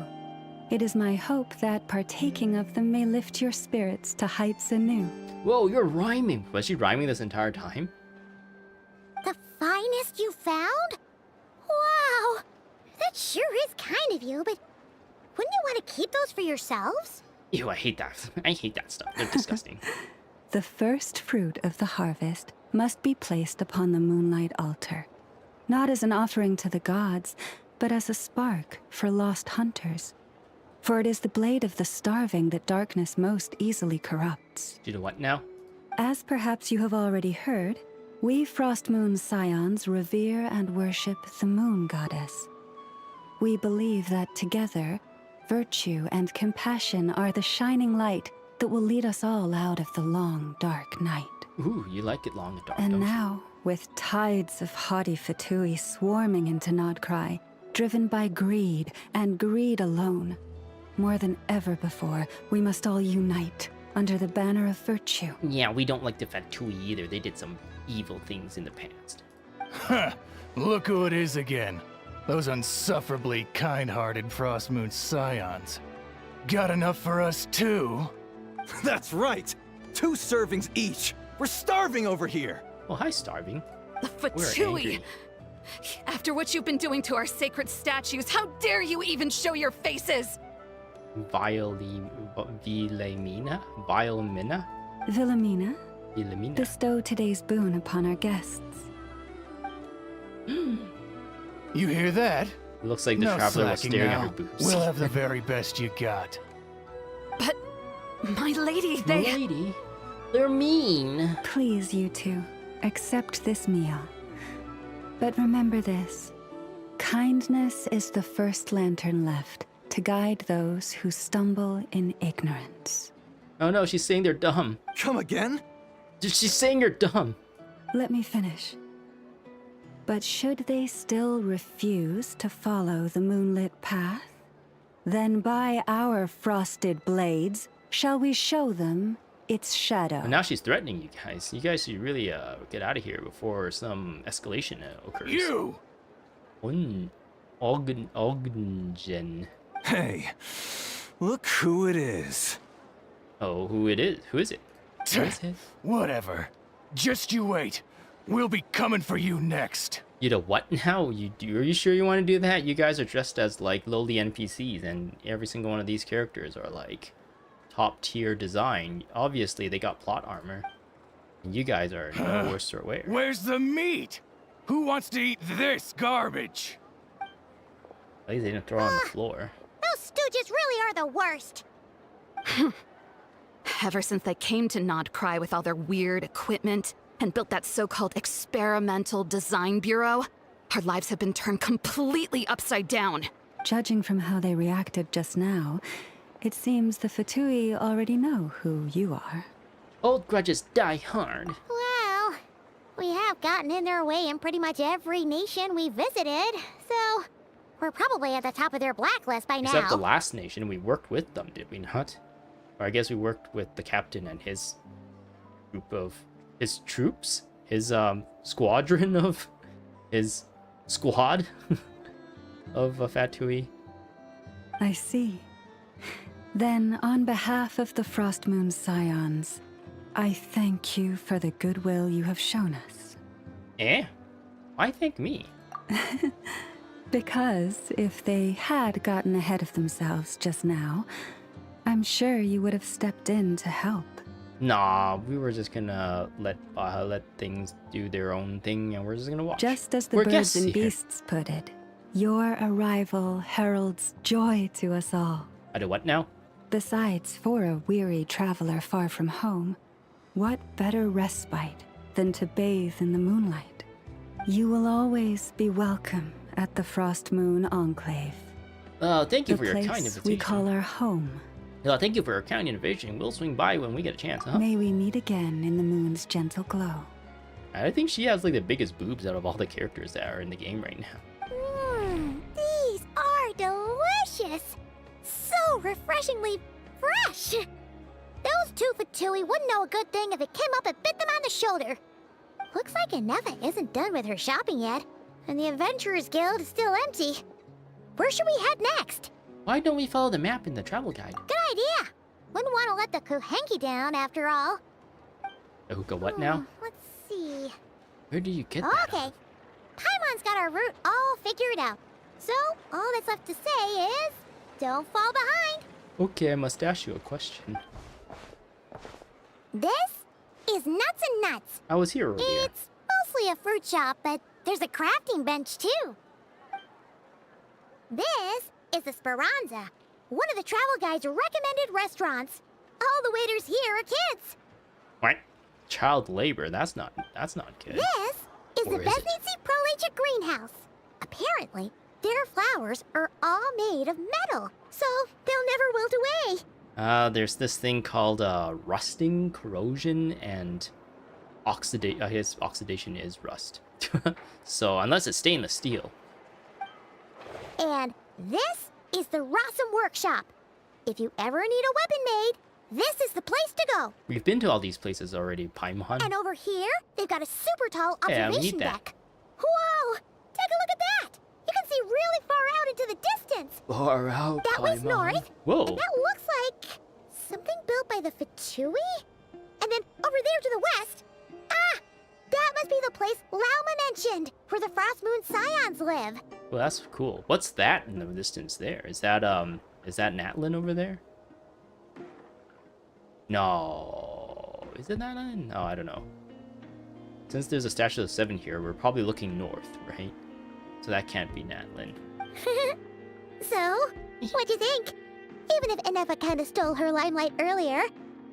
It is my hope that partaking of them may lift your spirits to heights anew. Whoa, you're rhyming. Was she rhyming this entire time? The finest you found? Wow! That sure is kind of you, but wouldn't you want to keep those for yourselves? Ew, I hate that. I hate that stuff. They're disgusting. The first fruit of the harvest must be placed upon the moonlight altar, not as an offering to the gods, but as a spark for lost hunters. For it is the blade of the starving that darkness most easily corrupts. Do you know what now? As perhaps you have already heard, we Frost Moon Scions revere and worship the moon goddess. We believe that together, virtue and compassion are the shining light that will lead us all out of the long, dark night. Ooh, you like it long and dark. And don't you? now, with tides of haughty Fatui swarming into Nod-Krai, driven by greed and greed alone, more than ever before, we must all unite under the banner of virtue. Yeah, we don't like the Fatui either. They did some evil things in the past. Huh, look who it is again. Those unsufferably kind-hearted Frost Moon Scions. Got enough for us too? That's right! 2 servings each! We're starving over here! Well, hi, starving. Fatui! After what you've been doing to our sacred statues, how dare you even show your faces? Vilemina? Wilhelmina, Vilemina. bestow today's boon upon our guests. You hear that? It looks like the No traveler was slacking staring now. at her boobs. We'll have the very best you got. But, my lady, they... Lady? They're mean. Please, you two, accept this meal. But remember this. Kindness is the first lantern left to guide those who stumble in ignorance. Oh no, she's saying they're dumb. Come again? She's saying you're dumb. Let me finish. But should they still refuse to follow the moonlit path, then by our frosted blades shall we show them its shadow. And now she's threatening you guys. You guys should really get out of here before some escalation occurs. You! Ogden. Hey, look who it is. Oh, who it is? Who is it? Who is it? Whatever. Just you wait. We'll be coming for you next. You know what now? Are you sure you want to do that? You guys are dressed as like lowly NPCs, and every single one of these characters are like top tier design. Obviously, they got plot armor, and you guys are no worse or wear. Where's the meat? Who wants to eat this garbage? At least they didn't throw it on the floor. Those stooges really are the worst. Ever since they came to Nod-Krai with all their weird equipment and built that so-called experimental design bureau, our lives have been turned completely upside down. Judging from how they reacted just now, it seems the Fatui already know who you are. Old grudges die hard. Well, we have gotten in their way in pretty much every nation we visited, so we're probably at the top of their blacklist by now. Except the last nation, we worked with them, did we not? Or I guess we worked with the captain and his group of... his troops? His squadron of... his squad of Fatui. I see. Then, on behalf of the Frost Moon Scions, I thank you for the goodwill you have shown us. Eh? Why thank me? Because if they had gotten ahead of themselves just now, I'm sure you would have stepped in to help. Nah, we were just gonna let things do their own thing, and we're just gonna watch. Just as the We're birds guests and here. beasts put it, your arrival heralds joy to us all. I do what now? Besides, for a weary traveler far from home, what better respite than to bathe in the moonlight? You will always be welcome at the Frost Moon Enclave. Thank you the for your kind place invitation. we call our home. Thank you for your kind invitation. We'll swing by when we get a chance, huh? May we meet again in the moon's gentle glow. I think she has like the biggest boobs out of all the characters that are in the game right now. These are delicious! So refreshingly fresh! Those two Fatui wouldn't know a good thing if it came up and bit them on the shoulder. Looks like Inefa isn't done with her shopping yet, and the Adventurers Guild is still empty. Where should we head next? Why don't we follow the map in the travel guide? Good idea. Wouldn't want to let the Kuhenki down after all. The hookah what now? Let's see. Where do you get that? Okay. Paimon's got our route all figured out. So, all that's left to say is, don't fall behind. Okay, I must ask you a question. This is Nuts and Nuts. I was here earlier. It's mostly a fruit shop, but there's a crafting bench too. This is the Speranza, one of the travel guide's recommended restaurants. All the waiters here are kids. What? Child labor? That's not good. This is Or the is it? Besnitsi Prolecha greenhouse. Apparently, their flowers are all made of metal, so they'll never wilt away. There's this thing called rusting, corrosion, and oxidation. I guess oxidation is rust. So unless it's stainless steel. And this is the Rossum Workshop. If you ever need a weapon made, this is the place to go. We've been to all these places already, Paimon. And over here, they've got a super tall Yeah, we observation need that. deck. Whoa! Take a look at that! You can see really far out into the distance. Far out, That was Paimon. north. Whoa. And that looks like something built by the Fatui? And then over there to the west, that must be the place Lauma mentioned, where the Frost Moon Scions live. Well, that's cool. What's that in the distance there? Is that Natlan over there? No. Is it Natlan? No, I don't know. Since there's a statue of 7 here, we're probably looking north, right? So that can't be Natlan. So, what do you think? Even if Enefa kind of stole her limelight earlier,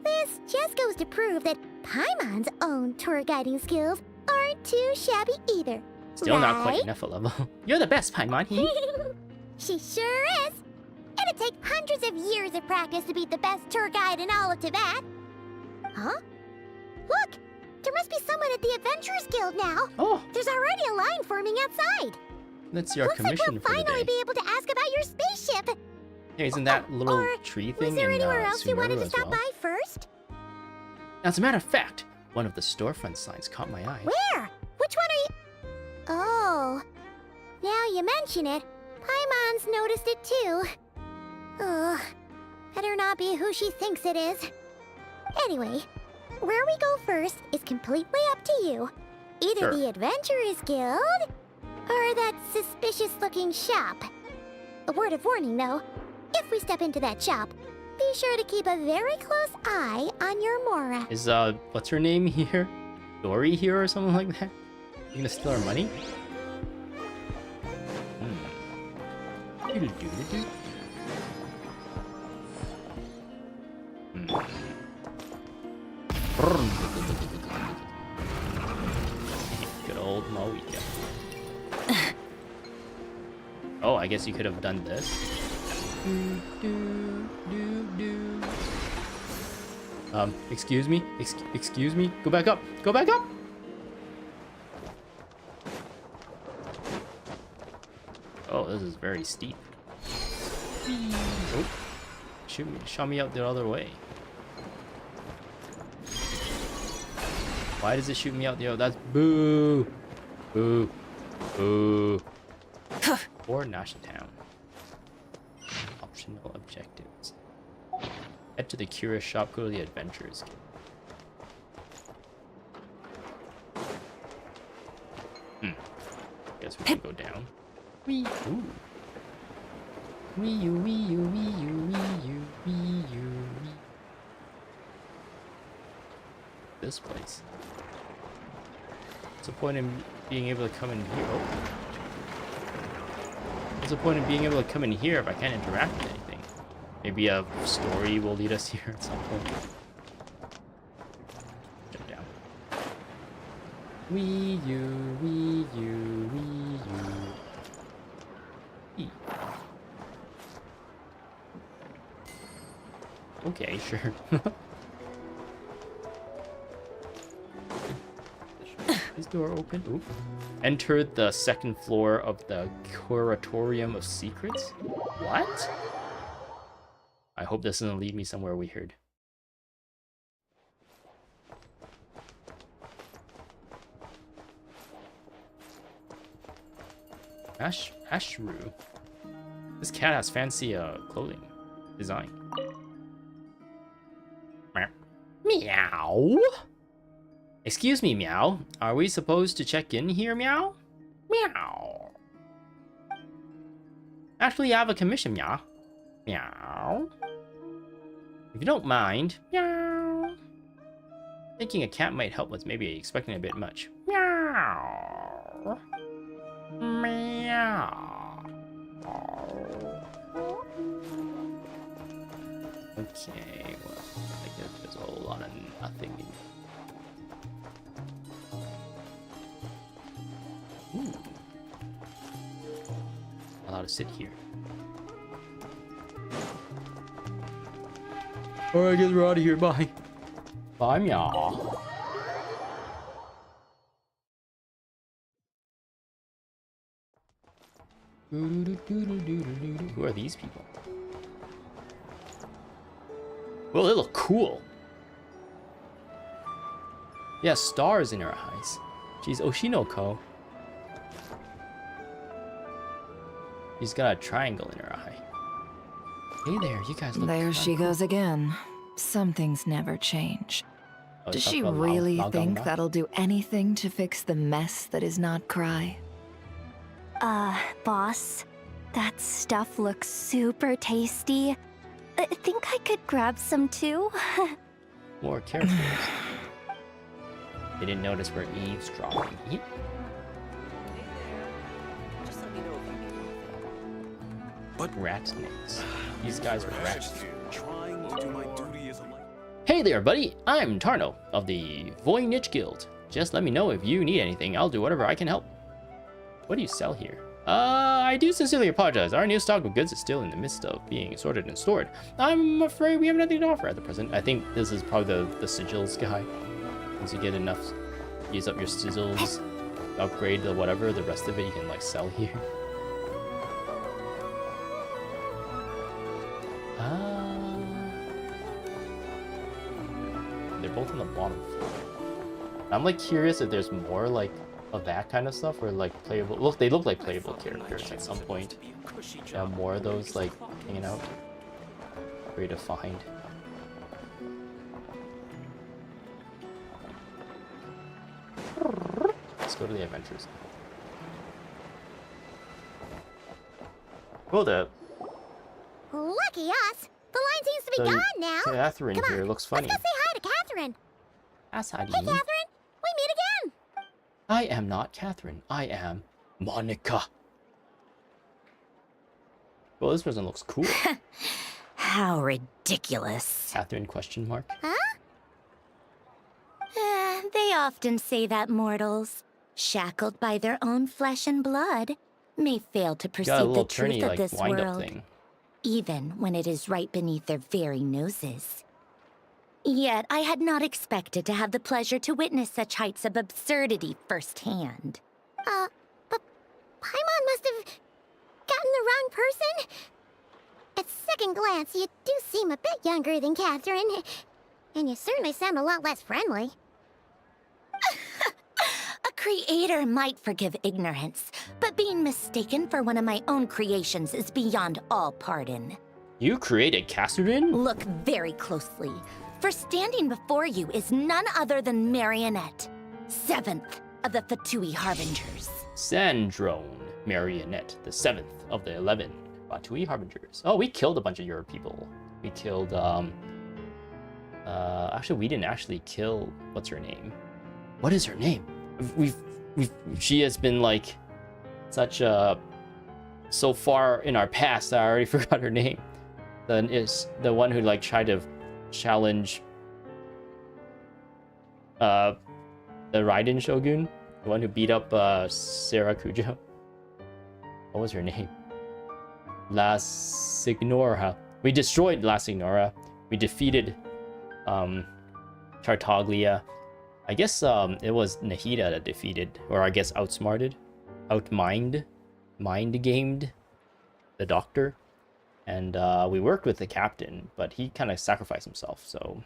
this just goes to prove that Paimon's own tour guiding skills aren't too shabby either. Still not quite right? enough level. You're the best, Paimon. She sure is. It'd take hundreds of years of practice to beat the best tour guide in all of Tibet. Huh? Look! There must be someone at the Adventurers Guild now. Oh. There's already a line forming outside. That's your Looks like commission we'll for the finally day. be able to ask about your spaceship. Hey, isn't that little Or tree Was thing there in anywhere else you wanted Sumeru to as stop well? by first? As a matter of fact, one of the storefront signs caught my eye. Where? Which one are you? Oh. Now you mention it, Paimon's noticed it too. Ugh. Better not be who she thinks it is. Anyway, where we go first is completely up to you. Either Sure. the Adventurers Guild, or that suspicious-looking shop. A word of warning, though. If we step into that shop, be sure to keep a very close eye on your Mora. Is what's her name here? Dory here or something like that? You gonna steal our money? Doodle-doodle-doo. Good old Moika. Oh, I guess you could have done this. Excuse me? Excuse me? Go back up! Go back up! Oh, this is very steep. Oh. Shot me out the other way. Why does it shoot me out the other? That's boo! Boo. Boo. Or Nash Town. Optional objectives. Head to the Curious Shop, go to the Adventurers Guild. Guess we can go down. Wee. Ooh. Wee you, wee you, wee you, wee you, wee you, wee. This place. What's the point in being able to come in here? Oh. What's the point of being able to come in here if I can't interact with anything? Maybe a story will lead us here at some point. Jump down. Wee you, wee you, wee you. Wee. Okay, sure. Is door open? Ooh. Entered the second floor of the Curatorium of Secrets? What? I hope this doesn't lead me somewhere weird. Ashru. This cat has fancy clothing design. Meow. Excuse me, Meow. Are we supposed to check in here, Meow? Meow. Actually, I have a commission, Meow. Meow. If you don't mind, Meow. Thinking a cat might help was maybe expecting a bit much. Meow. Meow. Okay, well, I guess there's a whole lot of nothing in. Ooh. Allowed to sit here. Alright, I guess we're out of here. Bye. Bye, meow. Who are these people? Well, they look cool. Yeah, stars in her eyes. She's Oshinoko. She's got a triangle in her eye. Hey there, you guys look There she goes again. Some things never change. Oh, Does she really think that'll do anything to fix the mess that is Nod-Krai? Boss, that stuff looks super tasty. I think I could grab some too. More careful. They didn't notice we're eavesdropping. Yep. What rat snakes? These guys are rats. Hey there, buddy. I'm Tarno of the Voynich Guild. Just let me know if you need anything. I'll do whatever I can help. What do you sell here? I do sincerely apologize. Our new stock of goods is still in the midst of being sorted and stored. I'm afraid we have nothing to offer at the present. I think this is probably the sigils guy. Once you get enough, use up your sigils, upgrade the whatever, the rest of it you can like sell here. They're both on the bottom floor. I'm like curious if there's more like of that kind of stuff, or like playable. Look, they look like playable characters at some point. Yeah, more of those like hanging out. Great to find. Let's go to the adventures. Hold up. Lucky us. The line seems to be gone now. Catherine here looks funny. Let's go say hi to Catherine. That's how Hey, Catherine. We meet again. I am not Catherine. I am Monica. Well, this person looks cool. How ridiculous. Catherine question mark? Huh? They often say that mortals, shackled by their own flesh and blood, may fail to perceive the truth of this world, even when it is right beneath their very noses. Yet I had not expected to have the pleasure to witness such heights of absurdity firsthand. But Paimon must have gotten the wrong person. At second glance, you do seem a bit younger than Catherine, and you certainly sound a lot less friendly. A creator might forgive ignorance, but being mistaken for one of my own creations is beyond all pardon. You created Catherine? Look very closely, for standing before you is none other than Marionette, 7th of the Fatui Harbingers. Sandrone Marionette, the 7th of the 11 Fatui Harbingers. Oh, we killed a bunch of your people. We killed, actually, we didn't actually kill, what's her name? What is her name? She has been like such a, so far in our past, I already forgot her name. Then is the one who like tried to challenge the Raiden Shogun, the one who beat up Sarah Kujo. What was her name? La Signora. We destroyed La Signora. We defeated Tartaglia. I guess it was Nahida that defeated, or I guess mind-gamed the doctor. And we worked with the captain, but he kind of sacrificed himself, so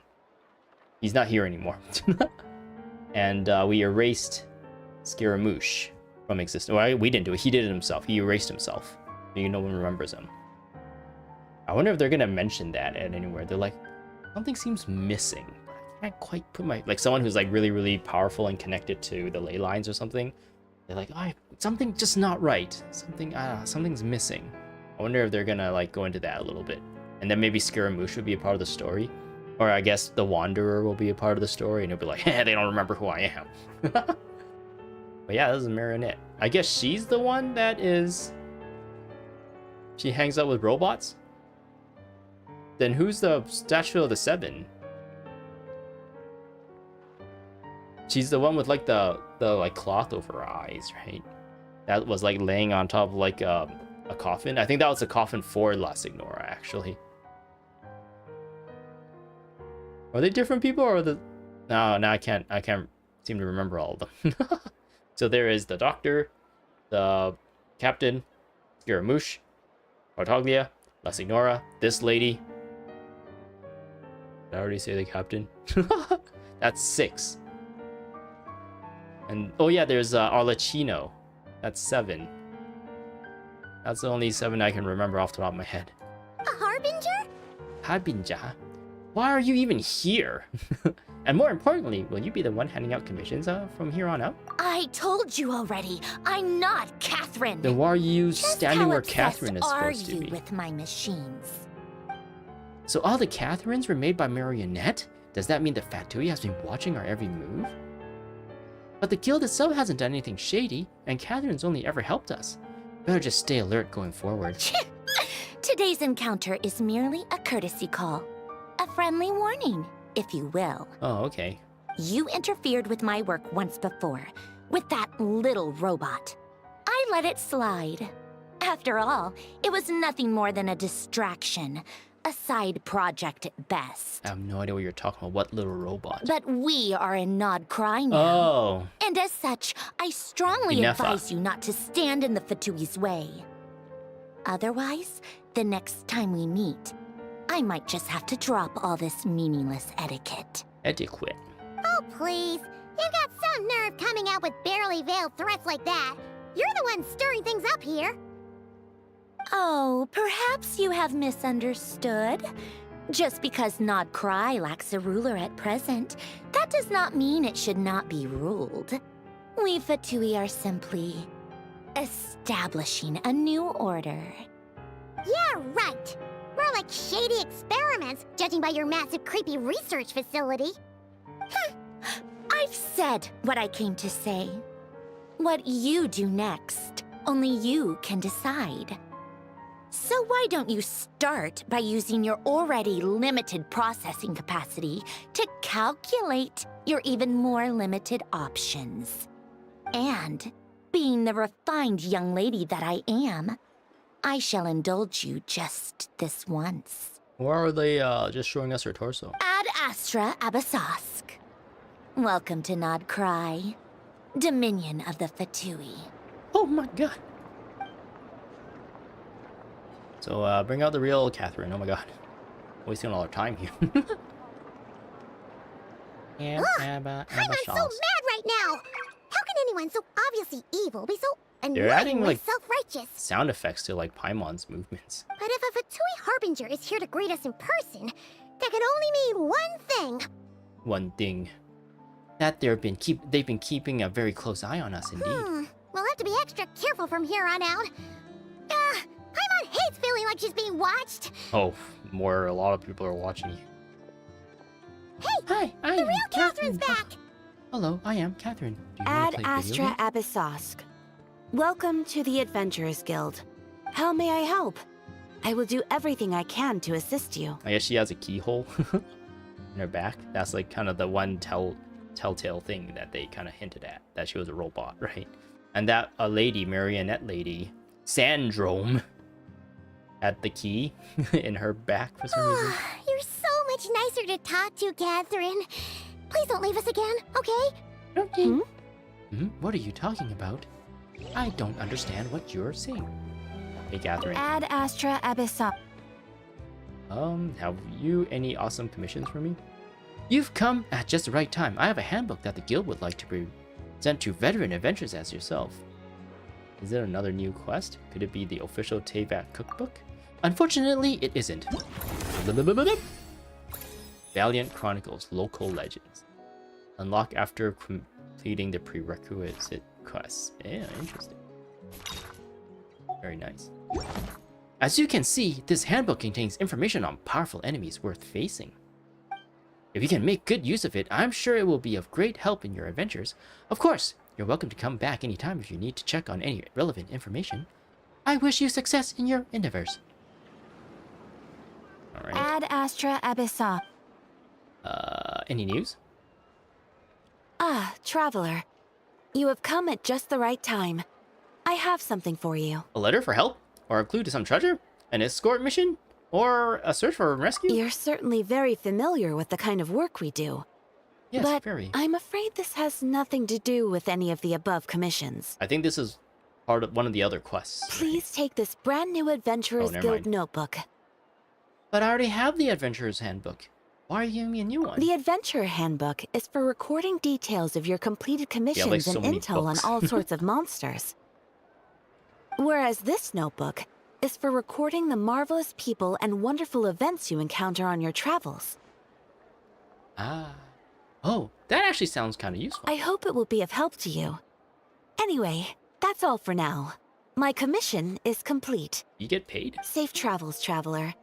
he's not here anymore. And we erased Scaramouche from existence. Well, we didn't do it. He did it himself. He erased himself. Maybe no one remembers him. I wonder if they're gonna mention that at anywhere. They're like, something seems missing. I can't quite put my... Like someone who's like really, really powerful and connected to the ley lines or something. They're like, oh, something just not right. Something's missing. I wonder if they're gonna like go into that a little bit. And then maybe Scaramouche would be a part of the story. Or I guess the Wanderer will be a part of the story. And it'll be like, hey, they don't remember who I am. But yeah, this is a marionette. I guess she's the one that is... She hangs out with robots? Then who's the statue of the Seven? She's the one with like the like cloth over her eyes, right? That was like laying on top of like a coffin. I think that was a coffin for La Signora, actually. Are they different people or the... No, I can't seem to remember all of them. So there is the Doctor, the Captain, Scaramouche, Tartaglia, La Signora, this lady. Did I already say the Captain? That's 6. And oh yeah, there's Arlecchino. That's 7. That's the only 7 I can remember off the top of my head. A harbinger? Harbinger? Why are you even here? And more importantly, will you be the one handing out commissions from here on out? I told you already. I'm not Catherine. Then why are you Just standing where how Catherine is obsessed supposed to are be? you with my machines? So all the Catherines were made by Marionette? Does that mean the Fatui has been watching our every move? But the guild itself hasn't done anything shady, and Catherine's only ever helped us. Better just stay alert going forward. Today's encounter is merely a courtesy call. A friendly warning, if you will. Oh, okay. You interfered with my work once before, with that little robot. I let it slide. After all, it was nothing more than a distraction. A side project at best. I have no idea what you're talking about. What little robot? But we are in Nod-Krai now. Oh. And as such, I strongly Inefa. advise you not to stand in the Fatui's way. Otherwise, the next time we meet, I might just have to drop all this meaningless etiquette. Etiquette. Oh, please. You've got some nerve coming out with barely veiled threats like that. You're the one stirring things up here. Oh, perhaps you have misunderstood. Just because Nod-Krai lacks a ruler at present, that does not mean it should not be ruled. We Fatui are simply establishing a new order. Yeah, right. More like shady experiments, judging by your massive creepy research facility. I've said what I came to say. What you do next, only you can decide. So why don't you start by using your already limited processing capacity to calculate your even more limited options? And, being the refined young lady that I am, I shall indulge you just this once. Or are they just showing us her torso? Ad Astra Abyssosque. Welcome to Nod-Krai, Dominion of the Fatui. Oh my god. So, bring out the real Catherine. Oh my god. Wasting all our time here. I'm so mad right now. How can anyone so obviously evil be so They're adding, annoyingly like, self-righteous? sound effects to, like, Paimon's movements. But if a Fatui Harbinger is here to greet us in person, that could only mean one thing. One thing. That they've been keeping a very close eye on us, indeed. We'll have to be extra careful from here on out. Paimon hates feeling like she's being watched. Oh, a lot of people are watching you. Hey! Hi, the real Catherine's back! Hello, I am Catherine. Do you Ad want to play video Astra games? Abyssosque. Welcome to the Adventurers Guild. How may I help? I will do everything I can to assist you. I guess she has a keyhole in her back. That's like kind of the one telltale thing that they kind of hinted at, that she was a robot, right? And that a lady, marionette lady, Sandrome, had the key in her back for some reason. You're so much nicer to talk to, Catherine. Please don't leave us again, okay? Okay. What are you talking about? I don't understand what you're saying. Hey, Catherine. Ad Astra Abyssosque. Have you any awesome commissions for me? You've come at just the right time. I have a handbook that the guild would like to present to veteran adventurers as yourself. Is there another new quest? Could it be the official Teyvat cookbook? Unfortunately, it isn't. Valiant Chronicles Local Legends. Unlock after completing the prerequisite quests. Yeah, interesting. Very nice. As you can see, this handbook contains information on powerful enemies worth facing. If you can make good use of it, I'm sure it will be of great help in your adventures. Of course, you're welcome to come back anytime if you need to check on any relevant information. I wish you success in your endeavors. Alright. Ad Astra Abyssa. Any news? Ah, traveler. You have come at just the right time. I have something for you. A letter for help? Or a clue to some treasure? An escort mission? Or a search for a rescue? You're certainly very familiar with the kind of work we do. Yes, but very. I'm afraid this has nothing to do with any of the above commissions. I think this is part of one of the other quests. Please take this brand new Adventurers Guild notebook. But I already have the Adventurer's Handbook. Why are you giving me a new one? The Adventurer Handbook is for recording details of your completed commissions and intel on all sorts of monsters. Whereas this notebook is for recording the marvelous people and wonderful events you encounter on your travels. Ah. Oh, that actually sounds kind of useful. I hope it will be of help to you. Anyway, that's all for now. My commission is complete. You get paid? Safe travels, traveler.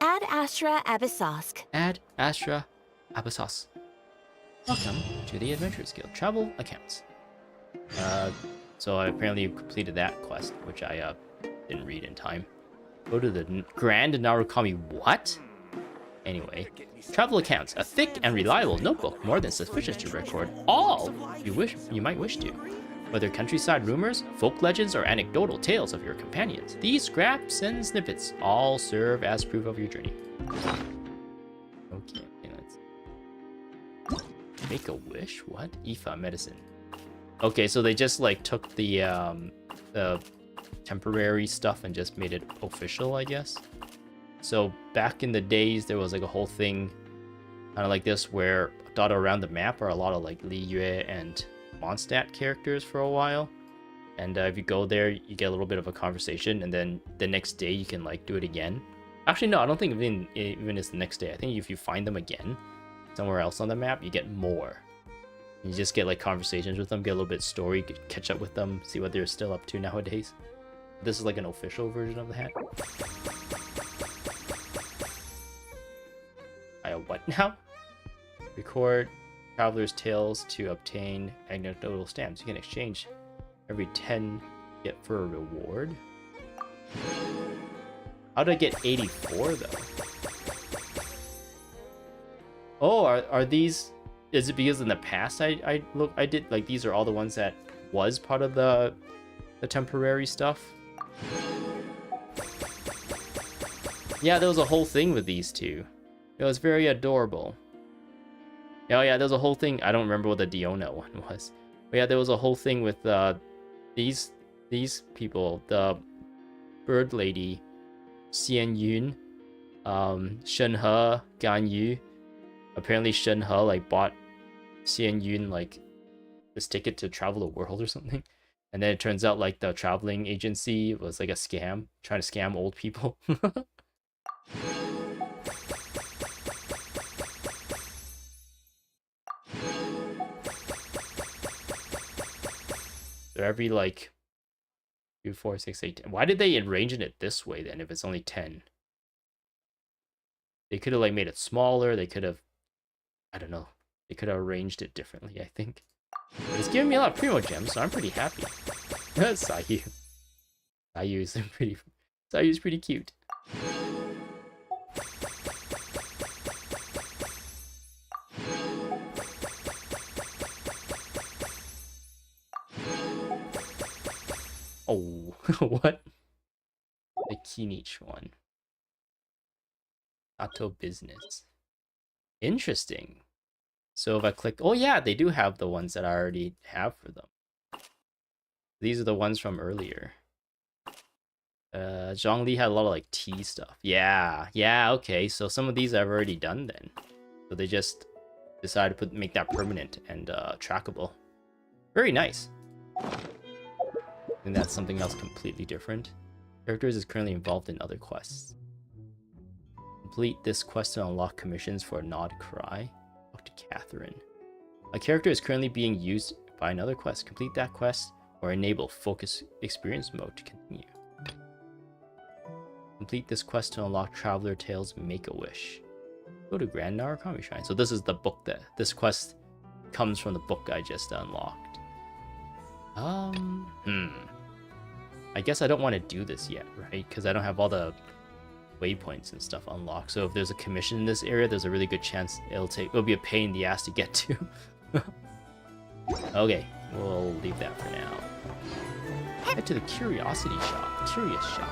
Ad Astra Abyssosk. Ad Astra Abyssos. Welcome to the Adventurers Guild Travel Accounts. So I apparently completed that quest, which I didn't read in time. Go to the Grand Narukami. What? Anyway, travel accounts, a thick and reliable notebook, more than sufficient to record all you might wish to. Whether countryside rumors, folk legends, or anecdotal tales of your companions, these scraps and snippets all serve as proof of your journey. Okay, let's make a wish. What? Ifa medicine. Okay, so they just like took the temporary stuff and just made it official, I guess. So back in the days, there was like a whole thing kind of like this where dotted around the map are a lot of like Li Yue and Mondstadt characters for a while. And if you go there, you get a little bit of a conversation, and then the next day you can like do it again. Actually, no, I don't think even it's the next day. I think if you find them again somewhere else on the map, you get more. You just get like conversations with them, get a little bit of story, catch up with them, see what they're still up to nowadays. This is like an official version of the hat. What now? Record traveler's tales to obtain anecdotal stamps. You can exchange every 10 get for a reward. How did I get 84 though? Oh, are these? Is it because in the past I did like these are all the ones that was part of the temporary stuff? Yeah, there was a whole thing with these two. It was very adorable. Oh yeah, there was a whole thing. I don't remember what the Diona one was. But yeah, there was a whole thing with these people. The bird lady, Xian Yun, Shen He, Gan Yu. Apparently Shen He like bought Xian Yun like this ticket to travel the world or something. And then it turns out like the traveling agency was like a scam, trying to scam old people. So every like 2, 4, 6, 8, 10. Why did they arrange it this way then if it's only 10? They could have like made it smaller. They could have, I don't know. They could have arranged it differently, I think. But it's giving me a lot of Primo gems, so I'm pretty happy. Sayu. Sayu's pretty cute. Oh, what? The Kinich one. Auto business. Interesting. So if I click, oh yeah, they do have the ones that I already have for them. These are the ones from earlier. Zhongli had a lot of like tea stuff. Yeah, okay. So some of these I've already done then. So they just decided to make that permanent and trackable. Very nice. And that's something else completely different. Characters is currently involved in other quests. Complete this quest to unlock commissions for Nod-Krai. Talk to Catherine. A character is currently being used by another quest. Complete that quest or enable focus experience mode to continue. Complete this quest to unlock Traveler Tales Make-A-Wish. Go to Grand Narukami Shrine. So this is the book that this quest comes from the book I just unlocked. I guess I don't want to do this yet, right? Because I don't have all the waypoints and stuff unlocked. So if there's a commission in this area, there's a really good chance it'll be a pain in the ass to get to. Okay, we'll leave that for now. Head to the curiosity shop, curious shop.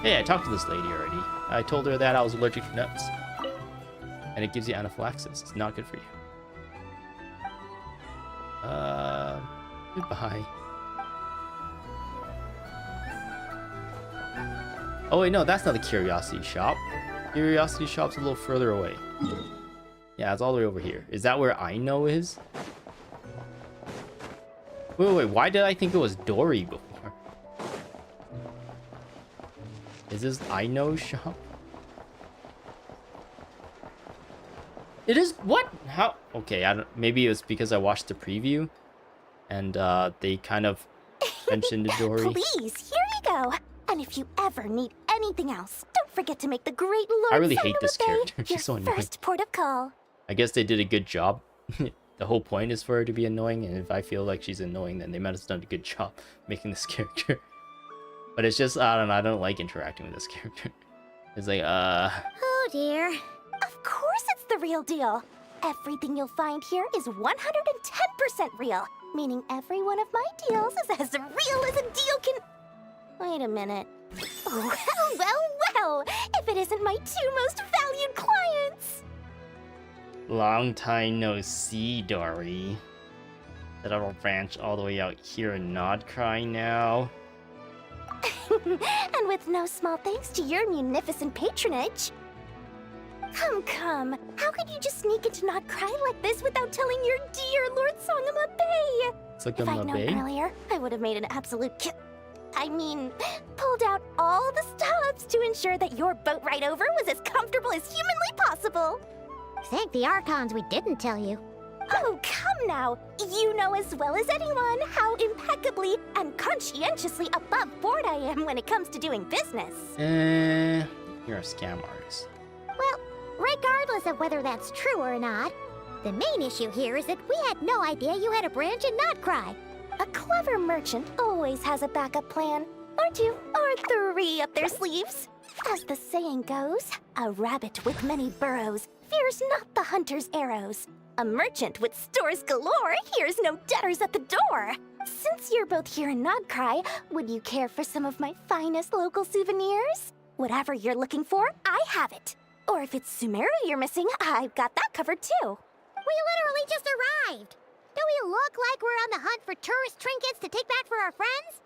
Hey, I talked to this lady already. I told her that I was allergic to nuts. And it gives you anaphylaxis. It's not good for you. Goodbye. Oh wait, no, that's not the curiosity shop. Curiosity shop's a little further away. Yeah, it's all the way over here. Is that where Aino is? Wait, why did I think it was Dory before? Is this Aino's shop? It is? What? How? Okay, I don't. Maybe it was because I watched the preview, and they kind of mentioned Dory. Please, here you go. And if you ever need anything else, don't forget to make the great Lord I really hate this character. She's so annoying. First port of call. I guess they did a good job. The whole point is for her to be annoying, and if I feel like she's annoying, then they might have done a good job making this character. But it's just, I don't know, I don't like interacting with this character. It's like, Oh dear. Of course it's the real deal. Everything you'll find here is 110% real, meaning every one of my deals is as real as a deal can... Wait a minute. Well, if it isn't my two most valued clients. Long time no see, Dory. That little branch all the way out here in Nod-Krai now. And with no small thanks to your munificent patronage. Come. How could you just sneak into Nod-Krai like this without telling your dear Lord Sangama Bay? If I'd known earlier, I would have made an absolute pulled out all the stops to ensure that your boat ride over was as comfortable as humanly possible. Thank the Archons we didn't tell you. Oh, come now. You know as well as anyone how impeccably and conscientiously above board I am when it comes to doing business. You're a scam artist. Well, regardless of whether that's true or not, the main issue here is that we had no idea you had a branch in Nod-Krai. A clever merchant always has a backup plan, or two, or three up their sleeves. As the saying goes, a rabbit with many burrows fears not the hunter's arrows. A merchant with stores galore hears no debtors at the door. Since you're both here in Nod-Krai, would you care for some of my finest local souvenirs? Whatever you're looking for, I have it. Or if it's Sumeru you're missing, I've got that covered too. We literally just arrived. Do we look like we're on the hunt for tourist trinkets to take back for our friends?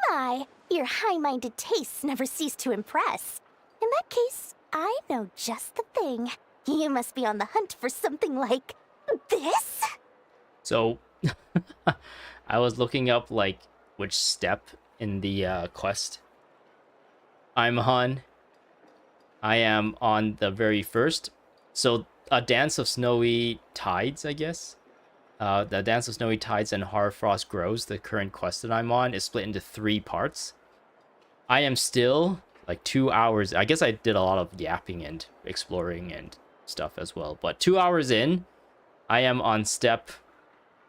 My, your high-minded tastes never cease to impress. In that case, I know just the thing. You must be on the hunt for something like this? So, I was looking up, like, which step in the quest I'm on. I am on the very first. So, a Dance of Snowy Tides, I guess. The Dance of Snowy Tides and Hoarfrost Grows, the current quest that I'm on, is split into 3 parts. I am still, like, 2 hours... I guess I did a lot of yapping and exploring and stuff as well. But 2 hours in, I am on step...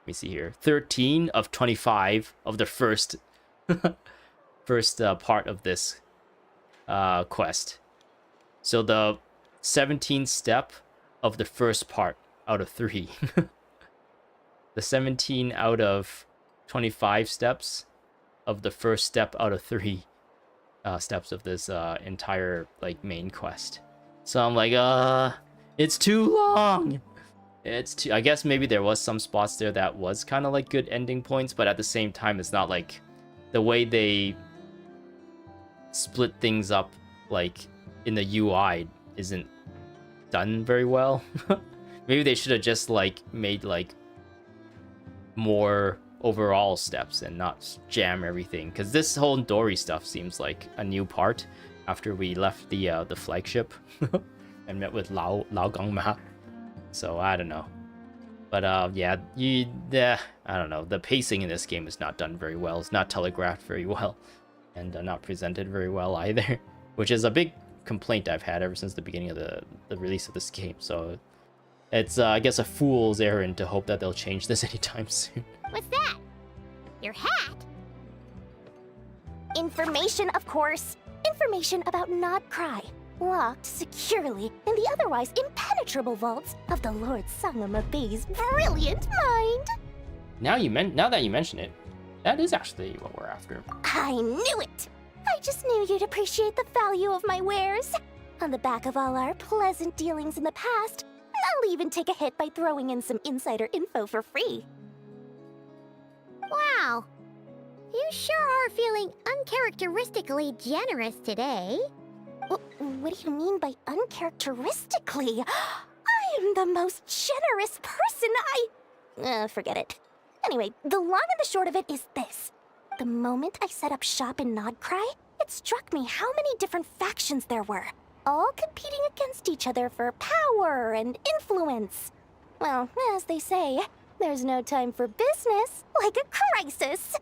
Let me see here. 13 of 25 of the first... part of this quest. So the 17th step of the first part out of 3. The 17 out of 25 steps of the first step out of 3 steps of this entire like main quest. So I'm like, it's too long. I guess maybe there was some spots there that was kind of like good ending points, but at the same time, it's not like the way they split things up like in the UI isn't done very well. Maybe they should have just like made like more overall steps and not jam everything. Because this whole Dory stuff seems like a new part after we left the flagship and met with Lao Gangma. So I don't know. But yeah, I don't know. The pacing in this game is not done very well. It's not telegraphed very well, and not presented very well either, which is a big complaint I've had ever since the beginning of the release of this game. So it's I guess a fool's errand to hope that they'll change this anytime soon. What's that? Your hat? Information, of course. Information about Nod-Krai, locked securely in the otherwise impenetrable vaults of the Lord Sangama Bey's brilliant mind. Now that you mention it, that is actually what we're after. I knew it! I just knew you'd appreciate the value of my wares. On the back of all our pleasant dealings in the past, I'll even take a hit by throwing in some insider info for free. Wow. You sure are feeling uncharacteristically generous today. What do you mean by uncharacteristically? I am the most generous person. Forget it. Anyway, the long and the short of it is this. The moment I set up shop in Nod-Krai, it struck me how many different factions there were, all competing against each other for power and influence. Well, as they say, there's no time for business like a crisis.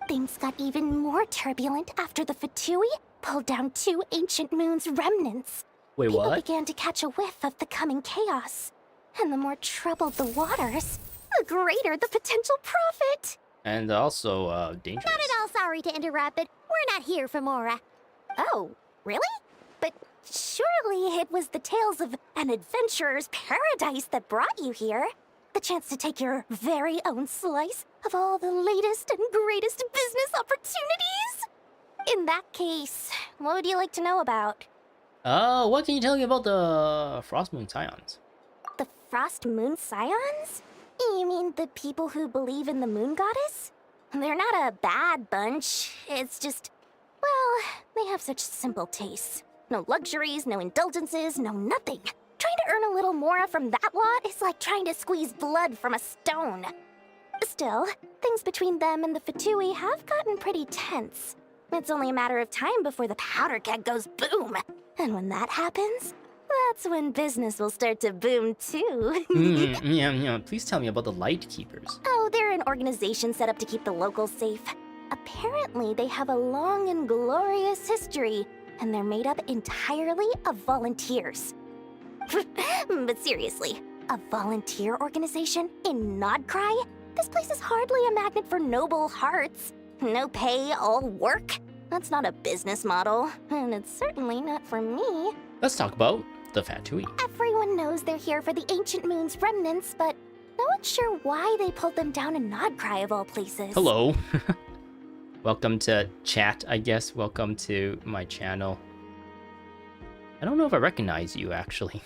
Things got even more turbulent after the Fatui pulled down 2 ancient moon's remnants. Wait, People what? began to catch a whiff of the coming chaos. And the more troubled the waters, the greater the potential profit. And also, dangerous. Not at all sorry to interrupt, but we're not here for Mora. Oh, really? But surely it was the tales of an adventurer's paradise that brought you here. The chance to take your very own slice of all the latest and greatest business opportunities? In that case, what would you like to know about? What can you tell me about the Frost Moon Scions? The Frost Moon Scions? You mean the people who believe in the moon goddess? They're not a bad bunch. It's just, well, they have such simple tastes. No luxuries, no indulgences, no nothing. Trying to earn a little more from that lot is like trying to squeeze blood from a stone. Still, things between them and the Fatui have gotten pretty tense. It's only a matter of time before the powder keg goes boom. And when that happens, that's when business will start to boom too. Yeah, please tell me about the Light Keepers. Oh, they're an organization set up to keep the locals safe. Apparently, they have a long and glorious history, and they're made up entirely of volunteers. But seriously, a volunteer organization in Nod-Krai? This place is hardly a magnet for noble hearts. No pay, all work. That's not a business model, and it's certainly not for me. Let's talk about the Fatui. Everyone knows they're here for the ancient moon's remnants, but no one's sure why they pulled them down in Nod-Krai of all places. Hello. Welcome to chat, I guess. Welcome to my channel. I don't know if I recognize you, actually.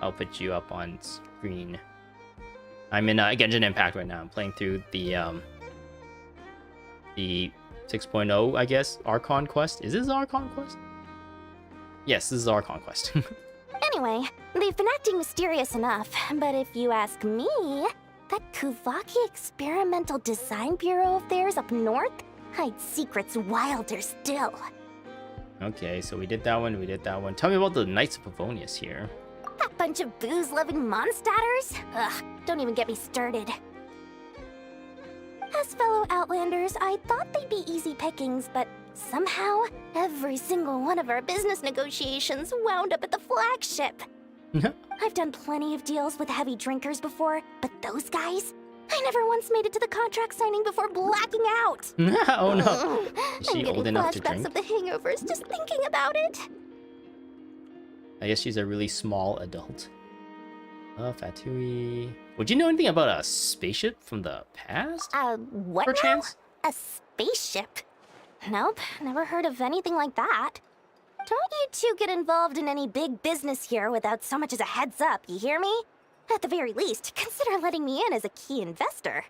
I'll put you up on screen. I'm in Genshin Impact right now. I'm playing through the 6.0, I guess, Archon Quest. Is this Archon Quest? Yes, this is Archon Quest. Anyway, they've been acting mysterious enough, but if you ask me, that Kuvaki Experimental Design Bureau of theirs up north hides secrets wilder still. Okay, so we did that one, Tell me about the Knights of Pavonius here. That bunch of booze-loving monstatters? Ugh, don't even get me started. As fellow Outlanders, I thought they'd be easy pickings, but somehow, every single one of our business negotiations wound up at the flagship. I've done plenty of deals with heavy drinkers before, but those guys? I never once made it to the contract signing before blacking out. Oh no. Is she old enough to drink? I'm getting flashbacks of the hangovers just thinking about it. I guess she's a really small adult. Fatui. Would you know anything about a spaceship from the past? What Perchance? now? A spaceship? Nope, never heard of anything like that. Don't you two get involved in any big business here without so much as a heads up, you hear me? At the very least, consider letting me in as a key investor.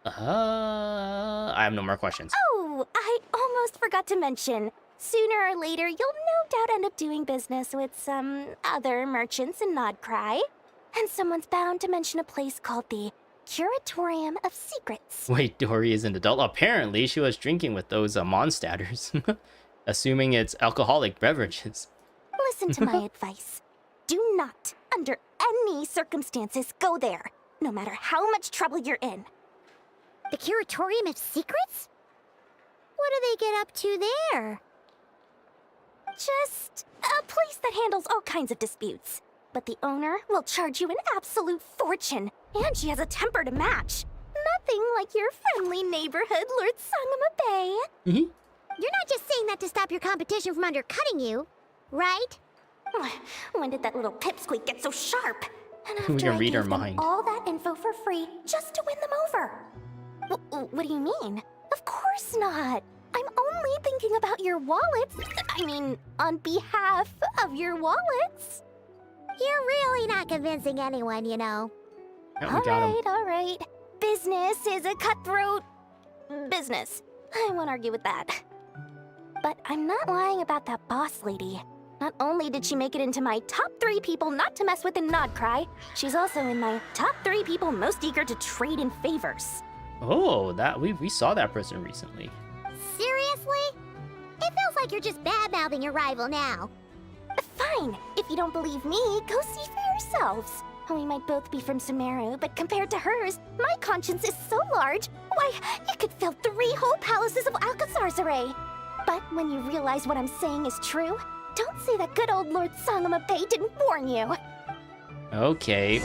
I have no more questions. Oh, I almost forgot to mention. Sooner or later, you'll no doubt end up doing business with some other merchants in Nod-Krai. And someone's bound to mention a place called the Curatorium of Secrets. Wait, Dory is an adult? Apparently, she was drinking with those Mondstatters. Assuming it's alcoholic beverages. Listen to my advice. Do not, under any circumstances, go there, no matter how much trouble you're in. The Curatorium of Secrets? What do they get up to there? Just a place that handles all kinds of disputes. But the owner will charge you an absolute fortune, and she has a temper to match. Nothing like your friendly neighborhood, Lord Sangama Bay. You're not just saying that to stop your competition from undercutting you, right? When did that little pipsqueak get so sharp? And after We can read her I gave them mind. all that info for free just to win them over. What do you mean? Of course not. I'm only thinking about your wallets. I mean, on behalf of your wallets. You're really not convincing anyone, you know. Yeah, we got 'em. All right. Business is a cutthroat business. I won't argue with that. But I'm not lying about that boss lady. Not only did she make it into my top 3 people not to mess with in Nod-Krai, she's also in my top 3 people most eager to trade in favors. Oh, that we saw that person recently. Seriously? It feels like you're just bad-mouthing your rival now. Fine. If you don't believe me, go see for yourselves. We might both be from Sumeru, but compared to hers, my conscience is so large, why, it could fill 3 whole palaces of Alcazar's array. But when you realize what I'm saying is true, don't say that good old Lord Sangama Bay didn't warn you. Okay,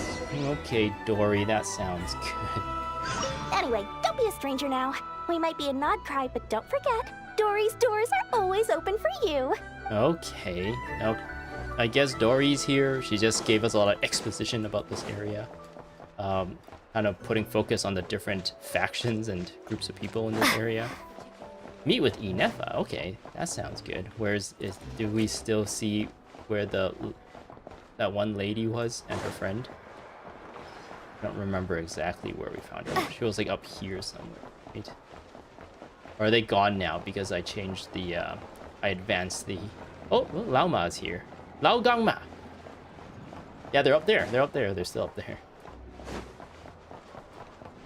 Dory, that sounds good. Anyway, don't be a stranger now. We might be in Nod-Krai, but don't forget, Dory's doors are always open for you. Okay, now I guess Dory's here. She just gave us a lot of exposition about this area. Kind of putting focus on the different factions and groups of people in this area. Meet with Inefa. Okay, that sounds good. Do we still see where that one lady was and her friend? I don't remember exactly where we found her. She was like up here somewhere, right? Or are they gone now because I changed the I advanced the... Oh, well, Lao Ma is here. Lao Gang Ma. Yeah, they're up there. They're up there. They're still up there.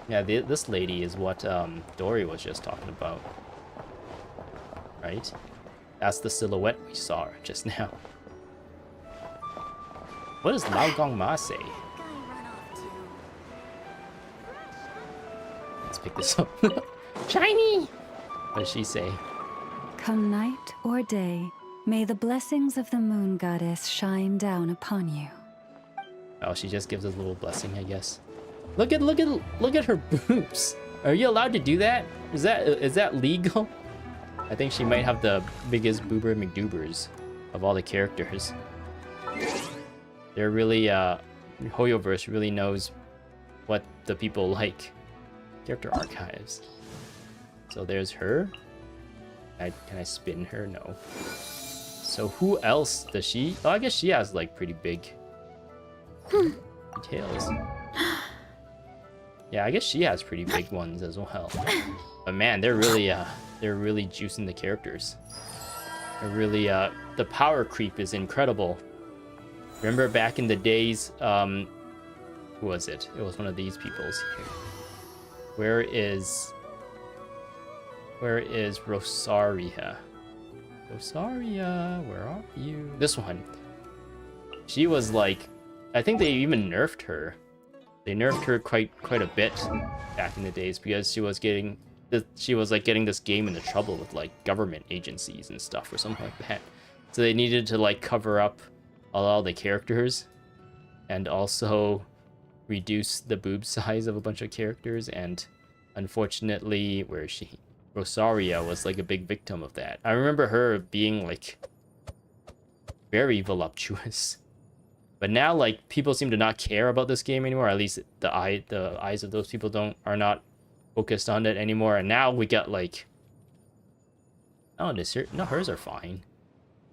Yeah, this lady is what Dory was just talking about. Right? That's the silhouette we saw just now. What does Lao Gang Ma say? Let's pick this up. Shiny! What does she say? Come night or day, may the blessings of the moon goddess shine down upon you. Oh, she just gives us a little blessing, I guess. Look at her boobs. Are you allowed to do that? Is that legal? I think she might have the biggest boober McDoobers of all the characters. They're really Hoyoverse really knows what the people like. Character archives. So there's her. Can I spin her? No. So who else does she... Oh, I guess she has like pretty big details. Yeah, I guess she has pretty big ones as well. But man, they're really juicing the characters. They're really the power creep is incredible. Remember back in the days, who was it? It was one of these people's here. Where is Rosaria? Rosaria, where are you? This one. She was like, I think they even nerfed her. They nerfed her quite a bit back in the days because she was getting this game into trouble with like government agencies and stuff or something like that. So they needed to like cover up all the characters and also reduce the boob size of a bunch of characters, and unfortunately, where is she? Rosaria was like a big victim of that. I remember her being like very voluptuous. But now like people seem to not care about this game anymore. At least the eyes of those people are not focused on it anymore. And now we got like, oh, no, hers are fine.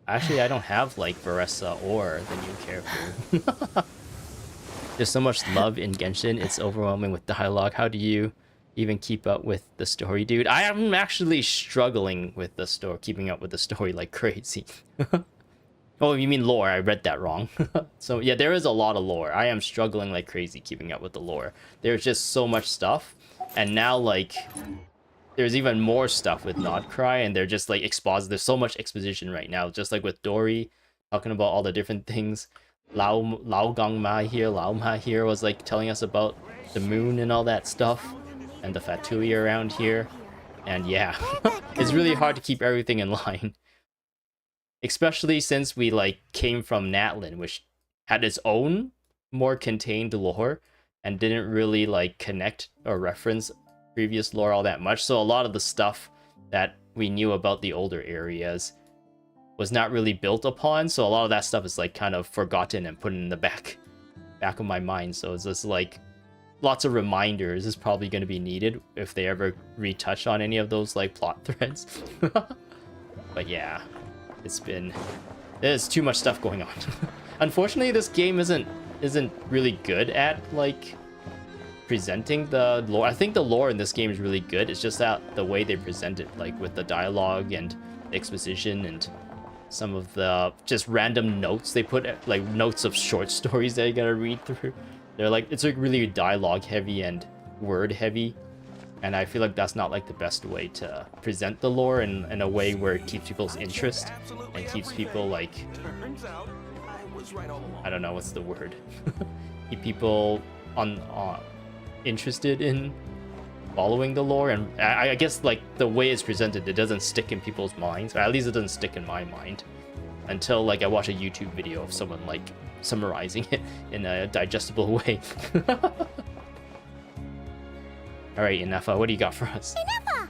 Actually, I don't have like Varessa or the new character. There's so much love in Genshin. It's overwhelming with dialogue. How do you even keep up with the story, dude? I am actually struggling with the story, keeping up with the story like crazy. Oh, you mean lore? I read that wrong. So yeah, there is a lot of lore. I am struggling like crazy keeping up with the lore. There's just so much stuff, and now like there's even more stuff with Nod-Krai, and they're just like there's so much exposition right now, just like with Dory talking about all the different things. Lao Ma here was like telling us about the moon and all that stuff, and the Fatui around here, and yeah, it's really hard to keep everything in line. Especially since we like came from Natlan, which had its own more contained lore and didn't really like connect or reference previous lore all that much. So a lot of the stuff that we knew about the older areas was not really built upon. So a lot of that stuff is like kind of forgotten and put in the back of my mind. So it's just like lots of reminders is probably going to be needed if they ever retouch on any of those like plot threads. But yeah. There's too much stuff going on. Unfortunately, this game isn't really good at like presenting the lore. I think the lore in this game is really good. It's just that the way they present it, like with the dialogue and exposition and some of the just random notes they put, like notes of short stories that you gotta read through. They're like, it's like really dialogue heavy and word heavy. And I feel like that's not like the best way to present the lore in a way where it keeps people's interest and keeps people like, I don't know what's the word, keep people interested in following the lore. And I guess like the way it's presented, it doesn't stick in people's minds, or at least it doesn't stick in my mind until like I watch a YouTube video of someone like summarizing it in a digestible way. All right, Inefa, what do you got for us? Inefa!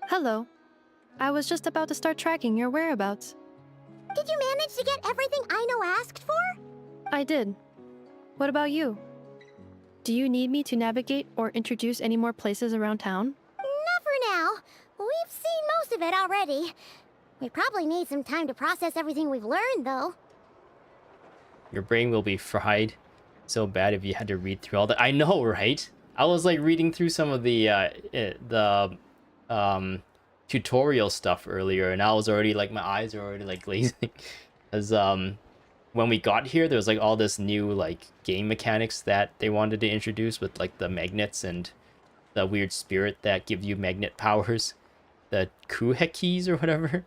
Hello. I was just about to start tracking your whereabouts. Did you manage to get everything Aino asked for? I did. What about you? Do you need me to navigate or introduce any more places around town? Not for now. We've seen most of it already. We probably need some time to process everything we've learned, though. Your brain will be fried so bad if you had to read through all that. I know, right? I was like reading through some of the tutorial stuff earlier, and I was already like, my eyes are already like glazing, because when we got here, there was like all this new like game mechanics that they wanted to introduce with like the magnets and the weird spirit that give you magnet powers, the kuhekis or whatever.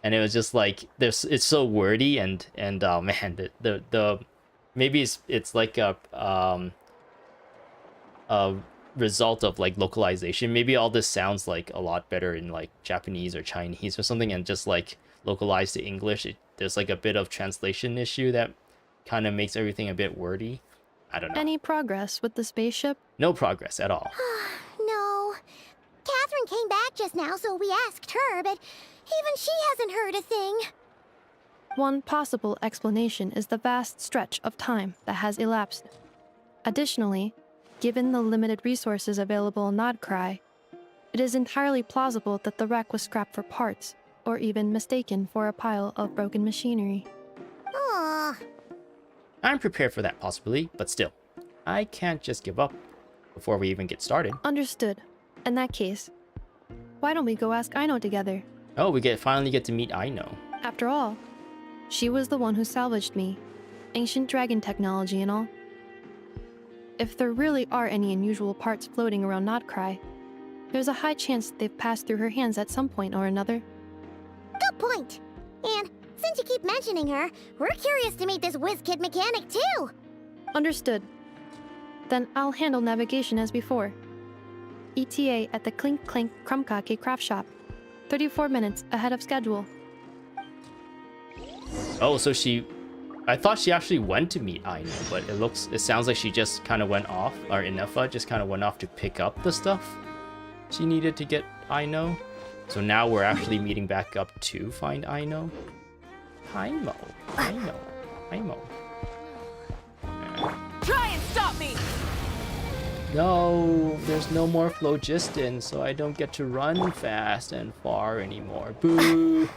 And it was just like it's so wordy and oh man, the maybe it's like a result of like localization. Maybe all this sounds like a lot better in like Japanese or Chinese or something, and just like localized to English, there's like a bit of translation issue that kind of makes everything a bit wordy. I don't know. Any progress with the spaceship? No progress at all. No. Catherine came back just now, so we asked her, but even she hasn't heard a thing. One possible explanation is the vast stretch of time that has elapsed. Additionally, given the limited resources available in Nod-Krai, it is entirely plausible that the wreck was scrapped for parts, or even mistaken for a pile of broken machinery. Aww. I'm prepared for that possibility, but still, I can't just give up before we even get started. Understood. In that case, why don't we go ask Aino together? Oh, we finally get to meet Aino. After all, she was the one who salvaged me. Ancient dragon technology and all. If there really are any unusual parts floating around Nod-Krai, there's a high chance they've passed through her hands at some point or another. Good point. And since you keep mentioning her, we're curious to meet this whiz-kid mechanic too. Understood. Then I'll handle navigation as before. ETA at the Clink Clank Krumkake craft shop. 34 minutes ahead of schedule. Oh, so I thought she actually went to meet Aino, but it sounds like she just kind of went off, or Inefa just kind of went off to pick up the stuff she needed to get Aino. So now we're actually meeting back up to find Aino. Aino. Try and stop me! No, there's no more phlogiston, so I don't get to run fast and far anymore. Boo!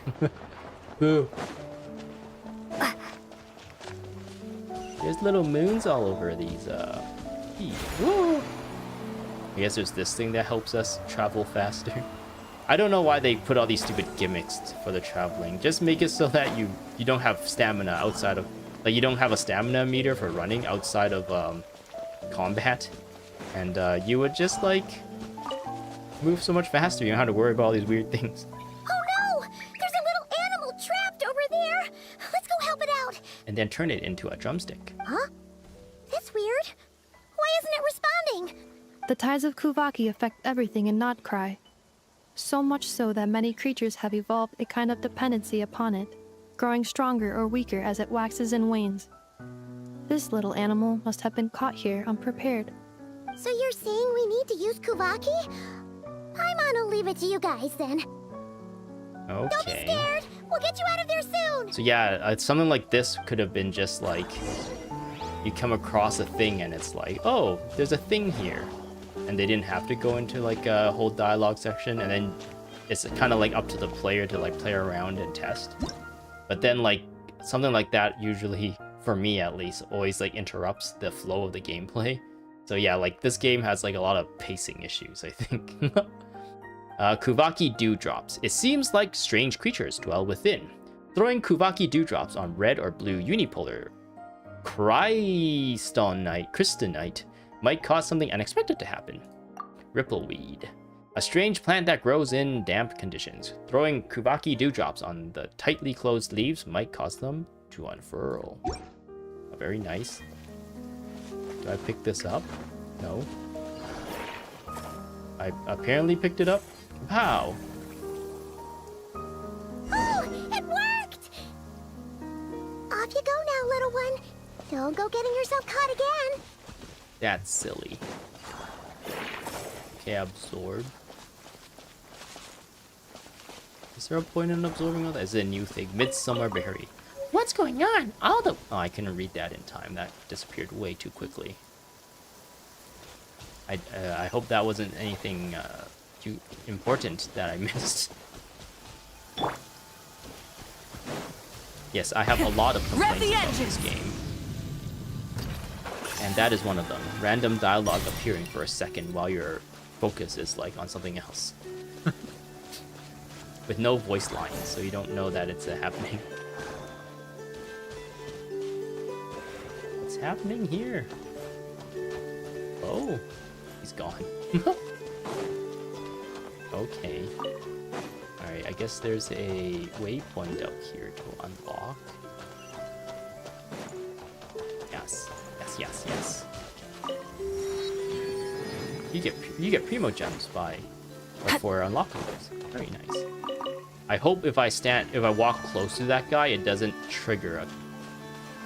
Boo! There's little moons all over these, Woo! I guess there's this thing that helps us travel faster. I don't know why they put all these stupid gimmicks for the traveling. Just make it so that you don't have stamina outside of, like, you don't have a stamina meter for running outside of combat, and you would just like move so much faster. You don't have to worry about all these weird things. Oh no! There's a little animal trapped over there. Let's go help it out. And then turn it into a drumstick. Huh? That's weird. Why isn't it responding? The tides of Kuvaki affect everything in Nod-Krai. So much so that many creatures have evolved a kind of dependency upon it, growing stronger or weaker as it waxes and wanes. This little animal must have been caught here unprepared. So you're saying we need to use Kuvaki? I'm gonna leave it to you guys then. Okay. Don't be scared. We'll get you out of there soon. So yeah, something like this could have been just like you come across a thing and it's like, oh, there's a thing here. And they didn't have to go into like a whole dialogue section, and then it's kind of like up to the player to like play around and test. But then like something like that usually, for me at least, always like interrupts the flow of the gameplay. So yeah, like this game has like a lot of pacing issues, I think. Kuvaki dewdrops. It seems like strange creatures dwell within. Throwing Kuvaki dewdrops on red or blue unipolar crystonite might cause something unexpected to happen. Rippleweed. A strange plant that grows in damp conditions. Throwing Kuvaki dewdrops on the tightly closed leaves might cause them to unfurl. Very nice. Do I pick this up? No. I apparently picked it up. How? Oh, it worked! Off you go now, little one. Don't go getting yourself caught again. That's silly. Okay, absorb. Is there a point in absorbing all that? Is it a new thing? Midsummer berry. What's going on? All the... Oh, I couldn't read that in time. That disappeared way too quickly. I hope that wasn't anything too important that I missed. Yes, I have a lot of complaints about this game. And that is one of them. Random dialogue appearing for a second while your focus is like on something else. With no voice lines, so you don't know that it's happening. What's happening here? Oh, he's gone. Okay. Alright, I guess there's a waypoint out here to unlock. Yes. Yes. You get primo gems for unlocking those. Very nice. I hope if I walk close to that guy, it doesn't trigger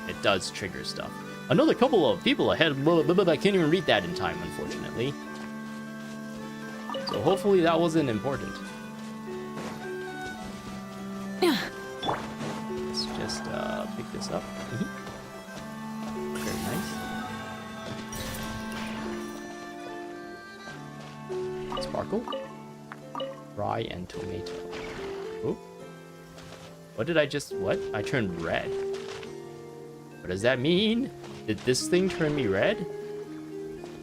it does trigger stuff. Another couple of people ahead. I can't even read that in time, unfortunately. So hopefully that wasn't important. Let's just pick this up. Very nice. Sparkle. Rye and tomato. Oh. What did I just... What? I turned red. What does that mean? Did this thing turn me red?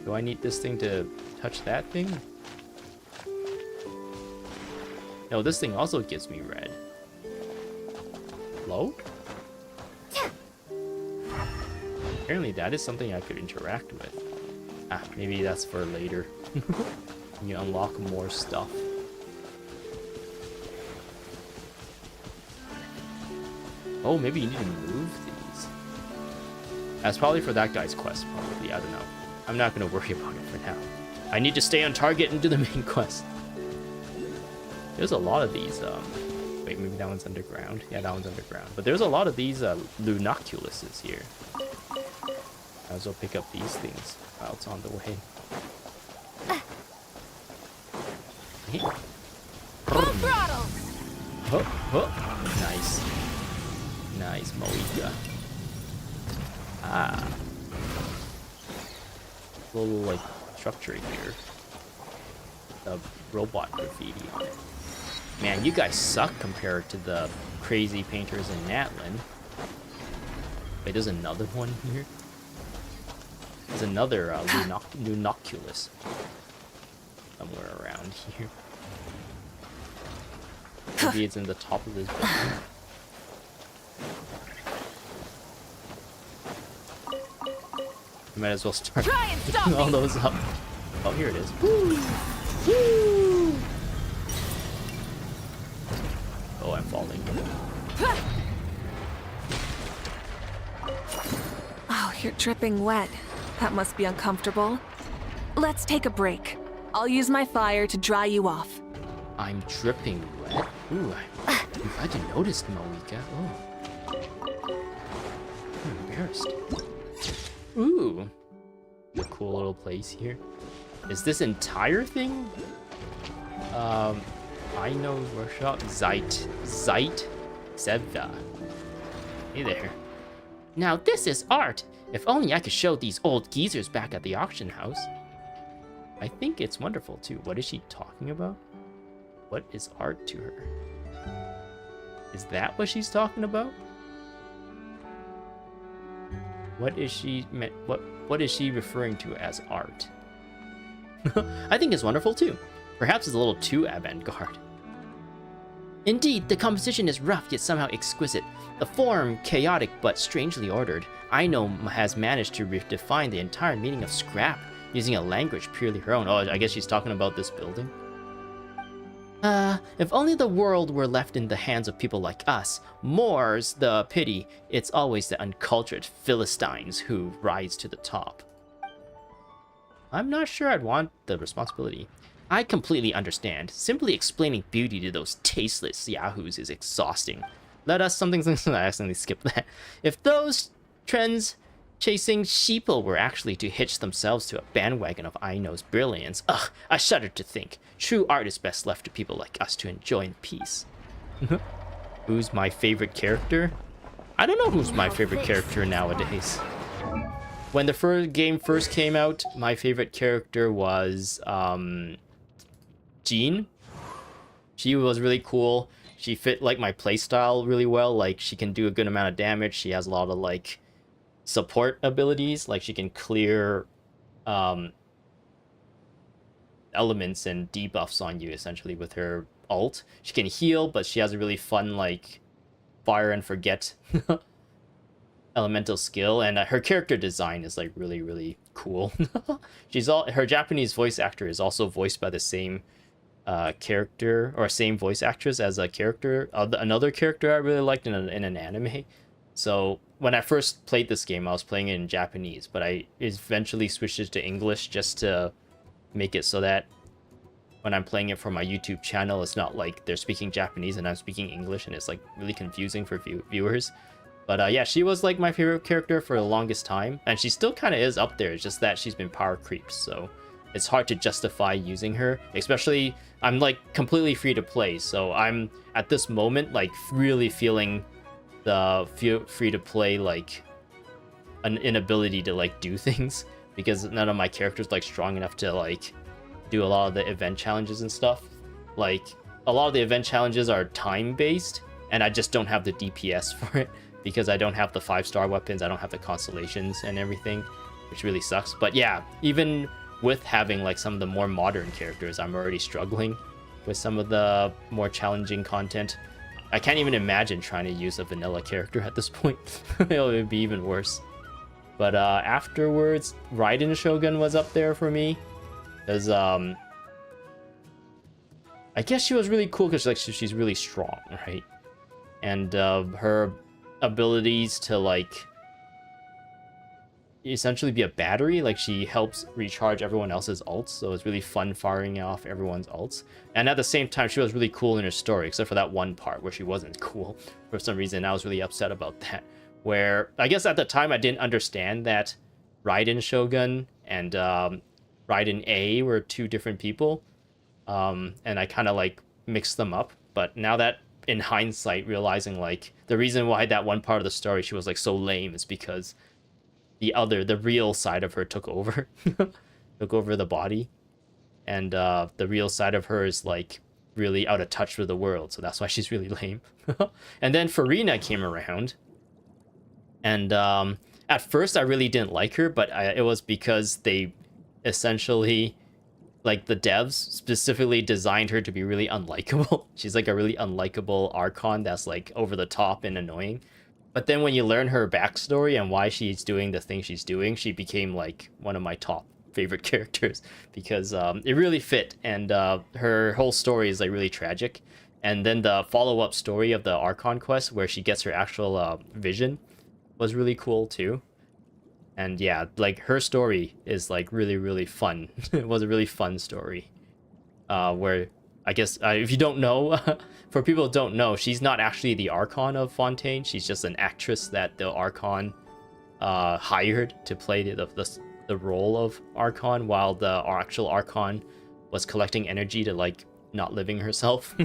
Do I need this thing to touch that thing? No, this thing also gives me red. Hello? Apparently that is something I could interact with. Ah, maybe that's for later. You unlock more stuff. Oh, maybe you need to move these. That's probably for that guy's quest, probably. I don't know. I'm not going to worry about it for now. I need to stay on target and do the main quest. There's a lot of these, wait, maybe that one's underground. Yeah, that one's underground. But there's a lot of these, Lunoculuses here. I also pick up these things while it's on the way. Full throttle! Oh. Nice. Nice, Moika. Ah. Little, like, structure here. The robot graffiti on it. Man, you guys suck compared to the crazy painters in Natlan. Wait, there's another one here? There's another Lunoculus somewhere around here. Maybe it's in the top of this building. You might as well start picking all those up. Oh, here it is. Woo! Woo! Oh, I'm falling. Oh, you're dripping wet. That must be uncomfortable. Let's take a break. I'll use my fire to dry you off. I'm dripping wet? Ooh, I'm glad you noticed, Moika. Oh. I'm embarrassed. Ooh. A cool little place here. Is this entire thing? I know workshop. Zeit Sevda. Hey there. Now this is art. If only I could show these old geezers back at the auction house. I think it's wonderful too. What is she talking about? What is art to her? Is that what she's talking about? What is she what is she referring to as art? I think it's wonderful too. Perhaps it's a little too avant-garde. Indeed, the composition is rough yet somehow exquisite. The form chaotic but strangely ordered. Aino has managed to redefine the entire meaning of scrap using a language purely her own. Oh, I guess she's talking about this building. If only the world were left in the hands of people like us. More's the pity. It's always the uncultured Philistines who rise to the top. I'm not sure I'd want the responsibility. I completely understand. Simply explaining beauty to those tasteless yahoos is exhausting. Let us I accidentally skipped that. If those trends chasing sheeple were actually to hitch themselves to a bandwagon of Aino's brilliance, ugh, I shudder to think. True art is best left to people like us to enjoy in peace. Who's my favorite character? I don't know who's my favorite character nowadays. When the game first came out, my favorite character was Jean. She was really cool. She fit like my playstyle really well. Like she can do a good amount of damage. She has a lot of like support abilities. Like she can clear elements and debuffs on you essentially with her ult. She can heal, but she has a really fun like fire and forget elemental skill, and her character design is like really cool. Her Japanese voice actor is also voiced by the same character or same voice actress as a character another character I really liked in an anime. So when I first played this game, I was playing it in Japanese, but I eventually switched it to English just to make it so that when I'm playing it for my YouTube channel, it's not like they're speaking Japanese and I'm speaking English, and it's like really confusing for viewers. But yeah, she was like my favorite character for the longest time, and she still kind of is up there. It's just that she's been power creeped, so it's hard to justify using her. Especially, I'm like completely free to play, so I'm at this moment like really feeling the free to play like an inability to like do things, because none of my characters like strong enough to like do a lot of the event challenges and stuff. Like a lot of the event challenges are time based, and I just don't have the DPS for it because I don't have the 5-star weapons, I don't have the constellations and everything, which really sucks. But yeah, even with having like some of the more modern characters, I'm already struggling with some of the more challenging content. I can't even imagine trying to use a vanilla character at this point. It would be even worse. But afterwards, Raiden Shogun was up there for me, because I guess she was really cool because like she's really strong, right? And her abilities to like essentially be a battery, like she helps recharge everyone else's ults, so it's really fun firing off everyone's ults. And at the same time, she was really cool in her story, except for that one part where she wasn't cool for some reason. I was really upset about that, where I guess at the time I didn't understand that Raiden Shogun and Raiden A were two different people, and I kind of like mixed them up. But now that in hindsight, realizing like the reason why that one part of the story she was like so lame is because the real side of her took over took over the body, and the real side of her is like really out of touch with the world, so that's why she's really lame. And then Farina came around, and at first I really didn't like her, but it was because they essentially like the devs specifically designed her to be really unlikable. She's like a really unlikable Archon that's like over the top and annoying. But then when you learn her backstory and why she's doing the thing she's doing, she became like one of my top favorite characters because it really fit, and her whole story is like really tragic. And then the follow-up story of the Archon Quest where she gets her actual vision was really cool too. And yeah, like her story is like really, really fun. It was a really fun story. Where I guess if you don't know, for people who don't know, she's not actually the Archon of Fontaine. She's just an actress that the Archon hired to play the role of Archon, while the actual Archon was collecting energy to like not living herself.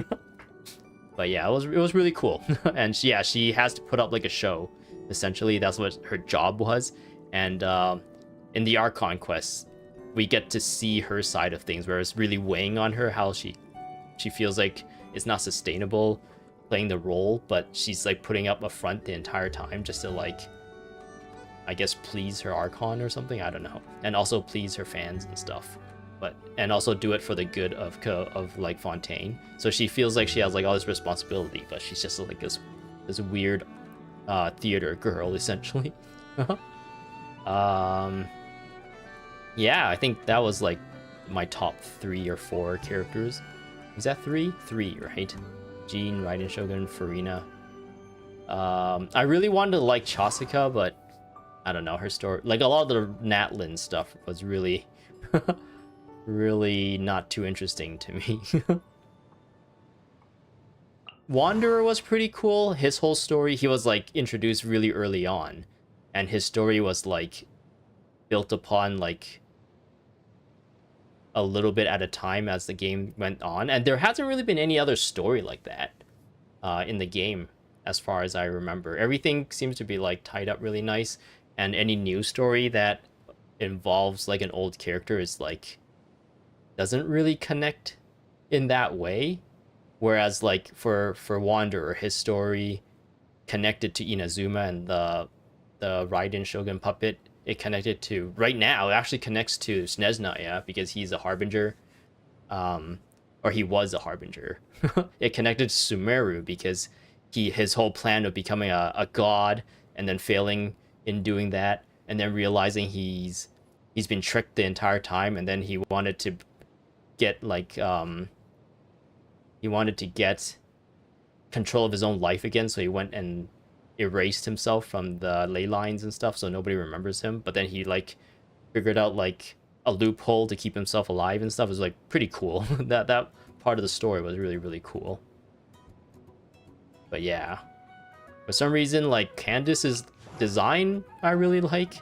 But yeah, it was really cool. And she has to put up like a show. Essentially, that's what her job was. And in the Archon Quest, we get to see her side of things, where it's really weighing on her how she feels like it's not sustainable playing the role, but she's like putting up a front the entire time just to like, I guess, please her Archon or something. I don't know, and also please her fans and stuff, and also do it for the good of like Fontaine. So she feels like she has like all this responsibility, but she's just like this weird theater girl essentially. Yeah, I think that was like my top 3 or 4 characters. Is that 3? 3, right? Jean, Raiden Shogun, Farina. I really wanted to like Chasuka, but I don't know, her story, like a lot of the Natlan stuff was really really not too interesting to me. Wanderer was pretty cool. His whole story, he was like introduced really early on, and his story was like built upon like a little bit at a time as the game went on, and there hasn't really been any other story like that in the game as far as I remember. Everything seems to be like tied up really nice, and any new story that involves like an old character is like doesn't really connect in that way. Whereas like for Wanderer, his story connected to Inazuma and the Raiden Shogun puppet. It connected to, right now, it actually connects to Snezhnaya because he's a Harbinger, or he was a Harbinger. It connected to Sumeru because his whole plan of becoming a god and then failing in doing that, and then realizing he's been tricked the entire time, and then he wanted to get like he wanted to get control of his own life again, so he went and erased himself from the ley lines and stuff so nobody remembers him. But then he like figured out like a loophole to keep himself alive and stuff. It was like pretty cool. that part of the story was really, really cool. But yeah, for some reason like Candace's design I really like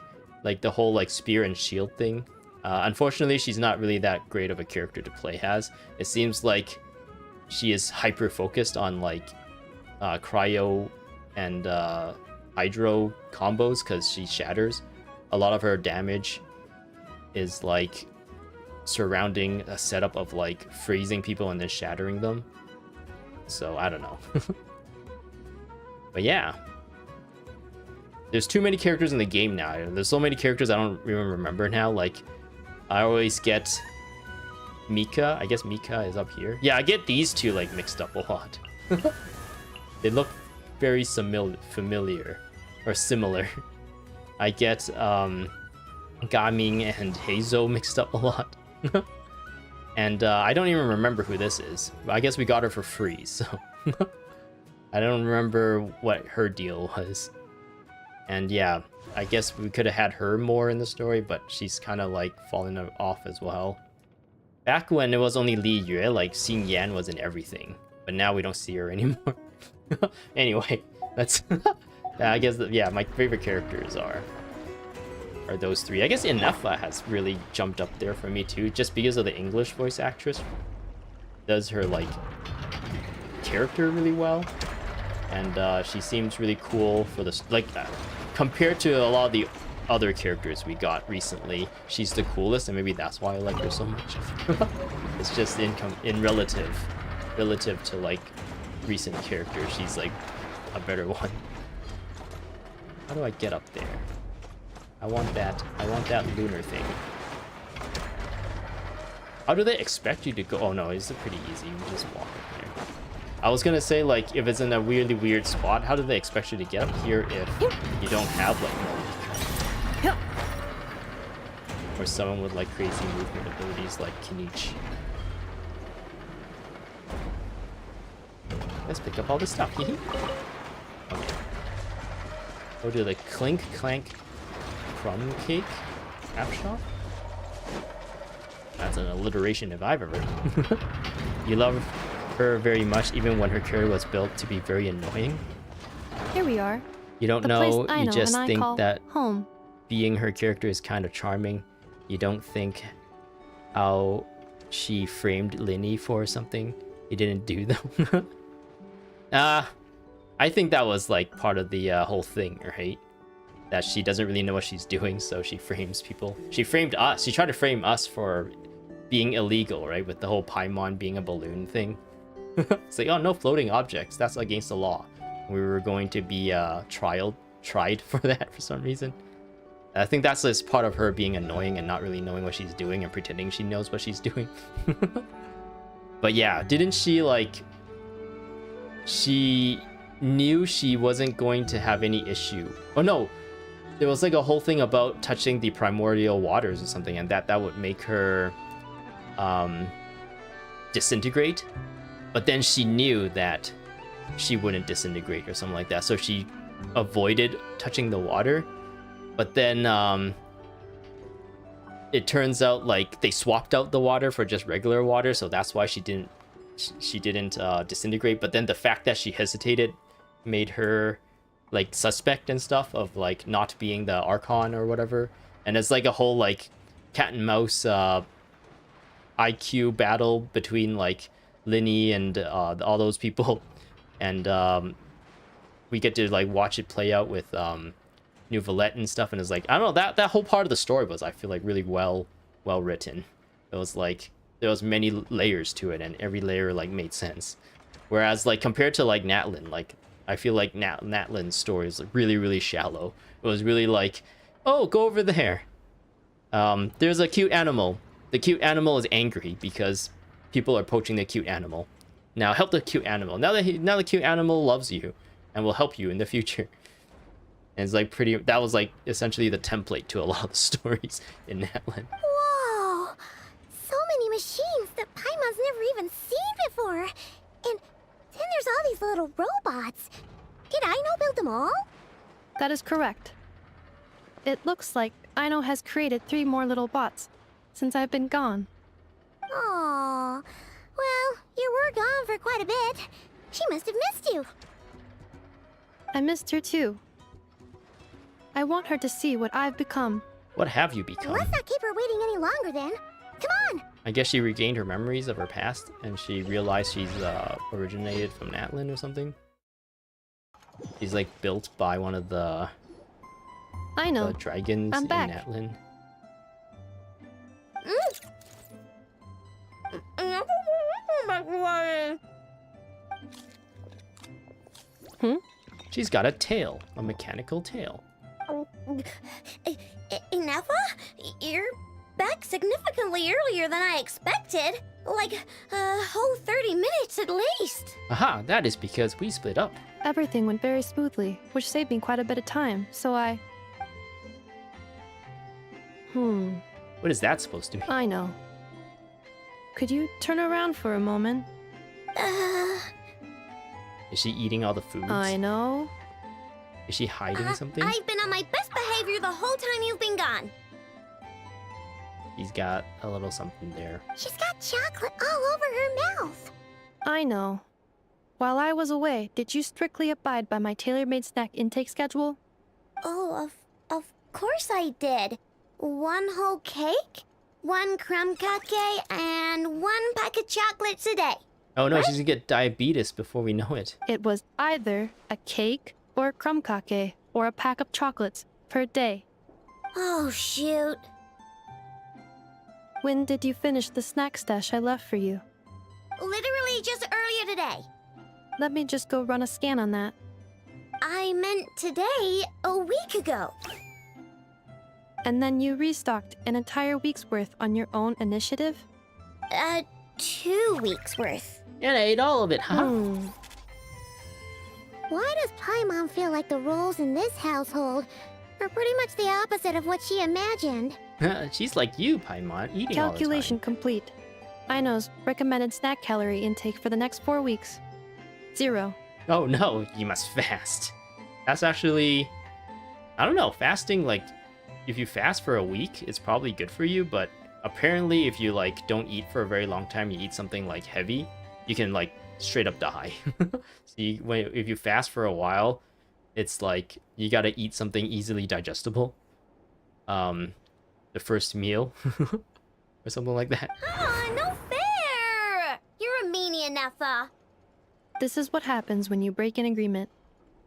the whole like spear and shield thing. Unfortunately, she's not really that great of a character to play as. It seems like she is hyper focused on like cryo and hydro combos because she shatters. A lot of her damage is like surrounding a setup of like freezing people and then shattering them. So I don't know. But yeah, there's too many characters in the game now. There's so many characters I don't even remember now. Like I always get Mika. I guess Mika is up here. Yeah, I get these two like mixed up a lot. They look very familiar or similar. I get Gaming and Heizo mixed up a lot. And I don't even remember who this is. I guess we got her for free, so I don't remember what her deal was. And yeah, I guess we could have had her more in the story, but she's kind of like falling off as well. Back when it was only Li Yue, like Xing Yan was in everything, but now we don't see her anymore. Anyway, that's I guess yeah, my favorite characters are those 3. I guess Inefla has really jumped up there for me too, just because of the English voice actress does her like character really well, and she seems really cool for this, like compared to a lot of the other characters we got recently. She's the coolest, and maybe that's why I like her so much. It's just in relative to like recent characters, she's like a better one. How do I get up there? I want that lunar thing. How do they expect you to go? Oh no, it's pretty easy. You just walk up there. I was gonna say, like, if it's in a really weird spot, how do they expect you to get up here if you don't have, like, moly? Or someone with, like, crazy movement abilities like Kinich. Let's pick up all this stuff. Okay. Go to the Clink Clank Crumb Cake Crap Shop? That's an alliteration if I've ever. You love her very much, even when her character was built to be very annoying. Here we are. You don't know, you just think that home. Being her character is kind of charming. You don't think how she framed Linny for something he didn't do though. I think that was like part of the whole thing, right? That she doesn't really know what she's doing, so she frames people. She framed us. She tried to frame us for being illegal, right? With the whole Paimon being a balloon thing. It's like, oh, no floating objects. That's against the law. We were going to be tried for that for some reason. I think that's just part of her being annoying and not really knowing what she's doing and pretending she knows what she's doing. But yeah, didn't she like... She knew she wasn't going to have any issue. Oh no, there was like a whole thing about touching the primordial waters or something, and that would make her disintegrate. But then she knew that she wouldn't disintegrate or something like that, so she avoided touching the water. But then it turns out like they swapped out the water for just regular water, so that's why she didn't disintegrate. But then the fact that she hesitated made her like suspect and stuff of like not being the Archon or whatever. And it's like a whole like cat and mouse IQ battle between like Linny and all those people. And we get to like watch it play out with New Valette and stuff. And it's like, I don't know, that whole part of the story was, I feel like, really well written. It was like there was many layers to it, and every layer like made sense. Whereas like compared to like Natlan, like I feel like Natlan's story is really, really shallow. It was really like, oh, go over there. There's a cute animal. The cute animal is angry because people are poaching the cute animal. Now help the cute animal. Now the cute animal loves you and will help you in the future. And it's like pretty. That was like essentially the template to a lot of the stories in Natlan. Whoa! So many machines that Paimon's never even seen before. And then there's all these little robots. Did Aino build them all? That is correct. It looks like Aino has created 3 more little bots since I've been gone. Aww. Well, you were gone for quite a bit. She must have missed you. I missed her too. I want her to see what I've become. What have you become? Let's not keep her waiting any longer then. Come on! I guess she regained her memories of her past, and she realized she's originated from Natlan or something. She's like built by one of the dragons in Natlan. She's got a tail, a mechanical tail. Ineffa? You're back significantly earlier than I expected. Like a whole 30 minutes at least. Aha, that is because we split up. Everything went very smoothly, which saved me quite a bit of time, so I... What is that supposed to mean? I know. Could you turn around for a moment? Is she eating all the foods? I know. Is she hiding something? I've been on my best behavior the whole time you've been gone. She's got a little something there. She's got chocolate all over her mouth. I know. While I was away, did you strictly abide by my tailor-made snack intake schedule? Oh, of course I did. 1 whole cake, 1 crumb cake, and 1 pack of chocolates a day. Oh no, she's gonna get diabetes before we know it. It was either a cake or a crumb cake or a pack of chocolates per day. Oh, shoot. When did you finish the snack stash I left for you? Literally just earlier today. Let me just go run a scan on that. I meant today, a week ago. And then you restocked an entire week's worth on your own initiative? 2 weeks worth. And I ate all of it, huh? Why does Paimon feel like the roles in this household are pretty much the opposite of what she imagined? She's like you, Paimon, eating Calculation all the time. complete. Aino's recommended snack calorie intake for the next 4 weeks. 0. Oh no, you must fast. That's actually... I don't know, fasting, like, if you fast for a week, it's probably good for you, but apparently if you, like, don't eat for a very long time, you eat something, like, heavy, you can, like, straight up die. So if you fast for a while, it's like, you gotta eat something easily digestible. The first meal, or something like that. Aw, no fair! You're a meanie, Nefa. This is what happens when you break an agreement.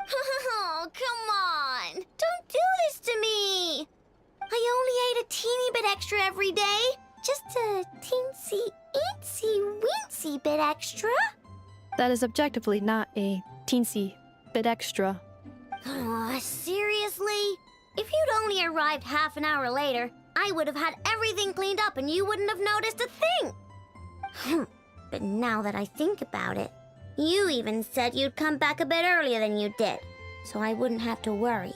Oh, come on! Don't do this to me! I only ate a teeny bit extra every day. Just a teensy-eensy-weensy bit extra. That is objectively not a teensy bit extra. Oh, seriously? If you'd only arrived half an hour later, I would have had everything cleaned up and you wouldn't have noticed a thing. But now that I think about it, you even said you'd come back a bit earlier than you did, so I wouldn't have to worry.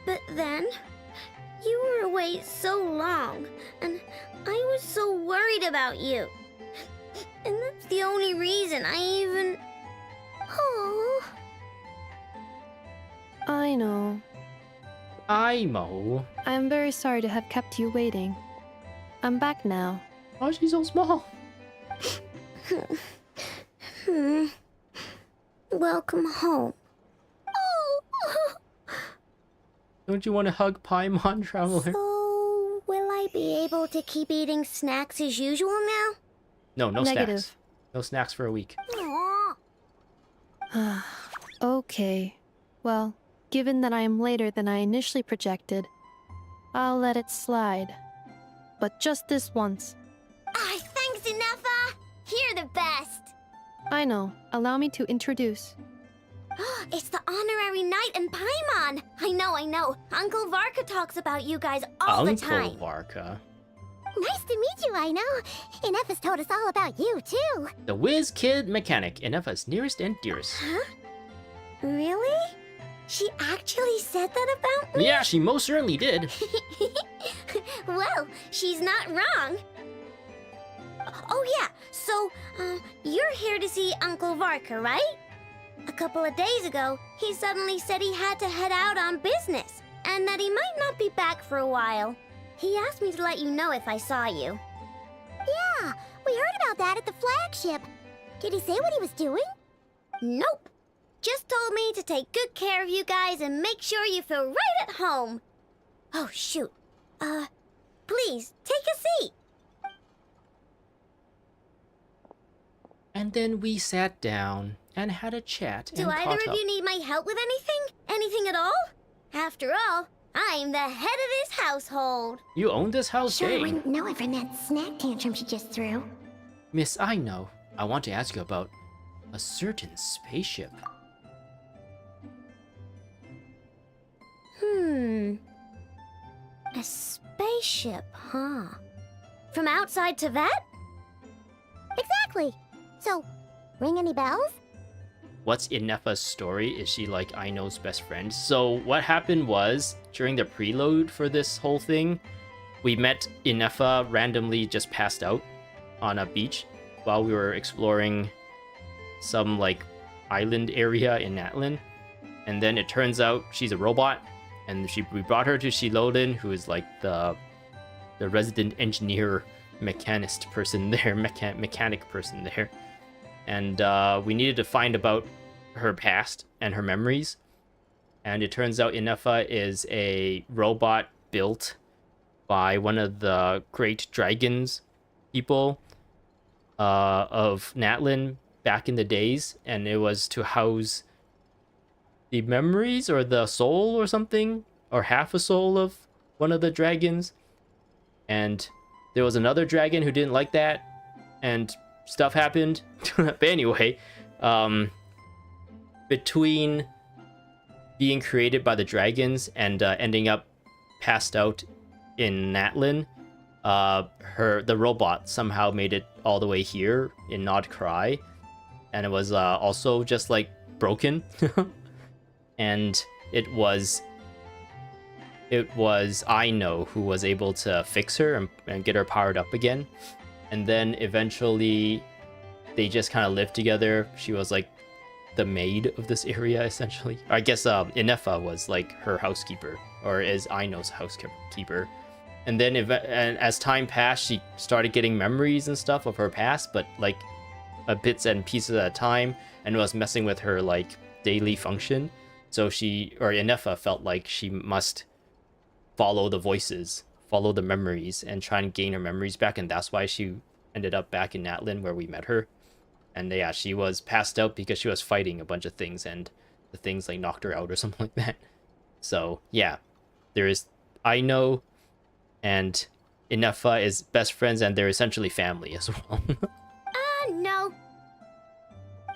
But then, you were away so long, and I was so worried about you. And that's the only reason I even... Oh. I know. Imo. I am very sorry to have kept you waiting. I'm back now. Oh, she's so small. Welcome home. Oh. Don't you want to hug Paimon, Traveler? So, will I be able to keep eating snacks as usual now? No Negative. snacks. No snacks for a week. Okay. Well, given that I am later than I initially projected, I'll let it slide. But just this once. Thanks, Nefa! You're the best! I know. Allow me to introduce. It's the honorary knight and Paimon! I know. Uncle Varka talks about you guys all the time. Uncle Varka. Nice to meet you, I know. Inefa's told us all about you, too. The whiz kid mechanic, Inefa's nearest and dearest. Huh? Really? She actually said that about me? Yeah, she most certainly did. Well, she's not wrong. Oh yeah, so, you're here to see Uncle Varka, right? A couple of days ago, he suddenly said he had to head out on business, and that he might not be back for a while. He asked me to let you know if I saw you. Yeah, we heard about that at the flagship. Did he say what he was doing? Nope. Just told me to take good care of you guys and make sure you feel right at home. Oh, shoot. Please, take a seat. And then we sat down and had a chat and Do caught either up. of you need my help with anything? Anything at all? After all, I'm the head of this household. You own this house, Sure dang. wouldn't know it from that snack tantrum she just threw. Miss, I know. I want to ask you about a certain spaceship. A spaceship, huh? From outside to that? Exactly. So, ring any bells? What's Inefa's story? Is she like Aino's best friend? So what happened was, during the preload for this whole thing, we met Inefa randomly just passed out on a beach while we were exploring some like island area in Natlan. And then it turns out she's a robot, and we brought her to Shiloden, who is like the resident engineer mechanist person there, mechanic person there. And we needed to find about her past and her memories. And it turns out Inefa is a robot built by one of the great dragons people of Natlan back in the days. And it was to house the memories or the soul or something, or half a soul of one of the dragons. And there was another dragon who didn't like that, and stuff happened. But anyway, between being created by the dragons and ending up passed out in Natlan, the robot somehow made it all the way here in Nod-Krai, and it was also just like broken, and it was Aino who was able to fix her and get her powered up again, and then eventually they just kind of lived together. She was like the maid of this area, essentially. Or I guess Inefa was like her housekeeper, or is Aino's housekeeper. And then as time passed, she started getting memories and stuff of her past, but like bits and pieces at a time, and was messing with her like daily function. So Inefa felt like she must follow the voices, follow the memories, and try and gain her memories back, and that's why she ended up back in Natlan where we met her. And yeah, she was passed out because she was fighting a bunch of things, and the things like knocked her out or something like that. So yeah, there is Aino and Inefa is best friends, and they're essentially family as well. No.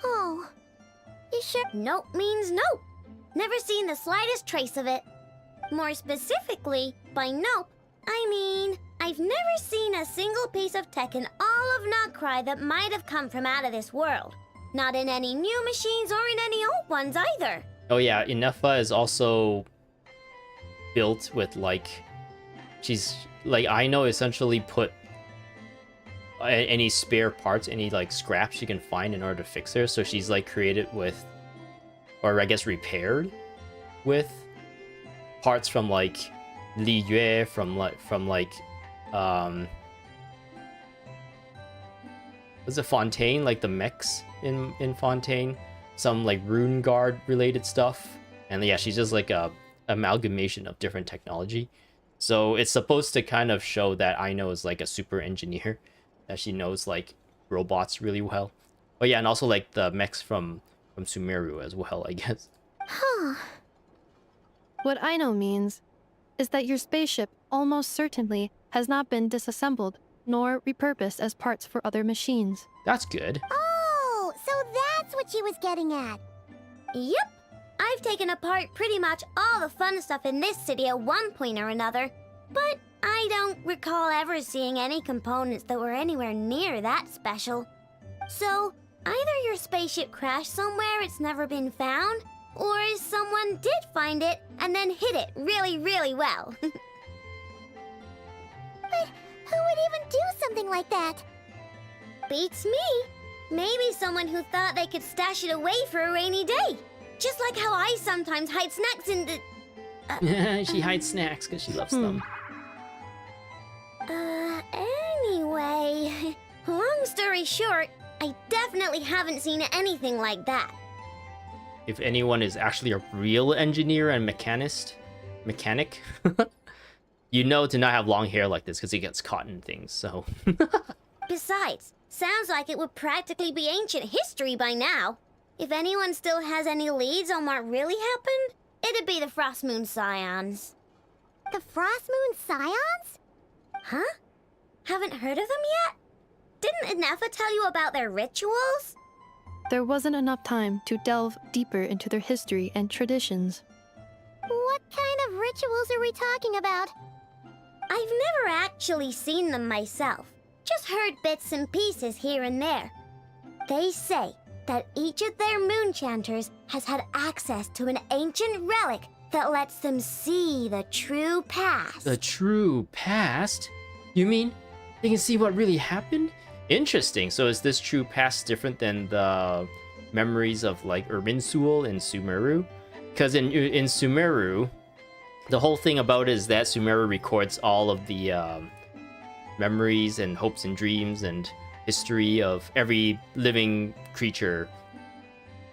Oh. You sure? Nope means nope. Never seen the slightest trace of it. More specifically, by nope, I mean, I've never seen a single piece of tech in all of Nod-Krai that might have come from out of this world. Not in any new machines or in any old ones either. Oh yeah, Inefa is also built with like, she's like, Aino essentially put any spare parts, any like scraps she can find in order to fix her. So she's like created with, or I guess repaired with parts from like Li Yue, from like was it Fontaine, like the mechs in Fontaine, some like Rune Guard related stuff. And yeah, she's just like a amalgamation of different technology. So it's supposed to kind of show that Aino is like a super engineer, that she knows like robots really well. Oh yeah, and also like the mechs from Sumeru as well, I guess. Huh. What Aino means is that your spaceship almost certainly has not been disassembled nor repurposed as parts for other machines. That's good. Oh, so that's what she was getting at. Yep. I've taken apart pretty much all the fun stuff in this city at one point or another, but I don't recall ever seeing any components that were anywhere near that special. So, either your spaceship crashed somewhere it's never been found, or someone did find it and then hid it really, really well. But who would even do something like that? Beats me. Maybe someone who thought they could stash it away for a rainy day. Just like how I sometimes hide snacks in the... She hides snacks because she loves them. Anyway, long story short, I definitely haven't seen anything like that. If anyone is actually a real engineer and mechanic, you know to not have long hair like this because it gets caught in things, so... Besides, sounds like it would practically be ancient history by now. If anyone still has any leads on what really happened, it'd be the Frost Moon Scions. The Frost Moon Scions? Huh? Haven't heard of them yet? Didn't Inefa tell you about their rituals? There wasn't enough time to delve deeper into their history and traditions. What kind of rituals are we talking about? I've never actually seen them myself, just heard bits and pieces here and there. They say that each of their moon chanters has had access to an ancient relic that lets them see the true past. The true past? You mean they can see what really happened? Interesting. So is this true past different than the memories of like Irminsul in Sumeru? Because in Sumeru, the whole thing about it is that Sumeru records all of the memories and hopes and dreams and history of every living creature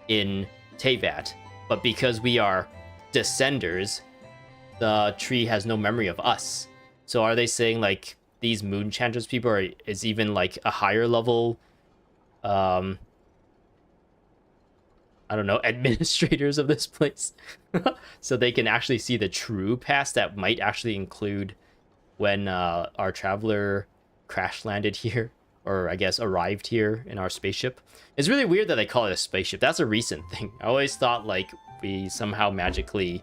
in Teyvat. But because we are descenders, the tree has no memory of us. So are they saying like these moon chanters people is even like a higher level I don't know, administrators of this place? So they can actually see the true past that might actually include when our traveler crash landed here, or I guess arrived here in our spaceship. It's really weird that they call it a spaceship. That's a recent thing. I always thought like we somehow magically,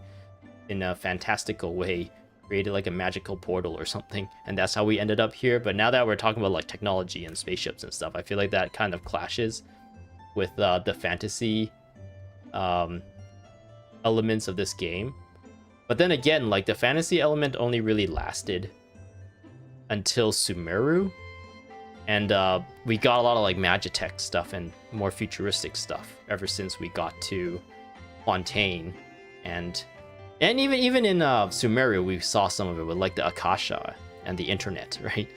in a fantastical way, created like a magical portal or something, and that's how we ended up here. But now that we're talking about like technology and spaceships and stuff, I feel like that kind of clashes with the fantasy elements of this game. But then again, like the fantasy element only really lasted until Sumeru, and we got a lot of like Magitech stuff and more futuristic stuff ever since we got to Fontaine, and even in Sumeru we saw some of it with like the Akasha and the internet, right?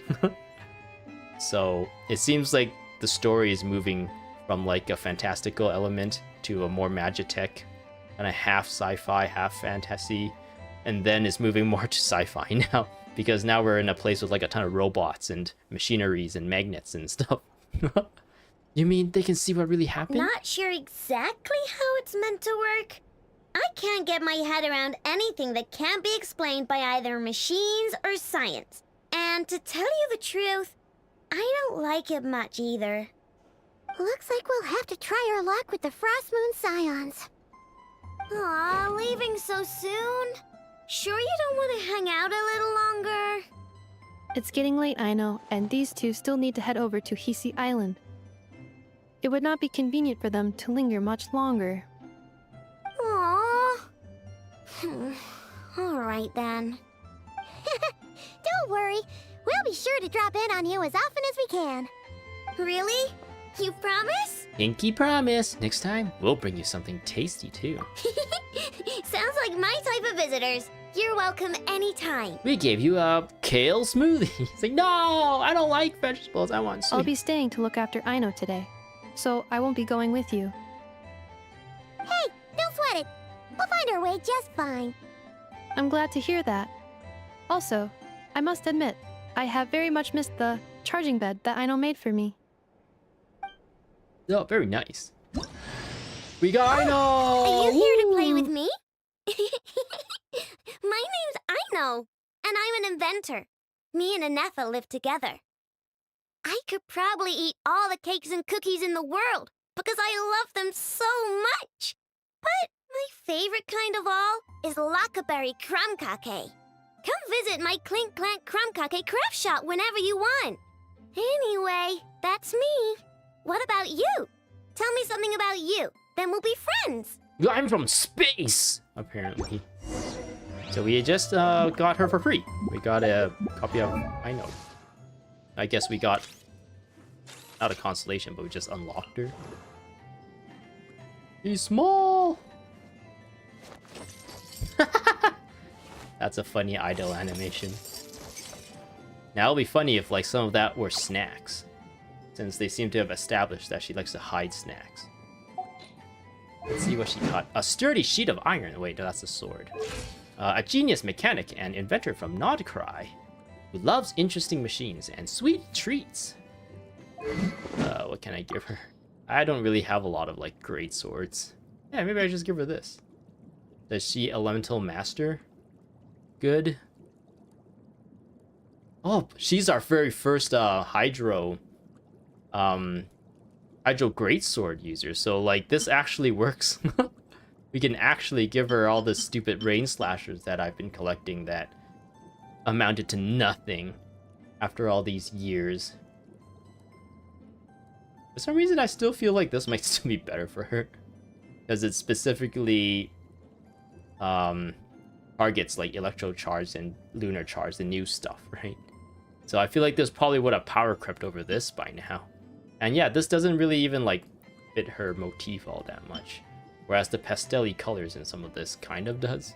So it seems like the story is moving from like a fantastical element to a more Magitech, kind of half sci-fi, half fantasy, and then it's moving more to sci-fi now, because now we're in a place with like a ton of robots and machineries and magnets and stuff. You mean they can see what really happened? Not sure exactly how it's meant to work. I can't get my head around anything that can't be explained by either machines or science. And to tell you the truth, I don't like it much either. Looks like we'll have to try our luck with the Frost Moon Scions. Aw, leaving so soon? Sure you don't want to hang out a little longer? It's getting late, I know, and these two still need to head over to Hisi Island. It would not be convenient for them to linger much longer. Aww. Alright then. Don't worry, we'll be sure to drop in on you as often as we can. Really? You promise? Pinky promise. Next time, we'll bring you something tasty too. Sounds like my type of visitors. You're welcome anytime. We gave you a kale smoothie. It's like, no, I don't like vegetables. I want sweet. I'll be staying to look after Aino today, so I won't be going with you. Hey, don't sweat it. We'll find our way just fine. I'm glad to hear that. Also, I must admit, I have very much missed the charging bed that Aino made for me. Oh, very nice. We got Aino! Are you here to play with me? My name's Aino, and I'm an inventor. Me and Anetha live together. I could probably eat all the cakes and cookies in the world because I love them so much. But my favorite kind of all is Lackaberry Crumb Cake. Come visit my Clink Clank Crumb Cake craft shop whenever you want. Anyway, that's me. What about you? Tell me something about you, then we'll be friends. I'm from space, apparently. So we just got her for free. We got a copy of Aino. I guess we got not a constellation, but we just unlocked her. He's small. That's a funny idle animation. Now it'll be funny if like some of that were snacks, since they seem to have established that she likes to hide snacks. Let's see what she got. A sturdy sheet of iron. Wait, no, that's a sword. A genius mechanic and inventor from Nod-Krai, who loves interesting machines and sweet treats. What can I give her? I don't really have a lot of like great swords. Yeah, maybe I just give her this. Does she elemental master? Good. Oh, she's our very first hydro greatsword user, so like this actually works. We can actually give her all the stupid rain slashers that I've been collecting that amounted to nothing after all these years. For some reason I still feel like this might still be better for her, because it specifically targets like electro charge and lunar charge, the new stuff, right? So I feel like this probably would have power crept over this by now. And yeah, this doesn't really even like fit her motif all that much. Whereas the pastel-y colors in some of this kind of does.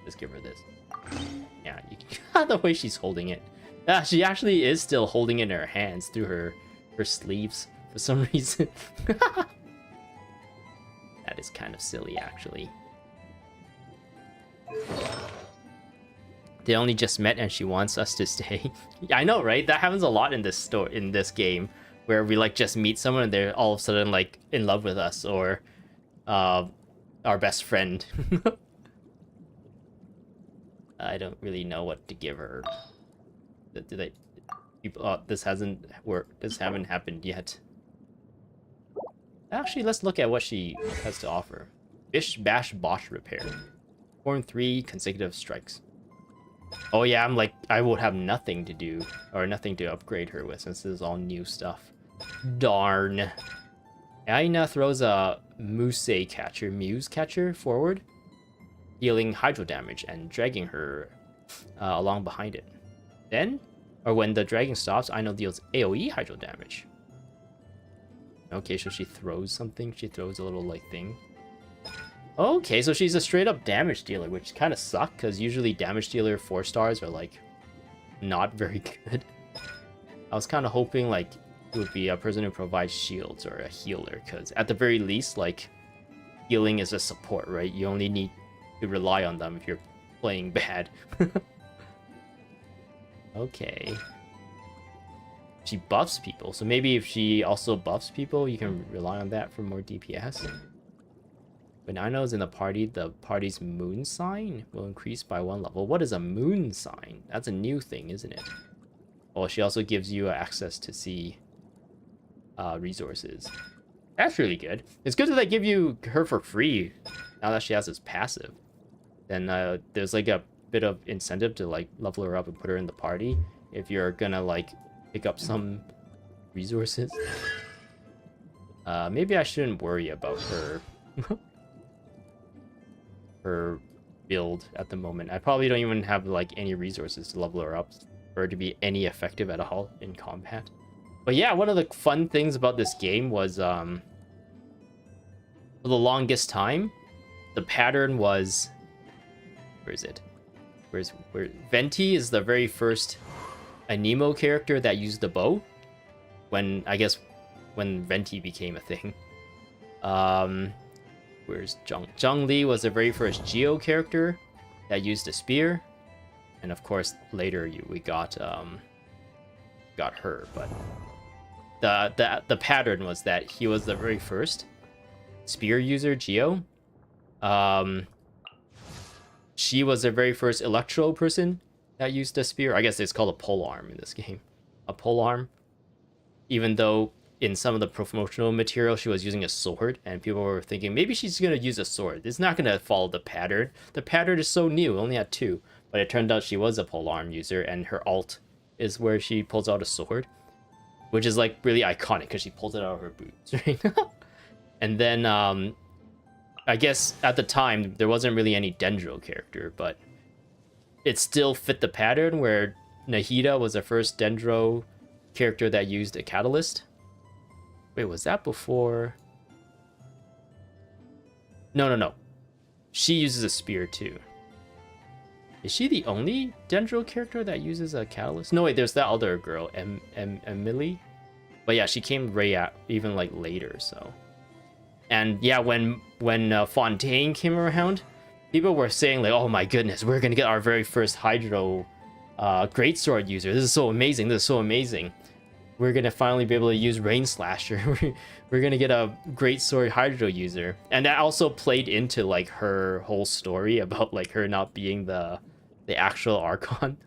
Just give her this. Yeah, you can, the way she's holding it. She actually is still holding it in her hands through her sleeves for some reason. That is kind of silly, actually. They only just met and she wants us to stay. I know, right? That happens a lot in this game, where we like just meet someone and they're all of a sudden like in love with us, or our best friend. I don't really know what to give her. This hasn't worked. This haven't happened yet. Actually, let's look at what she has to offer. Bish Bash Bosh Repair. Perform 3 consecutive strikes. Oh yeah, I'm like, I would have nothing to do, or nothing to upgrade her with, since this is all new stuff. Darn. Aina throws a Muse catcher forward, dealing hydro damage and dragging her along behind it. Then, or when the dragging stops, Aina deals AoE hydro damage. Okay, so she throws something. She throws a little, like, thing. Okay, so she's a straight-up damage dealer, which kind of sucks, because usually damage dealer 4 stars are, like, not very good. I was kind of hoping, like, it would be a person who provides shields or a healer, because at the very least, like, healing is a support, right? You only need to rely on them if you're playing bad. Okay. She buffs people, so maybe if she also buffs people, you can rely on that for more DPS. When Aino's in the party's moon sign will increase by 1 level. What is a moon sign? That's a new thing, isn't it? Oh, she also gives you access to see resources. That's really good. It's good that they give you her for free now that she has this passive. Then there's like a bit of incentive to like level her up and put her in the party if you're gonna like pick up some resources. Maybe I shouldn't worry about her her build at the moment. I probably don't even have like any resources to level her up for her to be any effective at all in combat. But yeah, one of the fun things about this game was for the longest time the pattern was, where is it? Where Venti is the very first Anemo character that used the bow. When Venti became a thing. Where's Zhongli was the very first Geo character that used a spear, and of course later we got her. But the pattern was that he was the very first spear user, Geo. She was the very first Electro person that used a spear. I guess it's called a polearm in this game. A polearm. Even though in some of the promotional material she was using a sword, and people were thinking maybe she's going to use a sword. It's not going to follow the pattern. The pattern is so new, only had 2. But it turned out she was a polearm user, and her alt is where she pulls out a sword. Which is like really iconic because she pulls it out of her boots, right? And then I guess at the time there wasn't really any Dendro character, but it still fit the pattern where Nahida was the first Dendro character that used a catalyst. Wait, was that before? No. She uses a spear too. Is she the only Dendro character that uses a catalyst? No, wait, there's that other girl, Emily. But yeah, she came right out, even like later, so. And yeah, when Fontaine came around, people were saying like, oh my goodness, we're gonna get our very first Hydro Greatsword user. This is so amazing, this is so amazing. We're gonna finally be able to use Rain Slasher. We're gonna get a Greatsword Hydro user. And that also played into like her whole story about like her not being the actual Archon.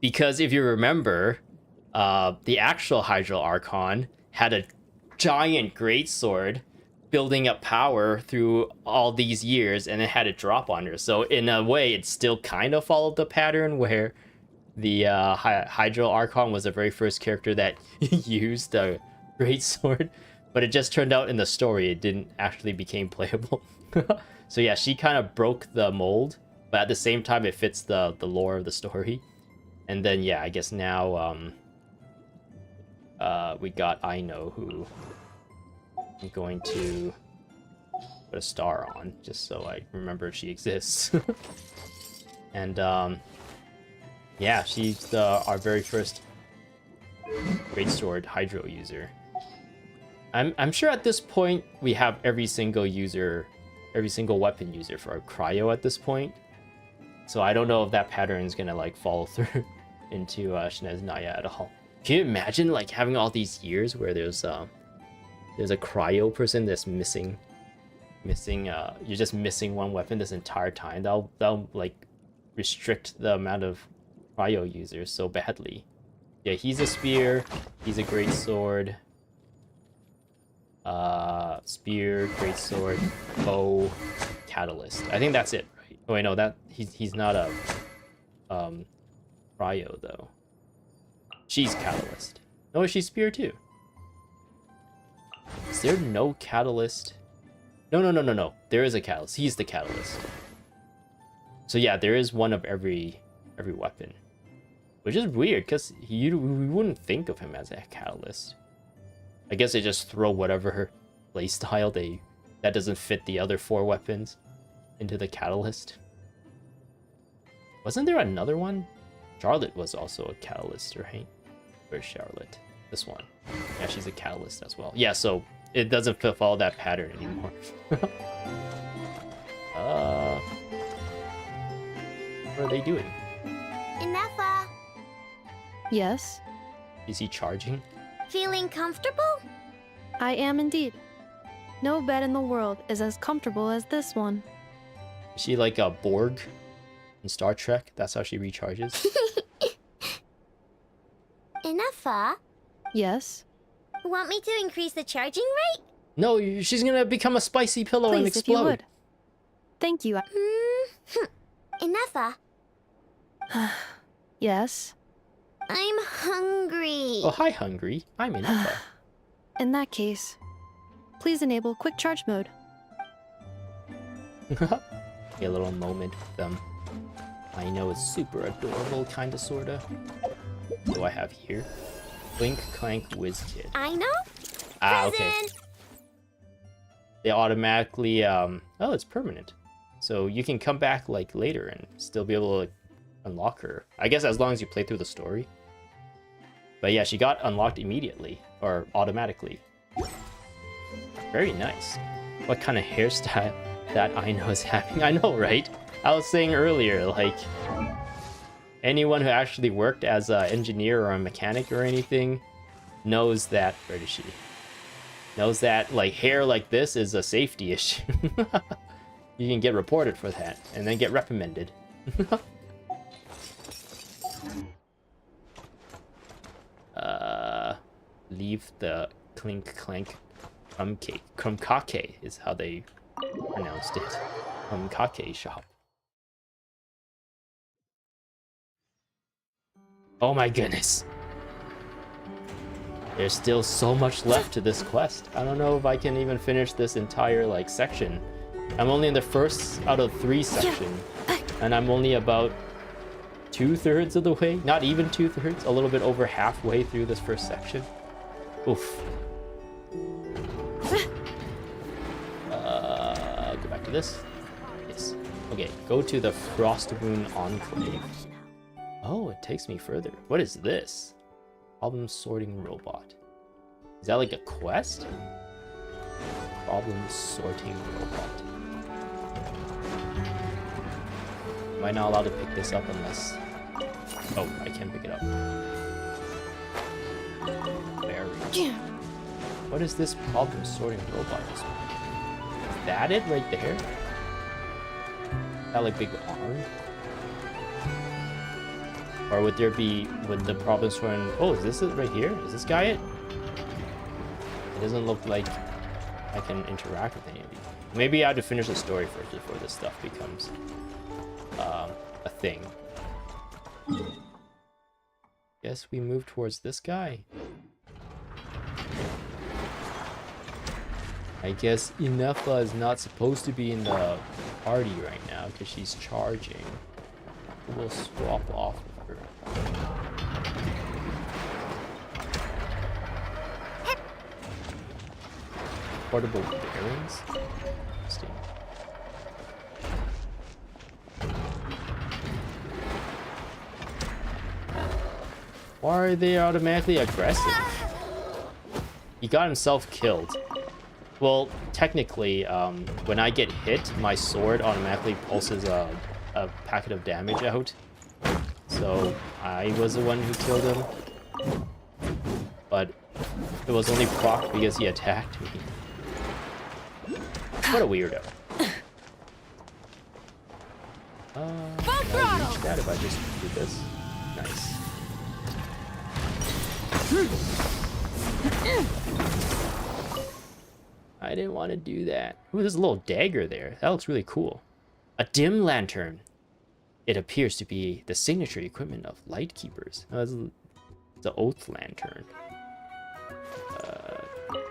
Because if you remember, the actual Hydro Archon had a giant greatsword building up power through all these years, and it had a drop on her. So in a way, it still kind of followed the pattern where the Hydro Archon was the very first character that used a greatsword, but it just turned out in the story it didn't actually become playable. So yeah, she kind of broke the mold, but at the same time it fits the lore of the story. And then yeah, I guess now we got Aino, who I'm going to put a star on just so I remember she exists. And yeah, she's our very first Greatsword Hydro user. I'm sure at this point we have every single weapon user for our Cryo at this point. So I don't know if that pattern is gonna like follow through into Shinez Naya at all. Can you imagine like having all these years where there's a Cryo person that's missing you're just missing one weapon this entire time? That'll like restrict the amount of Cryo users so badly. Yeah, he's a spear, he's a great sword. Spear, great sword, bow, catalyst. I think that's it, right? Oh wait, no, that he's not a Cryo though. She's Catalyst. No, she's Spear too. Is there no Catalyst? No. There is a Catalyst. He's the Catalyst. So yeah, there is one of every weapon. Which is weird, because we wouldn't think of him as a Catalyst. I guess they just throw whatever playstyle that doesn't fit the other 4 weapons into the Catalyst. Wasn't there another one? Charlotte was also a Catalyst, right? Where's Charlotte? This one. Yeah, she's a Catalyst as well. Yeah, so it doesn't follow that pattern anymore. What are they doing? Inefa, Yes, Is he charging? feeling comfortable? I am indeed. No bed in the world is as comfortable as this one. Is she like a Borg in Star Trek? That's how she recharges? Inefa, Yes? want me to increase the charging rate? No, she's gonna become a spicy pillow and Please, if you explode. would. Thank you. Inefa, Yes? I'm hungry. Oh, hi, Hungry. I'm in Alpha. In that case, please enable quick charge mode. A little moment with them. I know it's super adorable, kinda, sorta. What do I have here? Clink Clank Whiz Kit. I know. Ah, okay. They automatically, oh, it's permanent. So you can come back, like, later and still be able to unlock her. I guess as long as you play through the story. But yeah, she got unlocked immediately, or automatically. Very nice. What kind of hairstyle that Aino is having? I know, right? I was saying earlier, like, anyone who actually worked as an engineer or a mechanic or anything knows that, where is she? Knows that, like, hair like this is a safety issue. You can get reported for that, and then get reprimanded. Leave the clink clank crumkake is how they pronounced it. Crumkake shop. Oh my goodness. There's still so much left to this quest. I don't know if I can even finish this entire, like, section. I'm only in the first out of 3 sections, and I'm only about 2/3 of the way. Not even 2/3, a little bit over halfway through this first section. Oof. Go back to this. Yes. Okay, go to the Frost Moon Enclave. Oh, it takes me further. What is this? Problem sorting robot. Is that like a quest? Problem sorting robot. Am I not allowed to pick this up unless... Oh, I can pick it up. Berries. What is this problem sorting robot? Is that it right there? That like big arm? Or would there be, would the problem sorting... Oh, is this it right here? Is this guy it? It doesn't look like I can interact with any of these. Maybe I have to finish the story first before this stuff becomes a thing. Guess we move towards this guy. I guess Inefa is not supposed to be in the party right now because she's charging. We'll swap off with her. Portable bearings? Interesting. Why are they automatically aggressive? He got himself killed. Well, technically, when I get hit, my sword automatically pulses a packet of damage out. So I was the one who killed him. But it was only proc because he attacked me. What a weirdo. I reach that if I just do this. Nice. I didn't want to do that. Ooh, there's a little dagger there. That looks really cool. A dim lantern. It appears to be the signature equipment of light keepers. Oh, it's the oath lantern.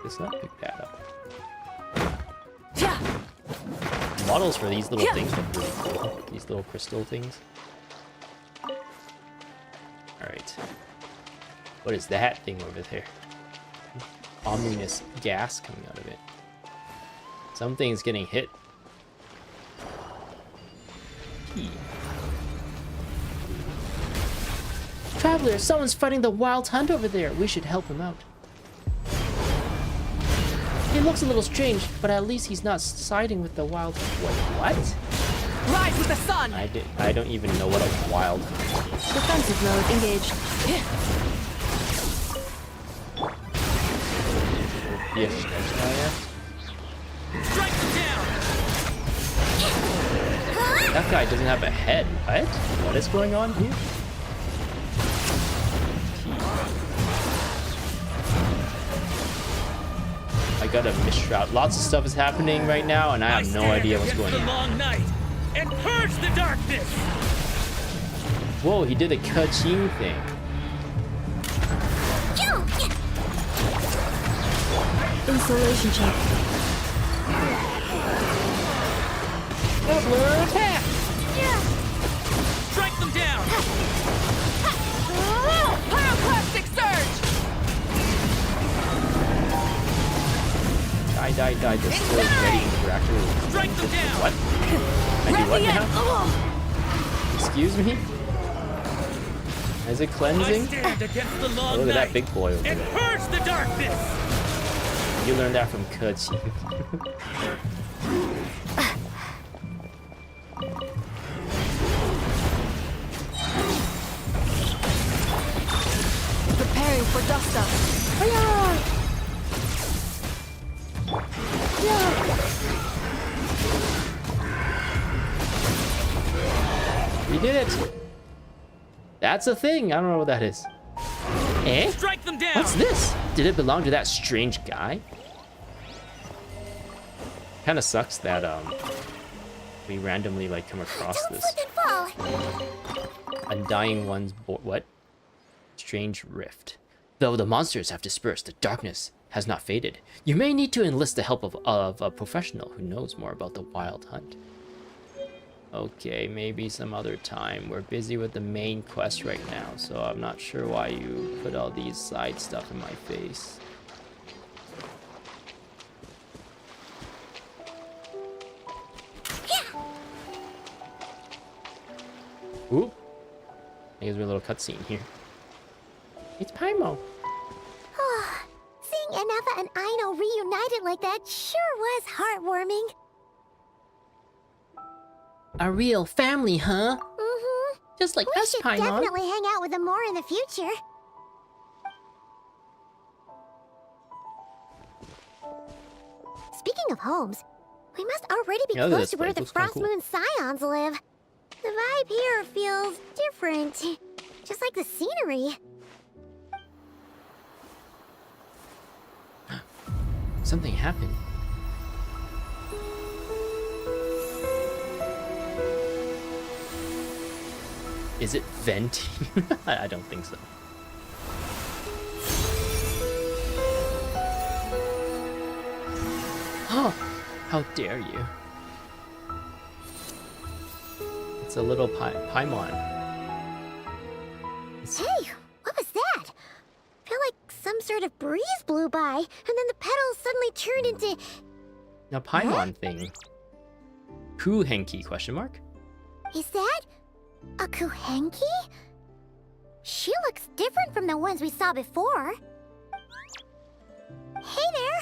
Let's not pick that up. Models for these little things look really cool. These little crystal things. Alright. What is that thing over there? Ominous gas coming out of it. Something's getting hit. Traveler, someone's fighting the wild hunt over there. We should help him out. He looks a little strange, but at least he's not siding with the wild hunt. Wait, what? Rise with the sun! I don't even know what a wild hunt is. Defensive mode engaged. Yes, Strike him down! that guy doesn't have a head. What? What is going on here? I got a misroute. Lots of stuff is happening right now, and I have no idea what's going on. Long night and purge the darkness. Whoa, he did a Kaching thing. Insulation check. Doubler attack! Strike them down! Pyroclastic surge! Die. This is ready reactor. Strike them down! What? I do what now? Excuse me? Is it cleansing? Look Look at that big boy over there. Purge the darkness! You learned that from Kaching. Preparing for dust up. We did it! That's a thing! I don't know what that is. Eh? Strike them down! What's this? Did it belong to that strange guy? Kinda sucks that, we randomly, like, come across this. Undying One's what? Strange Rift. Though the monsters have dispersed, the darkness has not faded. You may need to enlist the help of a professional who knows more about the wild hunt. Okay, maybe some other time. We're busy with the main quest right now, so I'm not sure why you put all these side stuff in my face. Oop. Here's a little cutscene here. It's Paimon. Seeing Anafa and Aino reunited like that sure was heartwarming. A real family, huh? Mm-hmm. Just like us, Paimon. We should definitely hang out with them more in the future. Speaking of homes, we must already be close to where the Frost Moon Scions live. The vibe here feels different, just like the scenery. Something happened. Is it venting? I don't think so. Oh, how dare you? It's a little Paimon. Hey, what was that? I feel like some sort of breeze blew by, and then the petals suddenly turned into... A Paimon thing. Kuhenki, question mark? Is that a Kuhenki? She looks different from the ones we saw before. Hey there!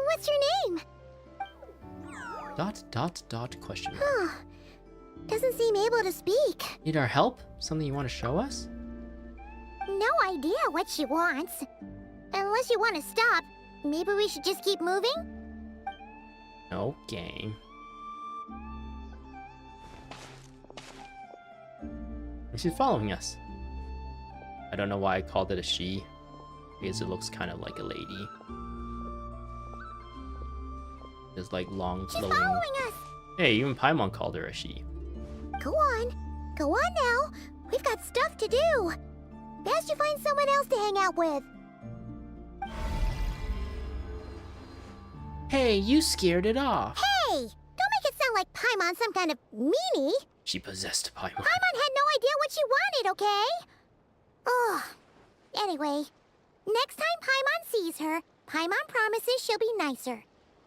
What's your name? ... question mark. Doesn't seem able to speak. Need our help? Something you want to show us? No idea what she wants. Unless you want to stop, maybe we should just keep moving? Okay. She's following us. I don't know why I called it a she, because it looks kind of like a lady. There's like long flowing. She's following us. Hey, even Paimon called her a she. Go on. Go on now. We've got stuff to do. Best you find someone else to hang out with. Hey, you scared it off. Hey! Don't make it sound like Paimon's some kind of meanie. She possessed Paimon. Paimon had no idea what she wanted, okay? Ugh. Anyway, next time Paimon sees her, Paimon promises she'll be nicer.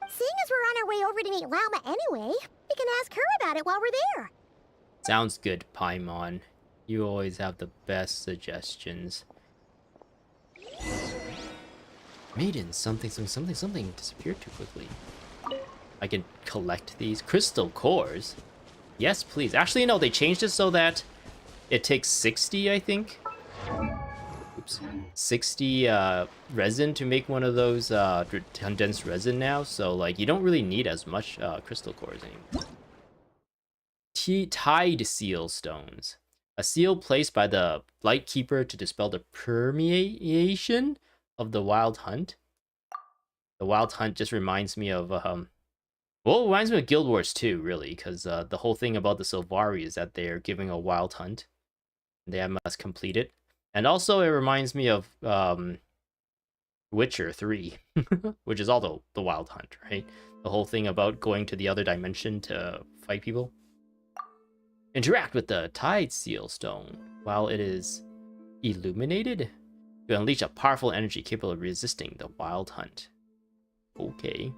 Seeing as we're on our way over to meet Lauma anyway, we can ask her about it while we're there. Sounds good, Paimon. You always have the best suggestions. Maiden, something disappeared too quickly. I can collect these crystal cores. Yes, please. Actually, no, they changed it so that it takes 60, I think. Oops. 60 resin to make one of those condensed resin now. So, like, you don't really need as much crystal cores anymore. Tide seal stones. A seal placed by the Lightkeeper to dispel the permeation of the Wild Hunt. The Wild Hunt just reminds me of, well, it reminds me of Guild Wars 2, really, because the whole thing about the Sylvari is that they're giving a Wild Hunt. They must complete it. And also, it reminds me of Witcher 3, which is also the Wild Hunt, right? The whole thing about going to the other dimension to fight people. Interact with the Tide Seal Stone while it is illuminated to unleash a powerful energy capable of resisting the Wild Hunt. Okay.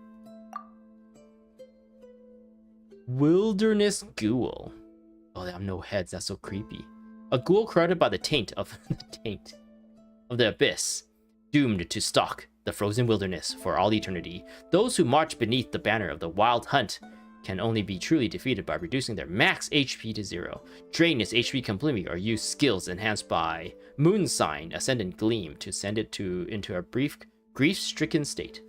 Wilderness Ghoul. Oh, they have no heads. That's so creepy. A ghoul corrupted by the taint of the abyss, doomed to stalk the frozen wilderness for all eternity. Those who march beneath the banner of the Wild Hunt can only be truly defeated by reducing their max HP to 0. Drain its HP completely or use skills enhanced by Moon Sign, Ascendant Gleam to send it into a brief grief-stricken state,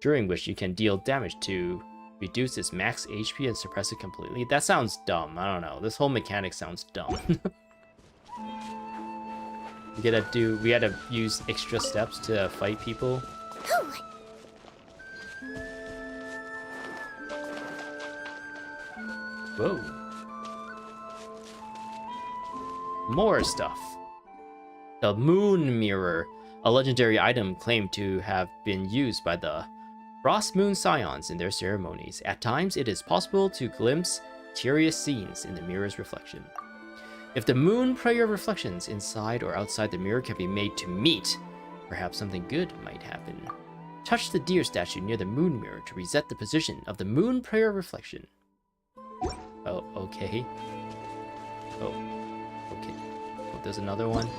during which you can deal damage to reduce its max HP and suppress it completely. That sounds dumb. I don't know. This whole mechanic sounds dumb. We had to use extra steps to fight people. Whoa. More stuff. The Moon Mirror, a legendary item claimed to have been used by the Frost Moon Scions in their ceremonies. At times, it is possible to glimpse mysterious scenes in the mirror's reflection. If the moon prayer reflections inside or outside the mirror can be made to meet, perhaps something good might happen. Touch the deer statue near the moon mirror to reset the position of the moon prayer reflection. Oh, okay. Oh, okay. Oh, there's another one.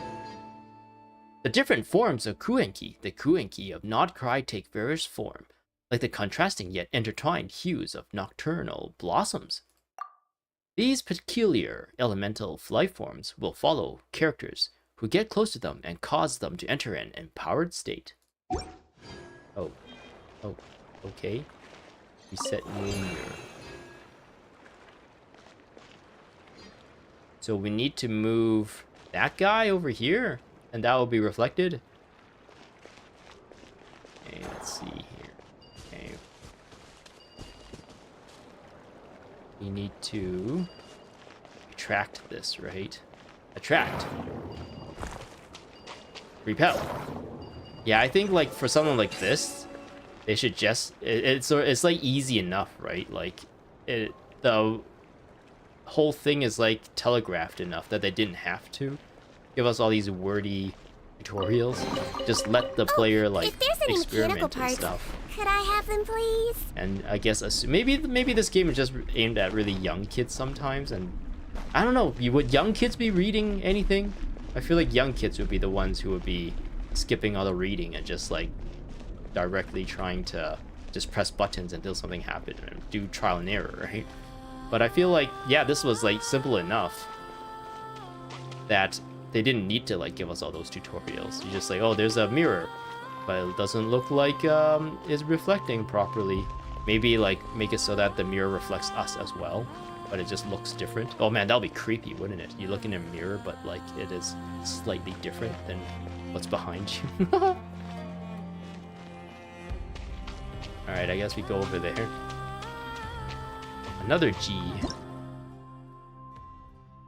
The different forms of Kuenki, the Kuenki of Nod-Krai, take various form, like the contrasting yet intertwined hues of nocturnal blossoms. These peculiar elemental life forms will follow characters who get close to them and cause them to enter an empowered state. Oh, okay. Reset moon mirror. So we need to move that guy over here, and that will be reflected. Okay, let's see here. Okay. We need to attract this, right? Attract. Repel. Yeah, I think like for something like this, they should just it's like easy enough, right? Like the whole thing is like telegraphed enough that they didn't have to give us all these wordy tutorials. Just let the player like experiment and stuff. Could I have them, please? And I guess maybe this game is just aimed at really young kids sometimes, and I don't know. Would young kids be reading anything? I feel like young kids would be the ones who would be skipping all the reading and just like directly trying to just press buttons until something happened and do trial and error, right? But I feel like, yeah, this was like simple enough that they didn't need to like give us all those tutorials. You just like, oh, there's a mirror, but it doesn't look like it's reflecting properly. Maybe like make it so that the mirror reflects us as well, but it just looks different. Oh man, that'll be creepy, wouldn't it? You look in a mirror, but like it is slightly different than what's behind you. Alright, I guess we go over there. Another G.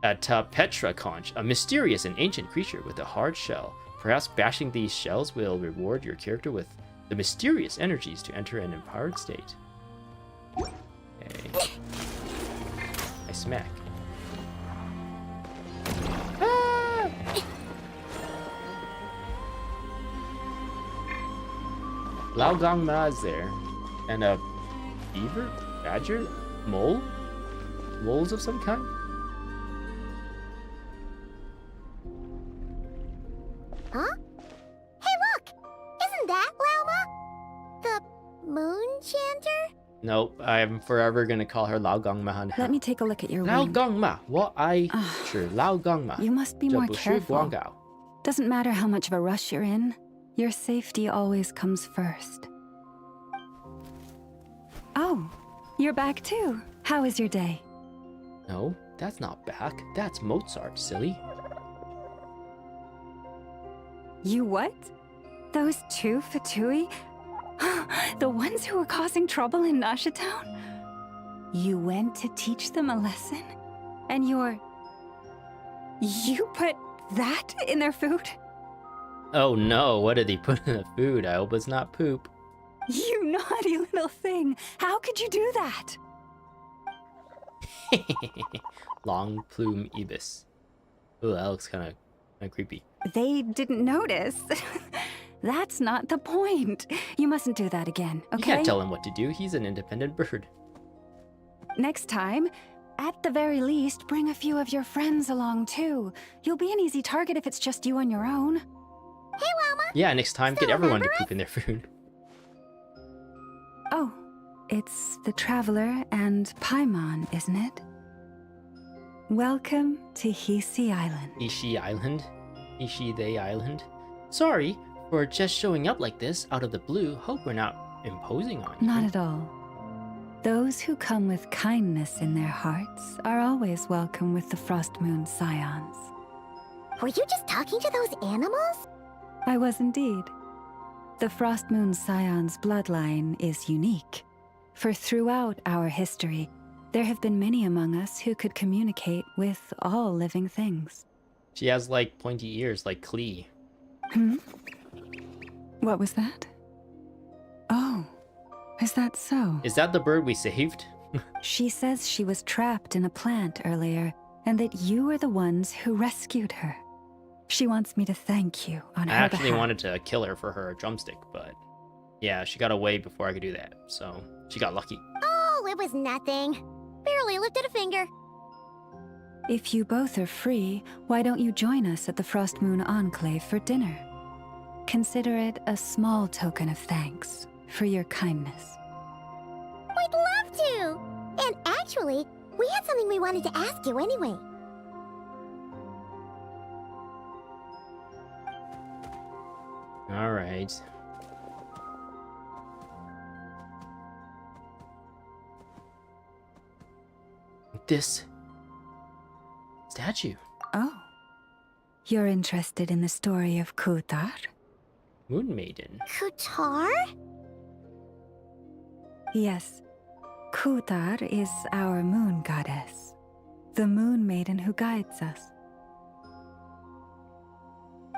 at Petra Conch, a mysterious and ancient creature with a hard shell. Perhaps bashing these shells will reward your character with the mysterious energies to enter an empowered state. Okay. I smack. Ah! Lao Gong Ma is there. And a beaver? Badger? Mole? Moles of some kind? Huh? Hey, look! Isn't that Lauma? The moon chanter? Nope, I'm forever gonna call her Lao Gong Ma. Let me take a look at your Lao wound. Gong Ma, what I sure Lao Gong Ma. You must be more careful. Doesn't matter how much of a rush you're in, your safety always comes first. Oh, you're back too. How was your day? No, that's not back. That's Mozart, silly. You what? Those two Fatui? The ones who were causing trouble in Nasha Town? You went to teach them a lesson? And you put that in their food? Oh no, what did he put in the food? I hope it's not poop. You naughty little thing. How could you do that? Long plume ibis. Ooh, that looks kind of creepy. They didn't notice. That's not the point. You mustn't do that again, okay? You can't tell him what to do. He's an independent bird. Next time, at the very least, bring a few of your friends along too. You'll be an easy target if it's just you on your own. Hey, Llama! Yeah, next time, get everyone to poop in their food. Oh, it's the Traveler and Paimon, isn't it? Welcome to Hisi Island. Ishi Island? Ishi they Island? Sorry for just showing up like this out of the blue. Hope we're not imposing on you. Not at all. Those who come with kindness in their hearts are always welcome with the Frost Moon Scions. Were you just talking to those animals? I was indeed. The Frost Moon Scion's bloodline is unique, for throughout our history, there have been many among us who could communicate with all living things. She has, like, pointy ears, like Klee. What was that? Oh, is that so? Is that the bird we saved? She says she was trapped in a plant earlier, and that you were the ones who rescued her. She wants me to thank you on her behalf. I actually wanted to kill her for her drumstick, but yeah, she got away before I could do that, so she got lucky. Oh, it was nothing. Barely lifted a finger. If you both are free, why don't you join us at the Frost Moon Enclave for dinner? Consider it a small token of thanks for your kindness. We'd love to! And actually, we had something we wanted to ask you anyway. All right. This statue. Oh. You're interested in the story of Kutar? Moon Maiden. Kutar? Yes. Kutar is our moon goddess. The moon maiden who guides us.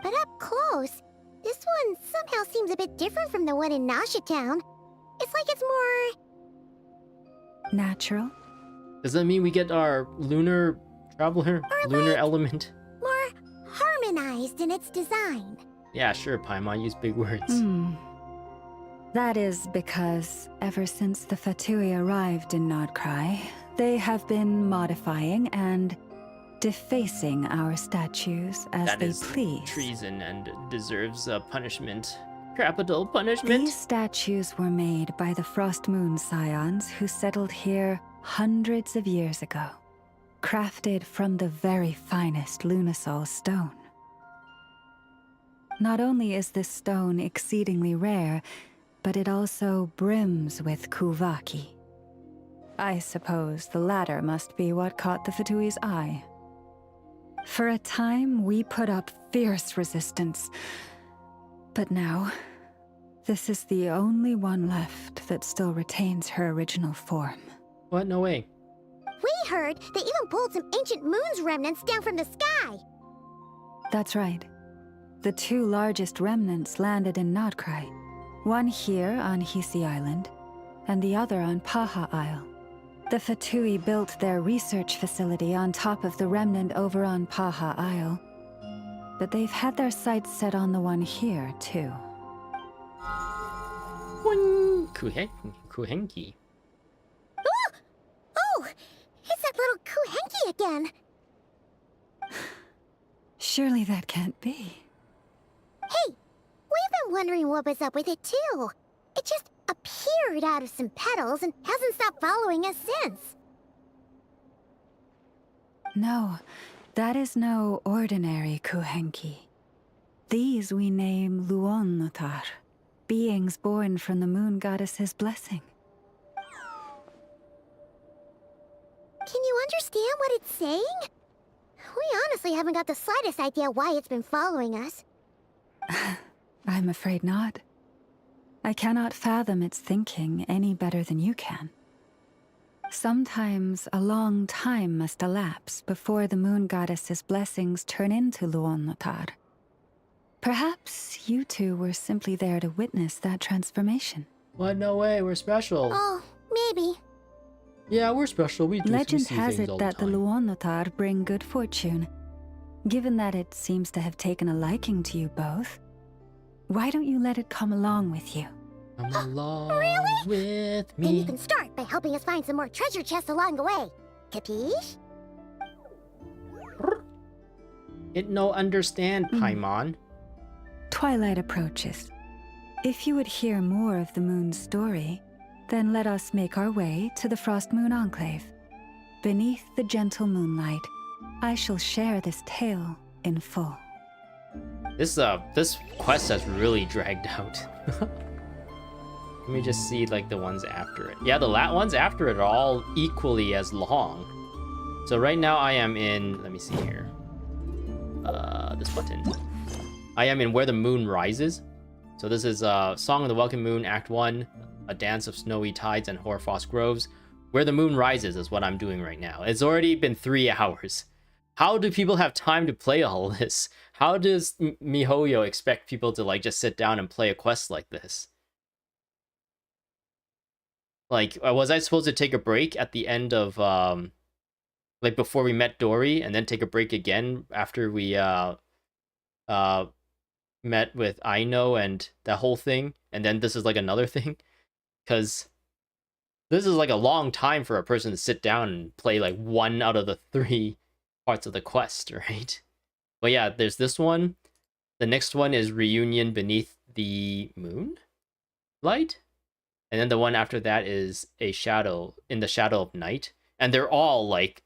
But up close, this one somehow seems a bit different from the one in Nasha Town. It's like it's more... natural? Does that mean we get our lunar traveler? Or lunar like element? more harmonized in its design. Yeah, sure, Paimon, use big words. That is because ever since the Fatui arrived in Nod-Krai, they have been modifying and defacing our statues as That they is please. treason and deserves a punishment. Capital punishment. These statues were made by the Frost Moon Scions who settled here hundreds of years ago, crafted from the very finest Lunasol stone. Not only is this stone exceedingly rare, but it also brims with Kuvaki. I suppose the latter must be what caught the Fatui's eye. For a time, we put up fierce resistance, but now, this is the only one left that still retains her original form. What? No way. We I heard they even pulled some ancient moon's remnants down from the sky. That's right. The two largest remnants landed in Nod-Krai. One here on Hisi Island, and the other on Paha Isle. The Fatui built their research facility on top of the remnant over on Paha Isle. But they've had their sights set on the one here, too. Kuhenki. Oh! It's that little Kuhenki again! Surely that can't be. Hey! We've been wondering what was up with it, too. It just appeared out of some petals and hasn't stopped following us since. No, that is no ordinary Kuhenki. These we name Luon-Notar, beings born from the moon goddess's blessing. Can you understand what it's saying? We honestly haven't got the slightest idea why it's been following us. I'm afraid not. I cannot fathom its thinking any better than you can. Sometimes a long time must elapse before the moon goddess's blessings turn into Luon-Notar. Perhaps you two were simply there to witness that transformation. What? No way, we're special. Oh, maybe. Yeah, we're special. We do. Legend has it that the Luon-Notar bring good fortune. Given that it seems to have taken a liking to you both, why don't you let it come along with you? Come along really? with me. Then you can start by helping us find some more treasure chests along the way. Capiche? It no understand, Paimon. Twilight approaches. If you would hear more of the moon's story, then let us make our way to the Frost Moon Enclave. Beneath the gentle moonlight, I shall share this tale in full. This quest has really dragged out. Let me just see like the ones after it. Yeah, the ones after it are all equally as long. So right now I am in, let me see here. This button. I am in Where the Moon Rises. So this is Song of the Welkin Moon Act I, A Dance of Snowy Tides and Hoarfrost Groves. Where the Moon Rises is what I'm doing right now. It's already been 3 hours. How do people have time to play all this? How does MiHoYo expect people to like just sit down and play a quest like this? Like, was I supposed to take a break at the end of, like before we met Dory, and then take a break again after we met with Aino and that whole thing, and then this is like another thing? Because this is like a long time for a person to sit down and play like 1 out of the 3 parts of the quest, right? But yeah, there's this one. The next one is Reunion Beneath the Moon Light. And then the one after that is A Shadow in the Shadow of Night. And they're all like,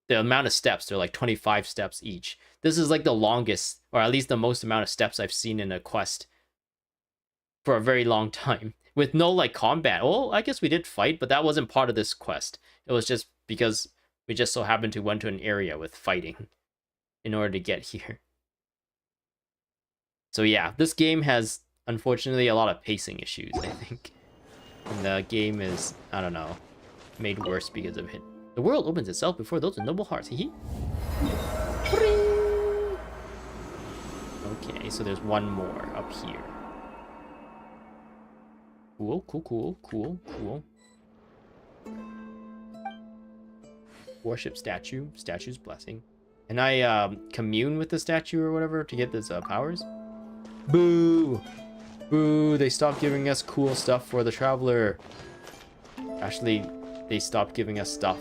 the amount of steps, they're like 25 steps each. This is like the longest, or at least the most amount of steps I've seen in a quest for a very long time. With no like combat. Well, I guess we did fight, but that wasn't part of this quest. It was just because we just so happened to went to an area with fighting in order to get here. So yeah, this game has, unfortunately, a lot of pacing issues, I think. And the game is, I don't know, made worse because of it. The world opens itself before those with noble hearts. Hee. Okay, so there's one more up here. Cool, cool, cool, cool, cool. Worship statue. Statue's blessing. Can I commune with the statue or whatever to get this powers? Boo! Boo! They stopped giving us cool stuff for the traveler. Actually, they stopped giving us stuff.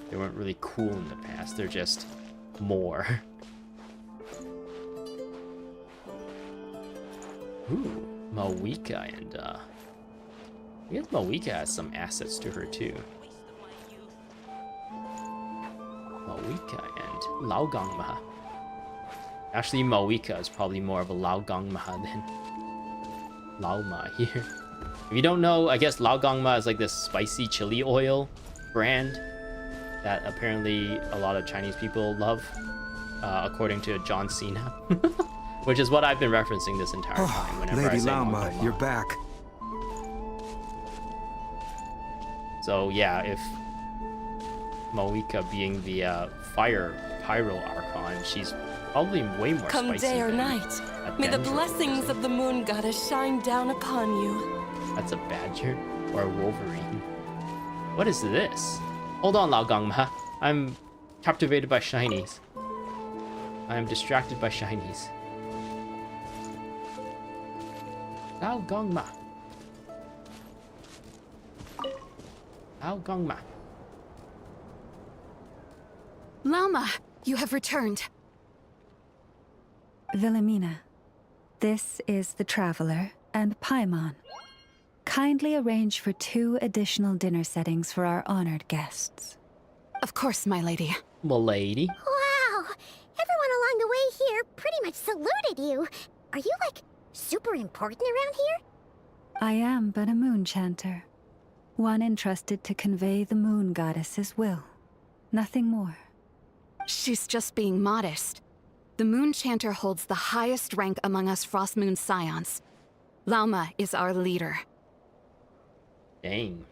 They weren't really cool in the past. They're just more. Ooh, Mawika and I guess Mawika has some assets to her too. Mawika and Laogangma. Actually, Mawika is probably more of a Laogangma than Laoma here. If you don't know, I guess Laogangma is like this spicy chili oil brand that apparently a lot of Chinese people love, according to John Cena. Which is what I've been referencing this entire time whenever Lady I say Laoma, you're back. So yeah, if Moika being the pyro Archon, she's probably way more Come spicy day or than night, a may the Dendro blessings person. of the moon goddess shine down upon you. That's a badger or a wolverine. What is this? Hold on, Lao Gangma. I'm captivated by shinies. I am distracted by shinies. Lao Gangma. Lao Gangma. Lama, you have returned. Wilhelmina, this is the Traveler and Paimon. Kindly arrange for 2 additional dinner settings for our honored guests. Of course, my lady. Milady. Wow! Everyone along the way here pretty much saluted you. Are you, like, super important around here? I am but a moon chanter, one entrusted to convey the moon goddess's will. Nothing more. She's just being modest. The Moon Chanter holds the highest rank among us Frost Moon Scions. Lauma is our leader. Dang.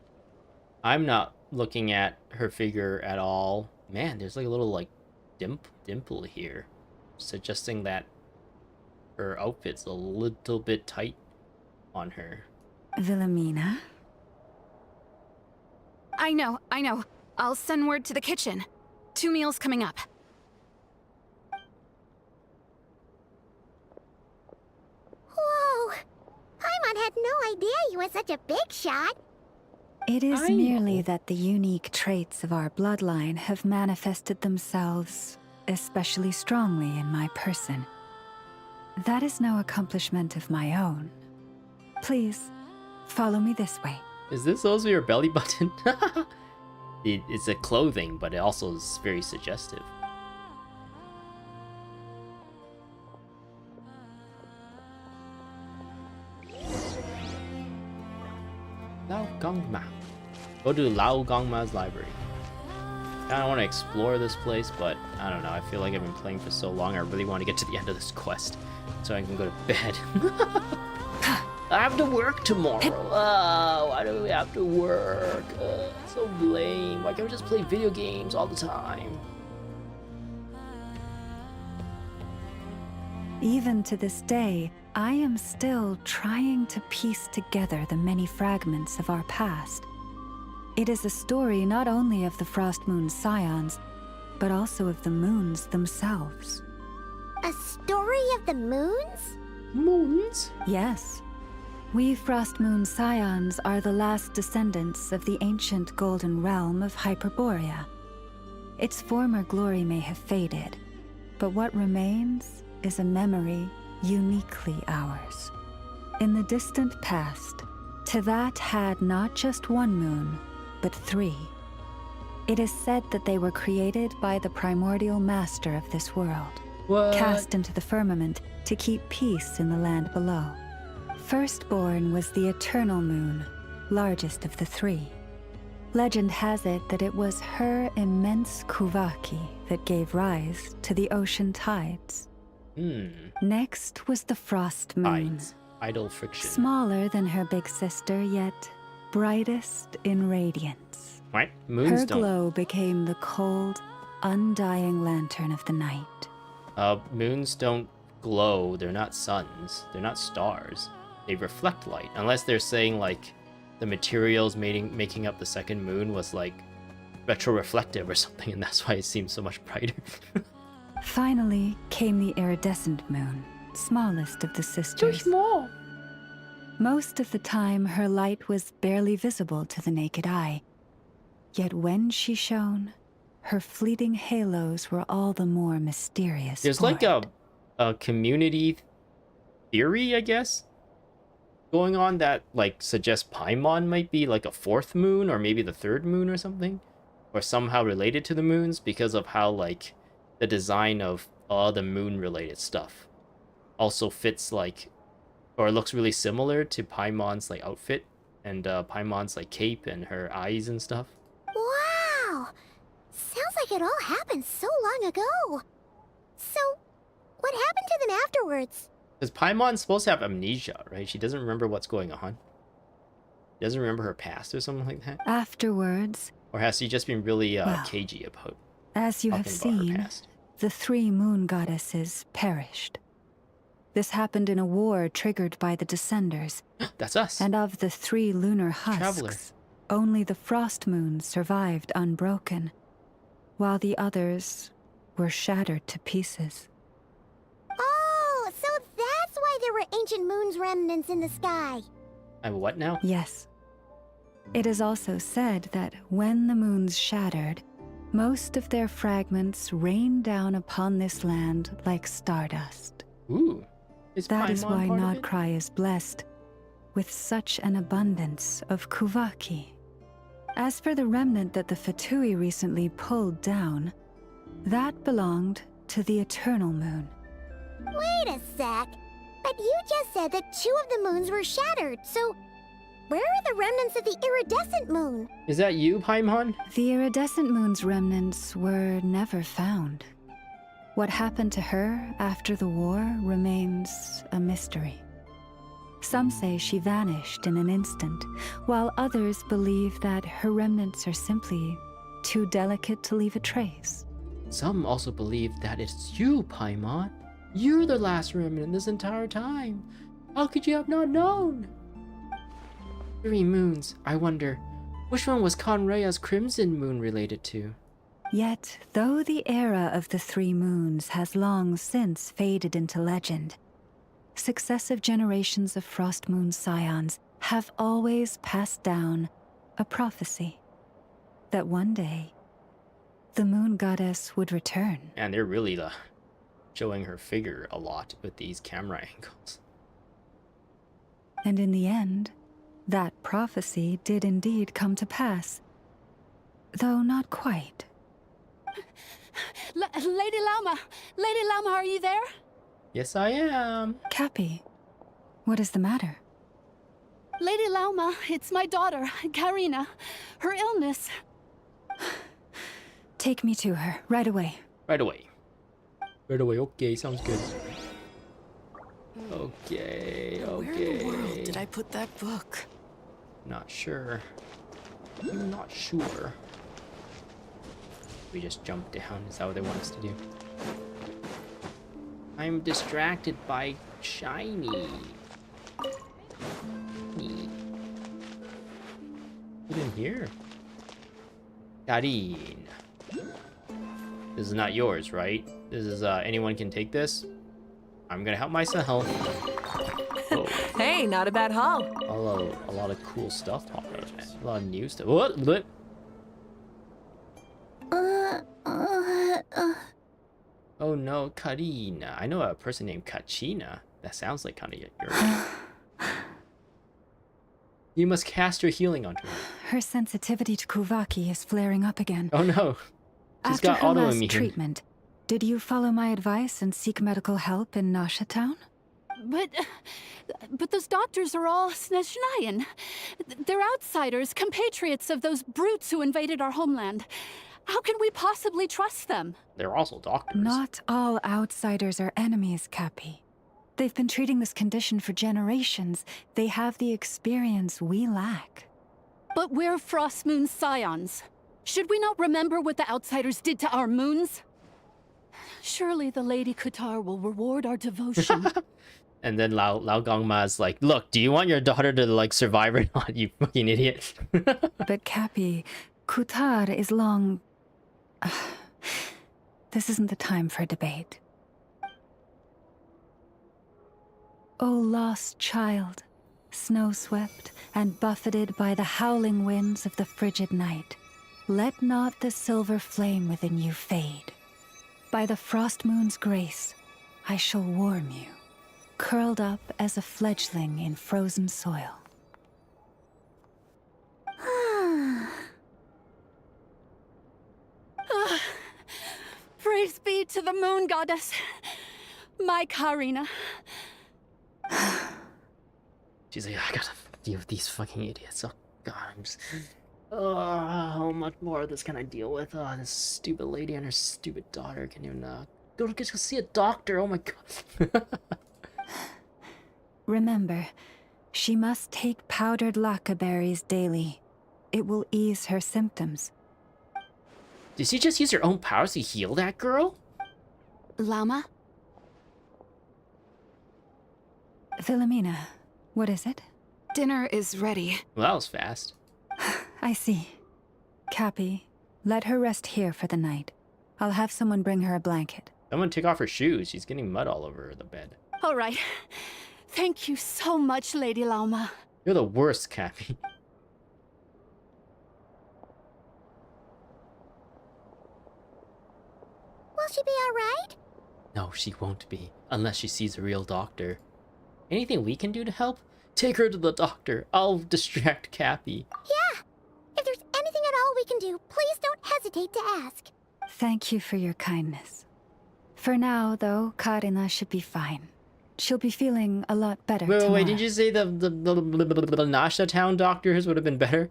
I'm not looking at her figure at all. Man, there's like a little like dimple here, suggesting that her outfit's a little bit tight on her. Wilhelmina? I know. I'll send word to the kitchen. 2 meals coming up. Whoa! Paimon had no idea you were such a big shot. It is merely that the unique traits of our bloodline have manifested themselves especially strongly in my person. That is no accomplishment of my own. Please, follow me this way. Is this also your belly button? It's a clothing, but it also is very suggestive. Lao Gangma. Go to Lao Gangma's library. I don't want to explore this place, but I don't know. I feel like I've been playing for so long. I really want to get to the end of this quest so I can go to bed. I have to work tomorrow. Why do we have to work? So lame. Why can't we just play video games all the time? Even to this day, I am still trying to piece together the many fragments of our past. It is a story not only of the Frost Moon Scions, but also of the moons themselves. A story of the moons? Moons? Yes. We Frost Moon Scions are the last descendants of the ancient golden realm of Hyperborea. Its former glory may have faded, but what remains is a memory uniquely ours. In the distant past, Teyvat had not just one moon, but 3. It is said that they were created by the primordial master of this world, cast into the firmament to keep peace in the land below. Firstborn was the eternal moon, largest of the 3. Legend has it that it was her immense kuvaki that gave rise to the ocean tides. Next was the Frost Moon. Idle friction. Smaller than her big sister, yet brightest in radiance. Right? Moons her don't. glow became the cold, undying lantern of the night. Moons don't glow. They're not suns. They're not stars. They reflect light. Unless they're saying like the materials making up the second moon was like retroreflective or something, and that's why it seems so much brighter. Finally came the iridescent moon, smallest of the sisters. Too small. Most of the time, her light was barely visible to the naked eye. Yet when she shone, her fleeting halos were all the more mysterious. There's like a community theory, I guess, going on that like suggests Paimon might be like a 4th moon or maybe the 3rd moon or something, or somehow related to the moons because of how like the design of all the moon related stuff also fits like, or looks really similar to Paimon's like outfit and Paimon's like cape and her eyes and stuff. Wow! Sounds like it all happened so long ago. So, what happened to them afterwards? Because Paimon's supposed to have amnesia, right? She doesn't remember what's going on. She doesn't remember her past or something like that. Afterwards, Or has he just been really cagey about as you have talking about her seen, past? the 3 moon goddesses perished. This happened in a war triggered by the Descenders. That's us. And of the 3 lunar husks, Traveler. only the frost moons survived unbroken, while the others were shattered to pieces. Oh, so that's why there were ancient moon's remnants in the sky. I'm what now? Yes. It is also said that when the moons shattered, most of their fragments rained down upon this land like stardust. Ooh. That is why Nod-Krai is blessed with such an abundance of Kuvaki. As for the remnant that the Fatui recently pulled down, that belonged to the Eternal Moon. Wait a sec. But you just said that 2 of the moons were shattered, so where are the remnants of the iridescent moon? Is that you, Paimon? The iridescent moon's remnants were never found. What happened to her after the war remains a mystery. Some say she vanished in an instant, while others believe that her remnants are simply too delicate to leave a trace. Some also believe that it's you, Paimon. You're the last remnant this entire time. How could you have not known? 3 moons. I wonder, which one was Conraya's Crimson Moon related to? Yet, though the era of the 3 moons has long since faded into legend, successive generations of Frost Moon Scions have always passed down a prophecy that one day the moon goddess would return. And they're really showing her figure a lot with these camera angles. And in the end, that prophecy did indeed come to pass. Though not quite. Lady Lauma! Lady Lauma, are you there? Yes, I am. Cappy, what is the matter? Lady Lauma, it's my daughter, Karina. Her illness. Take me to her, right away. Right away. Right away, okay, sounds good. Okay. Where in the world did I put that book? Not sure. I'm not sure. We just jump down. Is that what they want us to do? I'm distracted by shiny. What's in here? Karin. This is not yours, right? This is, anyone can take this? I'm gonna help myself. Whoa. Hey, not a bad haul. A lot of cool stuff popping out, man. A lot of new stuff. What? Oh no, Karina. I know a person named Kachina. That sounds like kind of your... You must cast your healing onto her. Her sensitivity to Kuvaki is flaring up again. Oh no. She's After got her last autoimmune. treatment, did you follow my advice and seek medical help in Nasha Town? But those doctors are all Snezhnayan. They're outsiders, compatriots of those brutes who invaded our homeland. How can we possibly trust them? They're also doctors. Not all outsiders are enemies, Cappy. They've been treating this condition for generations. They have the experience we lack. But we're Frost Moon Scions. Should we not remember what the outsiders did to our moons? Surely the Lady Kutar will reward our devotion. And then Lao Gongma's like, look, do you want your daughter to like survive or not, you fucking idiot? But Cappy, Kutar is long... This isn't the time for debate. O lost child, snow-swept and buffeted by the howling winds of the frigid night, let not the silver flame within you fade. By the frost moon's grace, I shall warm you, curled up as a fledgling in frozen soil. Praise be to the moon goddess, my Karina. She's like, I gotta deal with these fucking idiots. Oh god, I'm just... how much more of this can I deal with? Oh, this stupid lady and her stupid daughter can even go see a doctor. Oh my god. Remember, she must take powdered lacca berries daily. It will ease her symptoms. Did she just use her own powers to heal that girl? Llama? Philomena, what is it? Dinner is ready. Well, that was fast. I see. Cappy, let her rest here for the night. I'll have someone bring her a blanket. Someone take off her shoes. She's getting mud all over the bed. All right. Thank you so much, Lady Llama. You're the worst, Cappy. Will she be alright? No, she won't be. Unless she sees a real doctor. Anything we can do to help? Take her to the doctor. I'll distract Cappy. Yeah! If there's anything at all we can do, please don't hesitate to ask. Thank you for your kindness. For now, though, Karina should be fine. She'll be feeling a lot better tomorrow. Wait, did you say the Nasha Town doctors would have been better?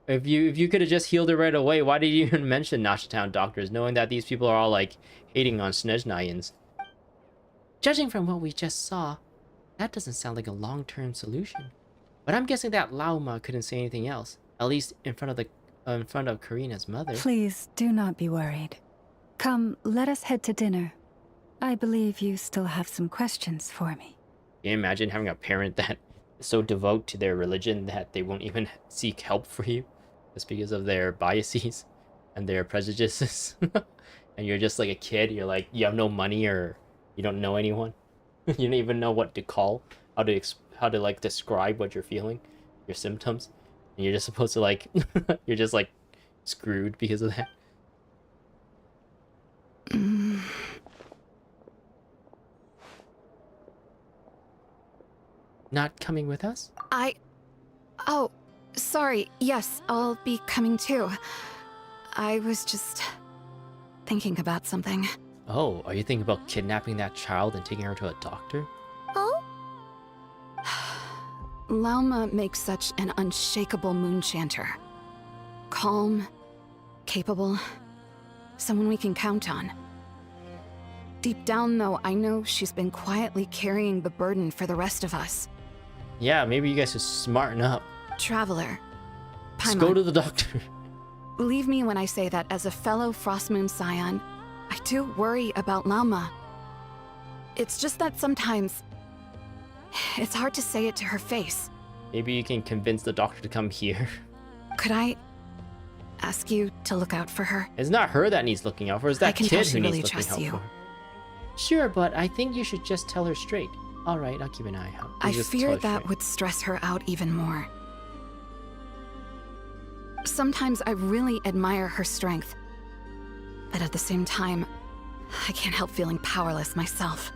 If you could have just healed her right away, why did you even mention Nasha Town doctors, knowing that these people are all like hating on Snezhnayans? Judging from what we just saw, that doesn't sound like a long-term solution. But I'm guessing that Lauma couldn't say anything else, at least in front of Karina's mother. Please do not be worried. Come, let us head to dinner. I believe you still have some questions for me. Can you imagine having a parent that is so devout to their religion that they won't even seek help for you just because of their biases and their prejudices? And you're just like a kid, you're like, you have no money or you don't know anyone. You don't even know what to call, how to like describe what you're feeling, your symptoms. And you're just supposed to like, you're just like screwed because of that. Not coming with us? Oh, sorry. Yes, I'll be coming too. I was just thinking about something. Oh, are you thinking about kidnapping that child and taking her to a doctor? Oh? Lauma makes such an unshakable moon chanter. Calm, capable, someone we can count on. Deep down, though, I know she's been quietly carrying the burden for the rest of us. Yeah, maybe you guys should smarten up. Traveler. Just go to the doctor. Believe me when I say that as a fellow Frostmoon Scion, I do worry about Lauma. It's just that sometimes it's hard to say it to her face. Maybe you can convince the doctor to come here. Could I ask you to look out for her? It's not her that needs looking out for, it's that kid who really needs looking out for her. Sure, but I think you should just tell her straight. Alright, I'll keep an eye out. I fear that would stress her out even more. Sometimes I really admire her strength. But at the same time, I can't help feeling powerless myself.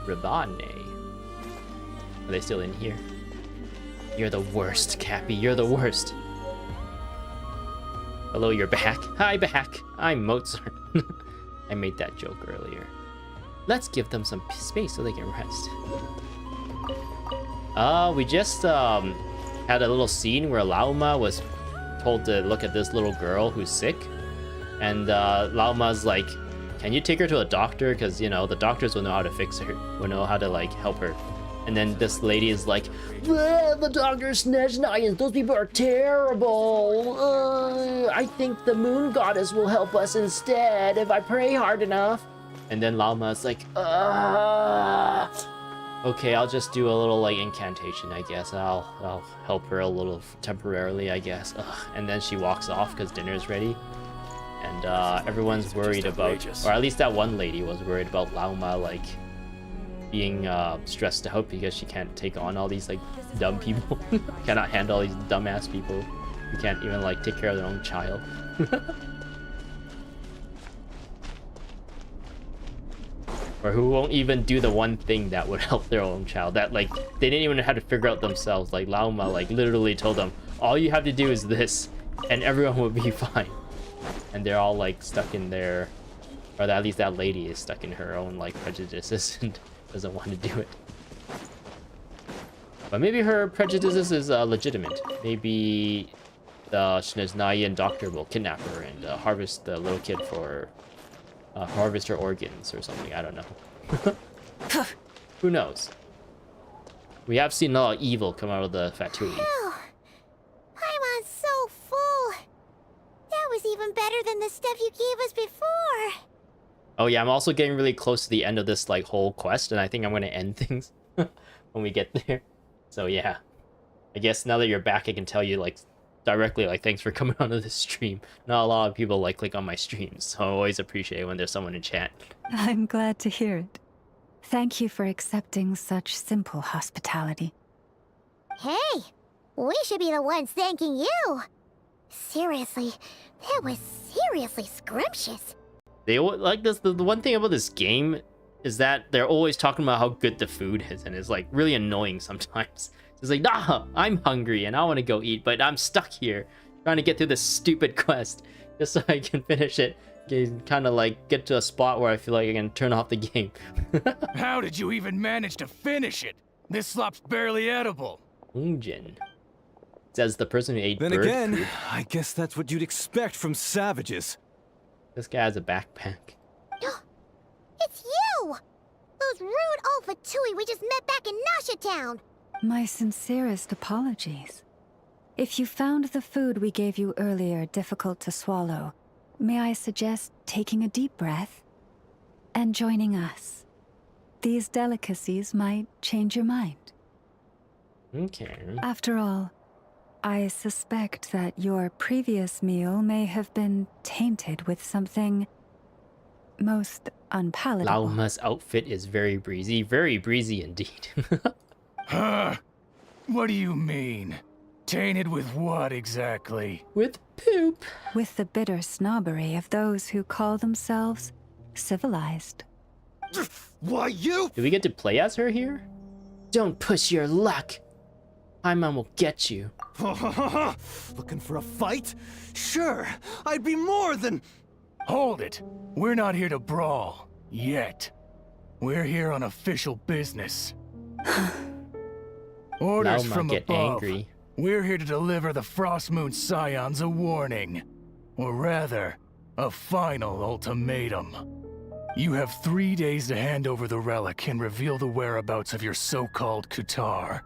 Rabane. Are they still in here? You're the worst, Cappy. You're the worst. Hello, you're back. Hi, back. I'm Mozart. I made that joke earlier. Let's give them some space so they can rest. We just had a little scene where Lauma was told to look at this little girl who's sick, and Lauma's like, can you take her to a doctor, because you know the doctors will know how to fix her, will know how to like help her. And then this lady is like, the doctor's Snezhnayans, those people are terrible. I think the moon goddess will help us instead if I pray hard enough. And then Lauma's like, okay, I'll just do a little like incantation, I guess. I'll help her a little temporarily, I guess. And then she walks off because dinner's ready. And everyone's worried about, or at least that one lady was worried about Lauma like being stressed out because she can't take on all these like dumb people. Cannot handle all these dumbass people who can't even like take care of their own child. Or who won't even do the one thing that would help their own child. That like they didn't even know how to figure out themselves. Like Lauma like literally told them, all you have to do is this and everyone will be fine. And they're all like stuck in their, or at least that lady is stuck in her own like prejudices and doesn't want to do it. But maybe her prejudices is legitimate. Maybe the Snezhnayan doctor will kidnap her and harvest the little kid for harvest her organs or something. I don't know. Who knows? We have seen a lot of evil come out of the Fatui. Paimon's so even better than the stuff you gave us before. Oh yeah, I'm also getting really close to the end of this like whole quest, and I think I'm gonna end things when we get there. So yeah, I guess now that you're back, I can tell you like directly like thanks for coming onto this stream. Not a lot of people like click on my streams, so I always appreciate when there's someone in chat. I'm glad to hear it. Thank you for accepting such simple hospitality. Hey, we should be the ones thanking you. Seriously, that was seriously scrumptious. They like this. The one thing about this game is that they're always talking about how good the food is, and it's like really annoying sometimes. It's like, nah, I'm hungry and I want to go eat, but I'm stuck here trying to get through this stupid quest just so I can finish it. Kind of like get to a spot where I feel like I can turn off the game. How did you even manage to finish it? This slop's barely edible. Unjin. Says the person who ate Then bird again, food. I guess that's what you'd expect from savages. This guy has a backpack. It's you! Those rude old Fatui we just met back in Nasha Town! My sincerest apologies. If you found the food we gave you earlier difficult to swallow, may I suggest taking a deep breath and joining us? These delicacies might change your mind. Okay. After all, I suspect that your previous meal may have been tainted with something most unpalatable. Lauma's outfit is very breezy indeed. Huh? What do you mean? Tainted with what exactly? With poop. With the bitter snobbery of those who call themselves civilized. Why you? Do we get to play as her here? Don't push your luck. Paimon will get you. Looking for a fight? Sure, I'd be more than... Hold it. We're not here to brawl. Yet. We're here on official business. Orders Lauma from get above. angry. We're here to deliver the Frost Moon Scions a warning. Or rather, a final ultimatum. You have 3 days to hand over the relic and reveal the whereabouts of your so-called Kutar.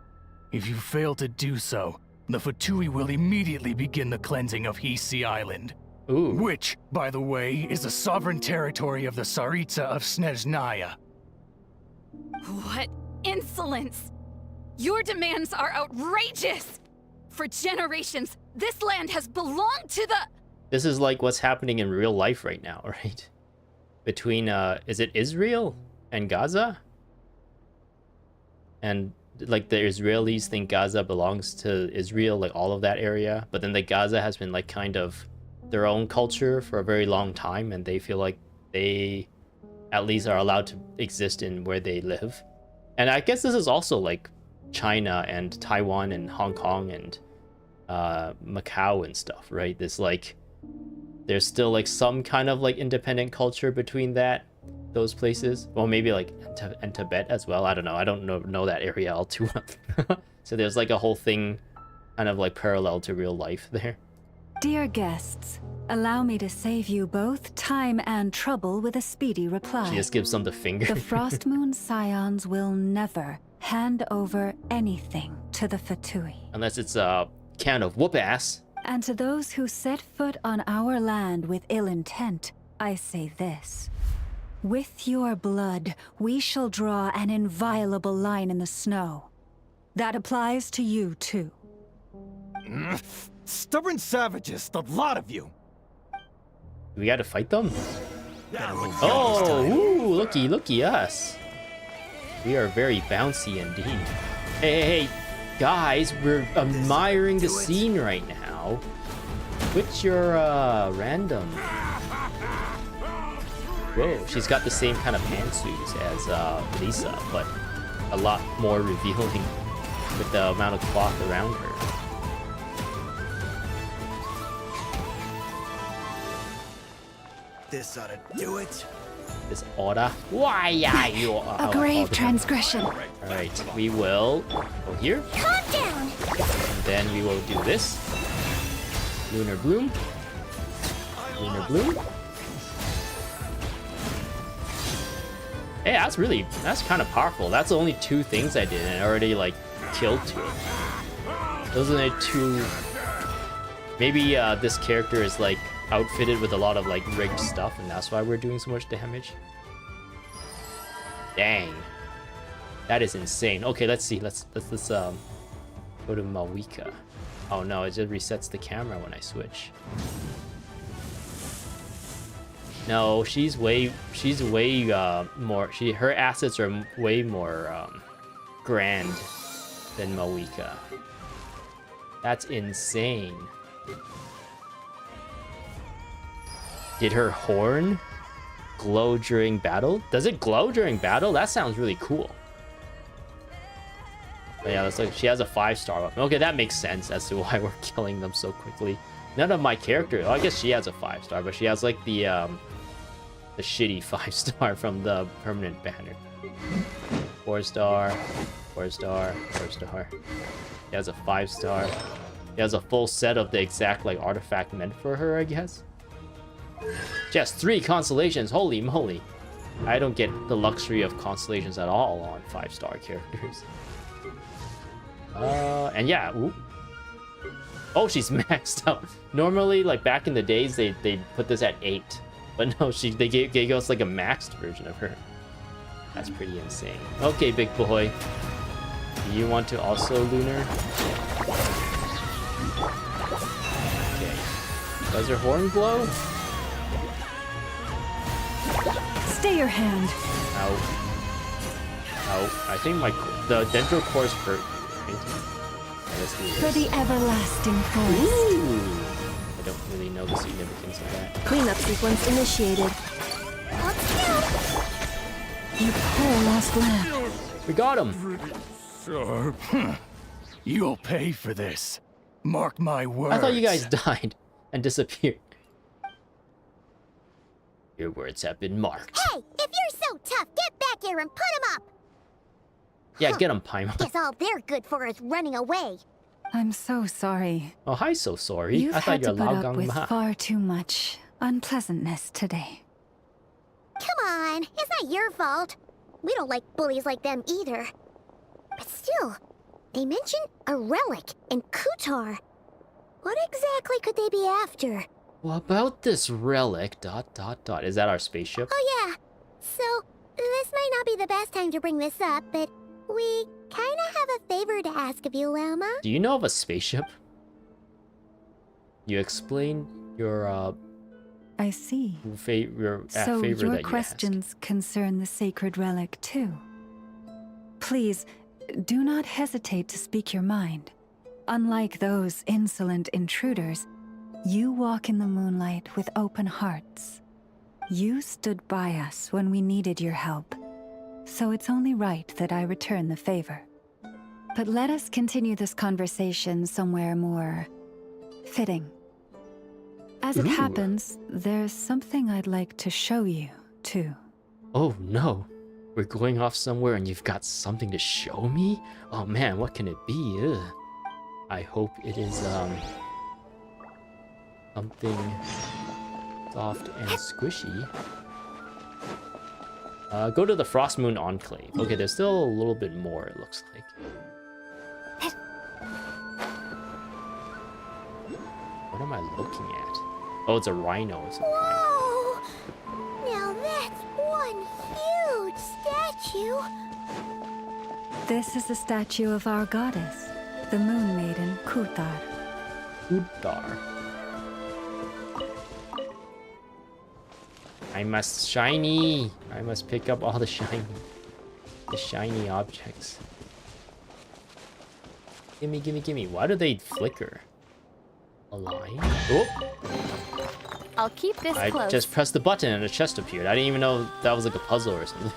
If you fail to do so, the Fatui will immediately begin the cleansing of Hisi Island. Ooh. Which, by the way, is the sovereign territory of the Tsaritsa of Snezhnaya. What insolence! Your demands are outrageous! For generations, this land has belonged to the... This is like what's happening in real life right now, right? Between, is it Israel and Gaza? And, like, the Israelis think Gaza belongs to Israel, like, all of that area. But then the Gaza has been, like, kind of their own culture for a very long time. And they feel like they, at least, are allowed to exist in where they live. And I guess this is also, like, China and Taiwan and Hong Kong and Macau and stuff, right? This, like... There's still like some kind of like independent culture between those places. Well, maybe like and Tibet as well. I don't know. I don't know that area all too well. So there's like a whole thing kind of like parallel to real life there. Dear guests, allow me to save you both time and trouble with a speedy reply. She just gives them the finger. The Frost Moon Scions will never hand over anything to the Fatui. Unless it's a can of whoop ass. And to those who set foot on our land with ill intent, I say this. With your blood, we shall draw an inviolable line in the snow. That applies to you, too. Stubborn savages, the lot of you. We gotta fight them? Oh, ooh, looky us. We are very bouncy indeed. Hey, guys, we're admiring the scene right now. Quit your random. Whoa, she's got the same kind of pantsuits as Lisa, but a lot more revealing with the amount of cloth around her. This ought to do it. This order. Why are you? A grave transgression. Alright, we will go here. Calm down! And then we will do this. Lunar Bloom. Lunar Bloom. Hey, that's kind of powerful. That's only 2 things I did and I already like killed 2. Those are the 2. Maybe this character is like outfitted with a lot of like rigged stuff, and that's why we're doing so much damage. Dang, that is insane. Okay, let's see. Let's go to Malika. Oh no, it just resets the camera when I switch. No, she's way more. Her assets are way more grand than Malika. That's insane. Did her horn glow during battle? Does it glow during battle? That sounds really cool. But yeah, that's like she has a 5-star weapon. Okay, that makes sense as to why we're killing them so quickly. None of my characters. Well, I guess she has a 5-star, but she has like the shitty 5-star from the permanent banner. 4-star, 4-star, 4-star. She has a 5-star. She has a full set of the exact like artifact meant for her, I guess. She has 3 constellations. Holy moly! I don't get the luxury of constellations at all on 5-star characters. And yeah, ooh. Oh, she's maxed out. Normally, like back in the days, they put this at 8, but no, they gave us like a maxed version of her. That's pretty insane. Okay, big boy, do you want to also lunar? Okay. Does her horn glow? Stay your hand. Ow. Ow. I think the dendro core's hurt. For the everlasting forest. Ooh. I don't really know the significance of that. Cleanup sequence initiated. You poor lost lamb. We got him. Sharp. You'll pay for this. Mark my words. I thought you guys died and disappeared. Your words have been marked. Hey, if you're so tough, get back here and put him up. Yeah, get him, Paimon. Guess all they're good for is running away. I'm so sorry. Oh, hi, so sorry. You've I thought had you're to put up Lao with Gang Ma. far too much unpleasantness today. Come on, it's not your fault. We don't like bullies like them either. But still, they mentioned a relic in Kutar. What exactly could they be after? Well, about this relic, ... Is that our spaceship? Oh yeah, so this might not be the best time to bring this up, but we kinda have a favor to ask of you, Lama. Do you know of a spaceship? You explain your I see. your So favor your that you questions concern the sacred relic too. Please, do not hesitate to speak your mind. Unlike those insolent intruders, you walk in the moonlight with open hearts. You stood by us when we needed your help, so it's only right that I return the favor. But let us continue this conversation somewhere more fitting. As it happens, there's something I'd like to show you, too. Oh no, we're going off somewhere and you've got something to show me? Oh man, what can it be? Ugh. I hope it is something soft and squishy. Go to the Frost Moon Enclave. Okay, there's still a little bit more, it looks like. What am I looking at? Oh, it's a rhino or something. Whoa! Now that's one huge statue. This is the statue of our goddess, the Moon Maiden Kutar. Kutar. I must shiny. I must pick up all the shiny objects. Gimme, gimme, gimme. Why do they flicker? A line? Oh! I'll keep this close. I just pressed the button and a chest appeared. I didn't even know that was like a puzzle or something.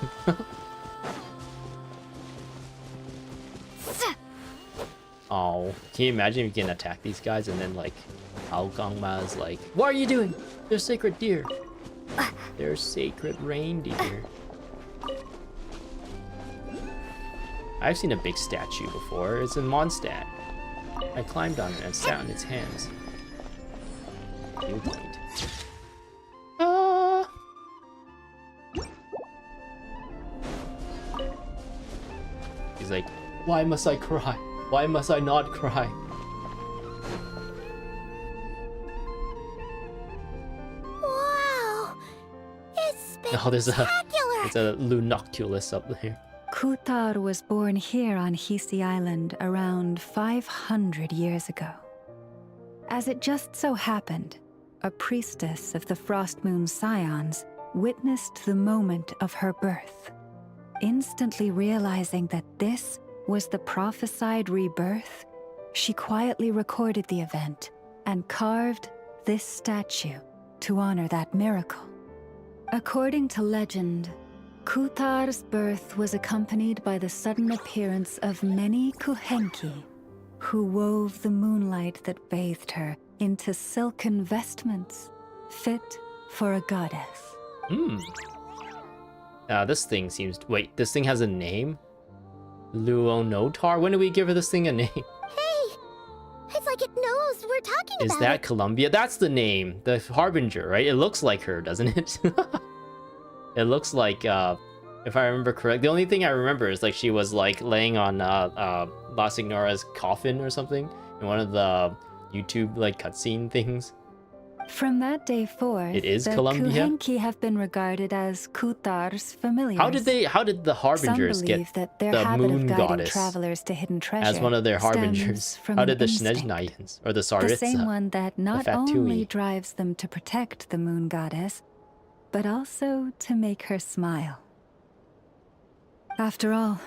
Oh, can you imagine if you can attack these guys and then like Aogangma's like, what are you doing? They're sacred deer. They're sacred reindeer. I've seen a big statue before. It's in Mondstadt. I climbed on it and sat on its hands. Viewpoint. He's like, why must I cry? Why must I not cry? Oh, there's a Lunocculus up there. Kutar was born here on Hisi Island around 500 years ago. As it just so happened, a priestess of the Frost Moon Scions witnessed the moment of her birth. Instantly realizing that this was the prophesied rebirth, she quietly recorded the event and carved this statue to honor that miracle. According to legend, Kutar's birth was accompanied by the sudden appearance of many Kuhenki, who wove the moonlight that bathed her into silken vestments fit for a goddess. This thing seems... Wait, this thing has a name? Luonotar? When did we give her this thing a name? Hey! It's like it knows we're talking about it. Is that Columbia? That's the name. The Harbinger, right? It looks like her, doesn't it? It looks like, if I remember correct, the only thing I remember is like she was like laying on La Signora's coffin or something in one of the YouTube like cutscene things. From that day forth, it is the Columbia. Kuhenki have been regarded as Kutar's familiars. How did the Harbingers get that their the habit moon of guiding goddess travelers to hidden treasure as one of their harbingers? From How did the instinct, Snezhnayans or the Tsaritsa, the same one that not the only Fatui, drives them to protect the moon goddess, but also to make her smile. After all,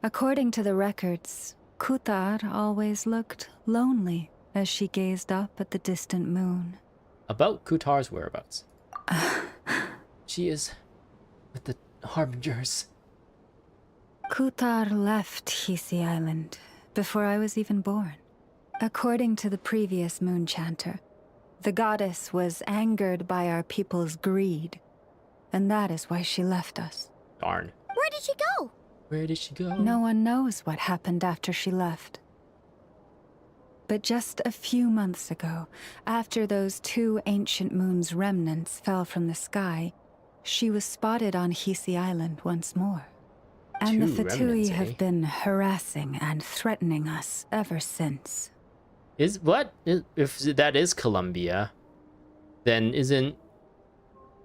according to the records, Kutar always looked lonely as she gazed up at the distant moon. About Kutar's whereabouts. She is with the Harbingers. Kutar left Hisi Island before I was even born. According to the previous moon chanter, the goddess was angered by our people's greed, and that is why she left us. Darn. Where did she go? Where did she go? No one knows what happened after she left. But just a few months ago, after those 2 ancient moons' remnants fell from the sky, she was spotted on Hisi Island once more. And the Fatui have been harassing and threatening us ever since. If that is Columbia, then isn't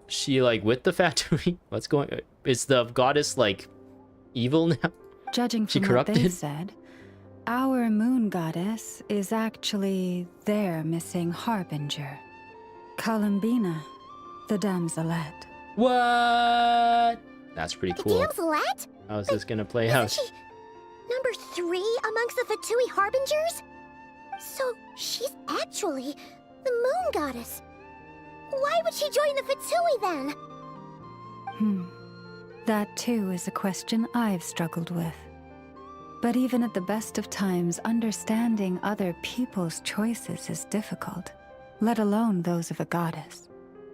she like with the Fatui? What's going on? Is the goddess like evil now? Judging from what they said, our moon goddess is actually their missing harbinger, Columbina, the damselette. What? That's pretty cool. The damselette? How is this gonna play out? She number 3 amongst the Fatui harbingers? So she's actually the moon goddess. Why would she join the Fatui then? That too is a question I've struggled with. But even at the best of times, understanding other people's choices is difficult, let alone those of a goddess.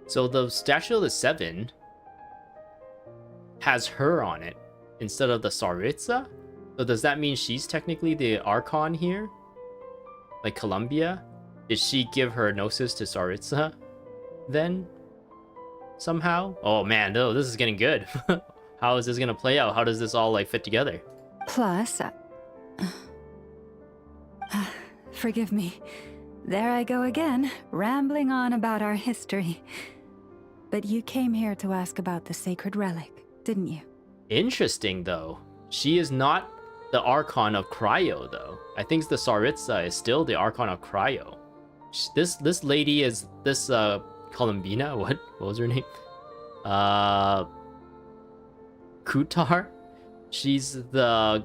So the Statue of the Seven has her on it instead of the Tsaritsa? So does that mean she's technically the Archon here? Like Columbia? Did she give her gnosis to Tsaritsa then? Somehow? Oh man, no, this is getting good. How is this gonna play out? How does this all like fit together? Plus, forgive me. There I go again, rambling on about our history. But you came here to ask about the sacred relic, didn't you? Interesting, though. She is not the Archon of Cryo, though. I think the Tsaritsa is still the Archon of Cryo. This lady is this Columbina. What was her name? Kutar. She's the...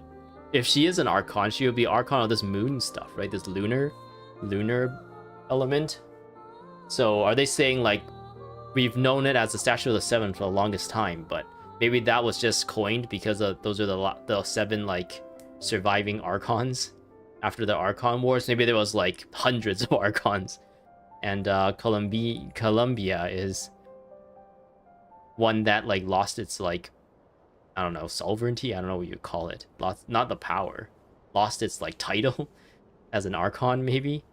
If she is an Archon, she would be Archon of this moon stuff, right? This lunar element. So are they saying like we've known it as the Statue of the Seven for the longest time, but maybe that was just coined because those are the 7 like surviving Archons after the Archon Wars. Maybe there was like hundreds of Archons, and Columbia is one that like lost its like, I don't know, sovereignty. I don't know what you call it. Lost, not the power. Lost its like title as an Archon maybe.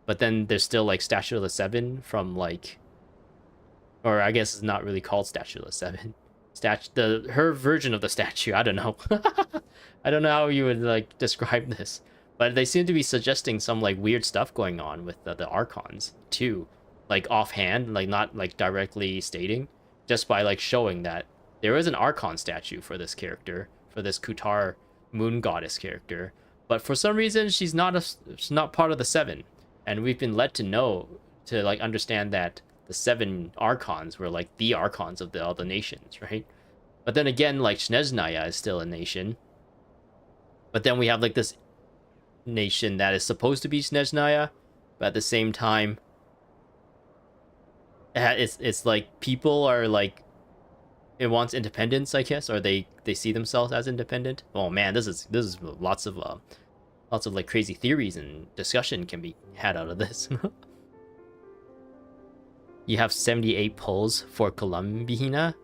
But then there's still like Statue of the Seven from like, or I guess it's not really called Statue of the Seven. Her version of the statue. I don't know. I don't know how you would like describe this. But they seem to be suggesting some like weird stuff going on with the Archons too, like offhand, like not like directly stating. just by like showing that there is an Archon statue for this character, for this Kutar moon goddess character, but for some reason she's not part of the 7, and we've been led to know, to like understand that the 7 Archons were like the Archons of the other nations, right? But then again, like Snezhnaya is still a nation, but then we have like this nation that is supposed to be Snezhnaya, but at the same time, it's like people are like, it wants independence, I guess, or they see themselves as independent. Oh man, this is lots of like crazy theories and discussion can be had out of this. You have 78 pulls for Columbina.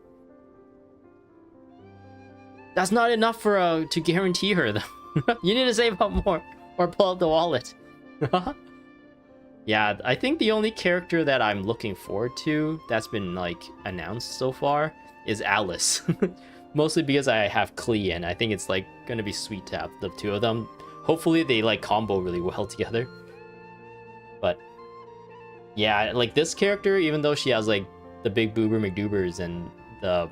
That's not enough for to guarantee her though. You need to save up more or pull out the wallet. Yeah, I think the only character that I'm looking forward to that's been like announced so far is Alice. Mostly because I have Klee, and I think it's like gonna be sweet to have the two of them. Hopefully they like combo really well together. But yeah, like this character, even though she has like the big boober McDoobers and the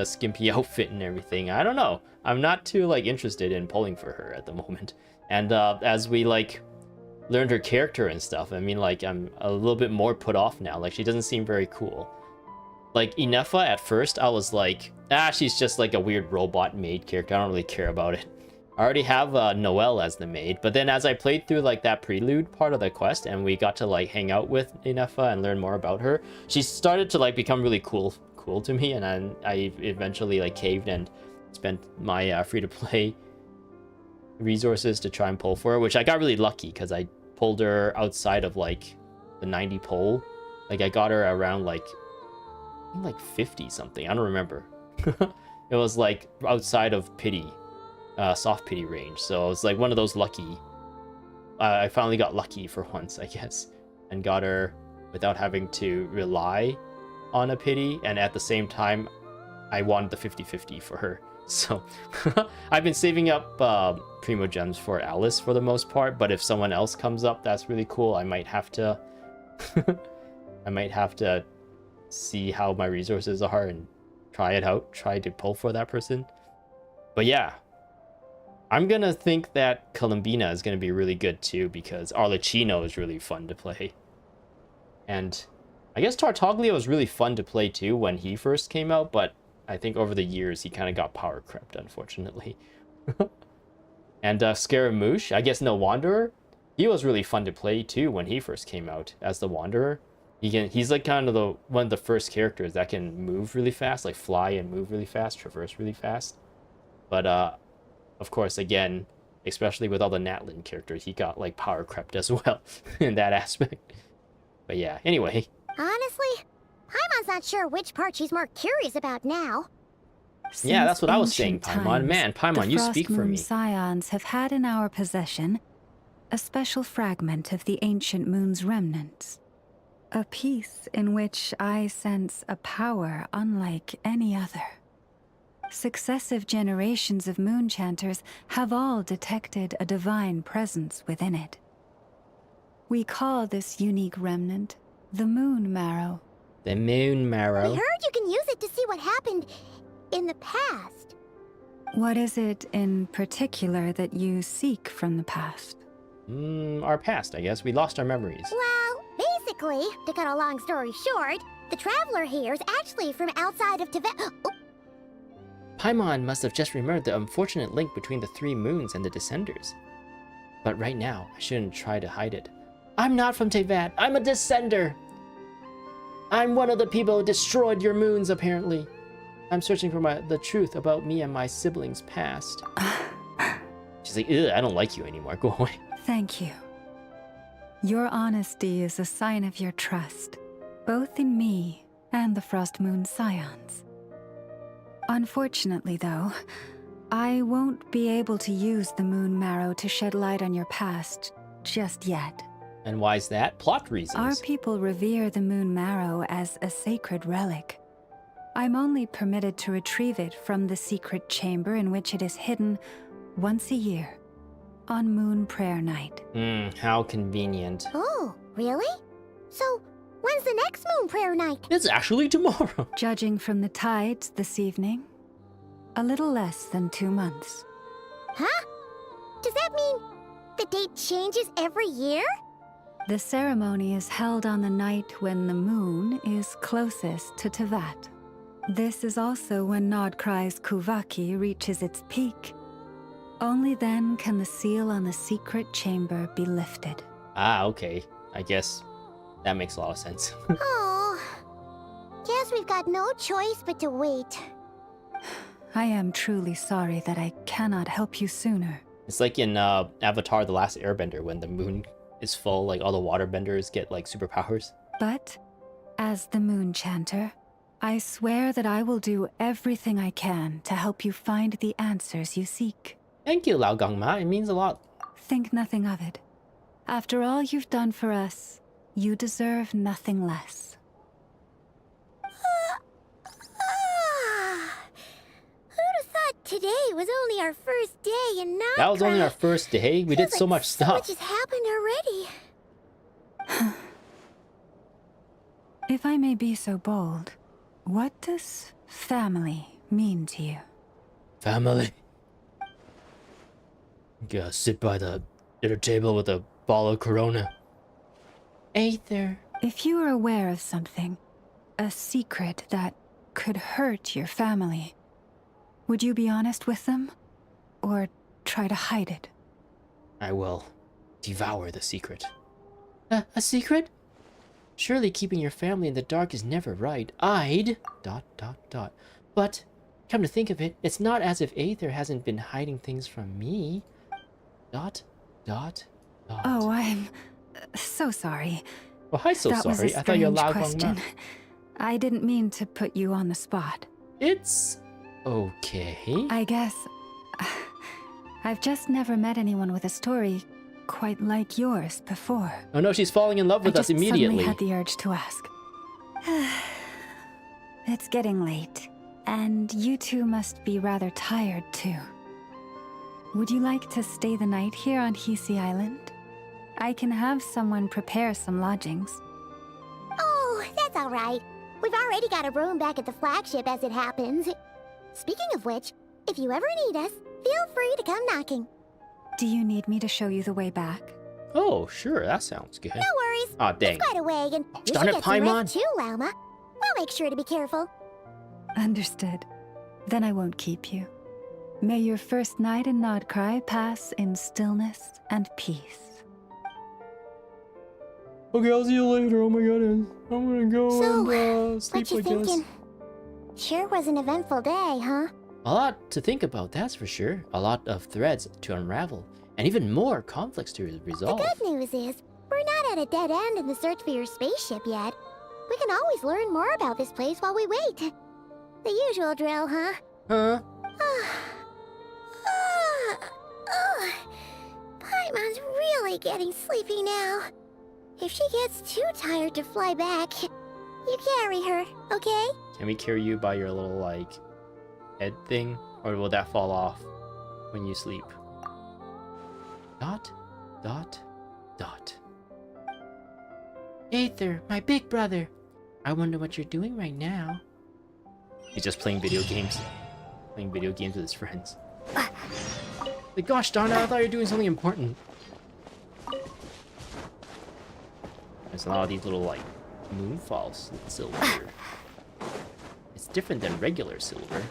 skimpy outfit and everything, I don't know. I'm not too like interested in pulling for her at the moment. And as we like learned her character and stuff, I mean, like I'm a little bit more put off now. Like she doesn't seem very cool. Like Inefa at first, I was like, she's just like a weird robot maid character. I don't really care about it. I already have Noelle as the maid, but then as I played through like that prelude part of the quest and we got to like hang out with Inefa and learn more about her, she started to like become really cool to me, and I eventually like caved and spent my free-to-play resources to try and pull for her, which I got really lucky because I pulled her outside of like the 90 pull. Like I got her around like 50 something, I don't remember. It was like outside of pity, soft pity range, so it was like one of those lucky, I finally got lucky for once, I guess, and got her without having to rely on a pity, and at the same time I wanted the 50-50 for her. So I've been saving up Primo Gems for Alice for the most part, but if someone else comes up that's really cool, I might have to see how my resources are and try it out, try to pull for that person. But yeah, I'm gonna think that Columbina is gonna be really good too, because Arlecchino is really fun to play. And I guess Tartaglia was really fun to play too when he first came out, but I think over the years he kind of got power crept, unfortunately. And Scaramouche, I guess no Wanderer, he was really fun to play too when he first came out as the Wanderer. He's like kind of one of the first characters that can move really fast, like fly and move really fast, traverse really fast. But of course, again, especially with all the Natlan characters, he got like power crept as well in that aspect. But yeah, anyway. Honestly, Paimon's not sure which part she's more curious about now. Yeah, that's what I was saying, Paimon. Man, Paimon, you speak for me. The Scions have had in our possession a special fragment of the ancient moon's remnants. A piece in which I sense a power unlike any other. Successive generations of moonchanters have all detected a divine presence within it. We call this unique remnant the Moon Marrow. The Moon Marrow? We heard you can use it to see what happened in the past. What is it in particular that you seek from the past? Our past, I guess. We lost our memories. Well, basically, to cut a long story short, the traveler here is actually from outside of Tibet. Oh. Paimon must have just remembered the unfortunate link between the 3 moons and the Descenders. But right now, I shouldn't try to hide it. I'm not from Teyvat. I'm a Descender. I'm one of the people who destroyed your moons, apparently. I'm searching for the truth about me and my siblings' past. She's like, ugh, I don't like you anymore. Go away. Thank you. Your honesty is a sign of your trust, both in me and the Frost Moon Scions. Unfortunately, though, I won't be able to use the Moon Marrow to shed light on your past just yet. And why's that? Plot reasons. Our people revere the Moon Marrow as a sacred relic. I'm only permitted to retrieve it from the secret chamber in which it is hidden once a year, on Moon Prayer Night. How convenient. Oh, really? So, When's the next moon prayer night? It's actually tomorrow. Judging from the tides this evening, a little less than 2 months. Huh? Does that mean the date changes every year? The ceremony is held on the night when the moon is closest to Tevat. This is also when Nod-Krai's Kuvaki reaches its peak. Only then can the seal on the secret chamber be lifted. Ah, okay. I guess that makes a lot of sense. Oh, guess we've got no choice but to wait. I am truly sorry that I cannot help you sooner. It's like in Avatar: The Last Airbender, when the moon is full, like all the waterbenders get like superpowers. But, as the Moon Chanter, I swear that I will do everything I can to help you find the answers you seek. Thank you, Lao Gangma. It means a lot. Think nothing of it. After all you've done for us, you deserve nothing less. Who'd have thought today was only our first day in Nod-Krai? That was only our first day. We did so much stuff. So much has happened already. If I may be so bold, what does family mean to you? Family? Yeah, sit by the dinner table with a bottle of Corona. Aether. If you are aware of something, a secret that could hurt your family, would you be honest with them? Or try to hide it? I will devour the secret. A secret? Surely keeping your family in the dark is never right. I'd... ... But, come to think of it, it's not as if Aether hasn't been hiding things from me. ... Oh, I'm so sorry. Well, I'm so that sorry. Was a I thought you were strange loud question. I didn't mean to put you on the spot. It's okay. I guess I've just never met anyone with a story quite like yours before. Oh no, she's falling in love with us immediately. I had the urge to ask. It's getting late, and you two must be rather tired too. Would you like to stay the night here on Hisi Island? I can have someone prepare some lodgings. Oh, that's all right. We've already got a room back at the flagship as it happens. Speaking of which, if you ever need us, feel free to come knocking. Do you need me to show you the way back? Oh, sure, that sounds good. No worries. Aw, dang. It's quite a way, and you Darn should it, get some Paimon. rest too, Lauma. We'll make sure to be careful. Understood. Then I won't keep you. May your first night in Nod-Krai pass in stillness and peace. Okay, I'll see you later. Oh my goodness. I'm gonna go and sleep, what you thinking? Sure was an eventful day, huh? A lot to think about, that's for sure. A lot of threads to unravel, and even more conflicts to resolve. The good news is, we're not at a dead end in the search for your spaceship yet. We can always learn more about this place while we wait. The usual drill, huh? Huh? Paimon's really getting sleepy now. If she gets too tired to fly back, you carry her, okay? Can we carry you by your little, like, head thing? Or will that fall off when you sleep? ... Aether, my big brother. I wonder what you're doing right now. He's just playing video games. Playing video games with his friends. Like, gosh darn it, I thought you were doing something important. There's a lot of these little, like, moonfalls silver. It's different than regular silver.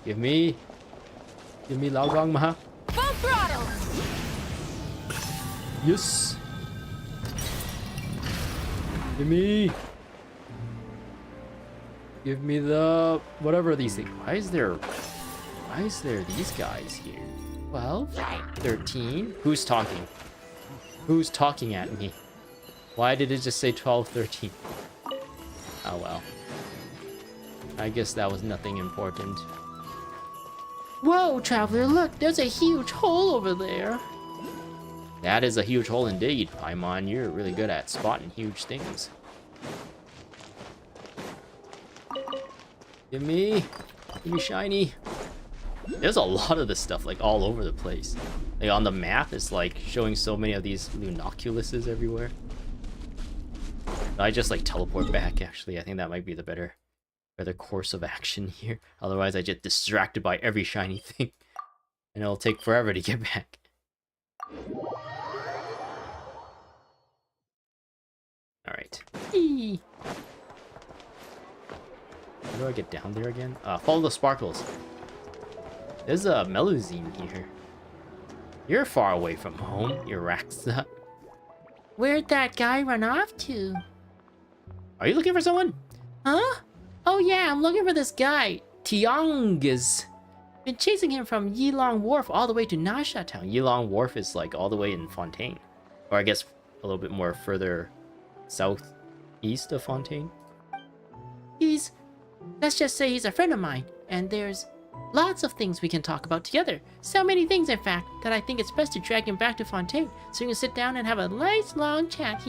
Give me Lao Gangma. Full throttle! Yes. Give me the whatever these things. Why is there these guys here? 12, 13. Who's talking? Who's talking at me? Why did it just say 12, 13? Oh well. I guess that was nothing important. Whoa, traveler, look, there's a huge hole over there. That is a huge hole indeed, Paimon. You're really good at spotting huge things. Give me shiny. There's a lot of this stuff, like, all over the place. Like, on the map, it's like showing so many of these Lunoculuses everywhere. I just like teleport back, actually. I think that might be the better course of action here. Otherwise I get distracted by every shiny thing. And it'll take forever to get back. Alright. How do I get down there again? Follow the sparkles. There's a Melusine here. You're far away from home, Iraxa. Where'd that guy run off to? Are you looking for someone? Huh? Oh yeah, I'm looking for this guy, Tiangas. Been chasing him from Yilong Wharf all the way to Nasha Town. Yilong Wharf is like all the way in Fontaine. Or I guess a little bit more further southeast of Fontaine. Let's just say he's a friend of mine, and there's lots of things we can talk about together. So many things, in fact, that I think it's best to drag him back to Fontaine so we can sit down and have a nice long chat.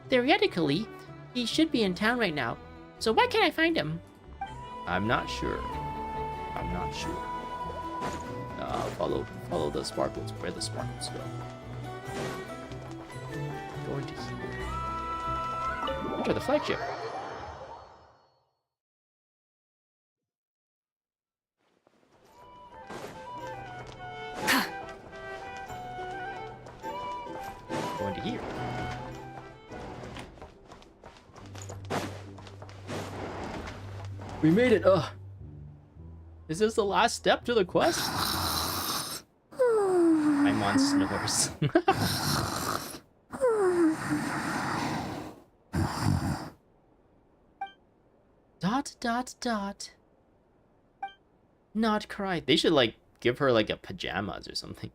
Theoretically, he should be in town right now. So why can't I find him? I'm not sure. Follow the sparkles. Where the sparkles go. Going to here. Enter the flagship. Going to here. We made it. Is this the last step to the quest? Paimon snores. Dot. Nod-Krai. They should like give her like a pajamas or something,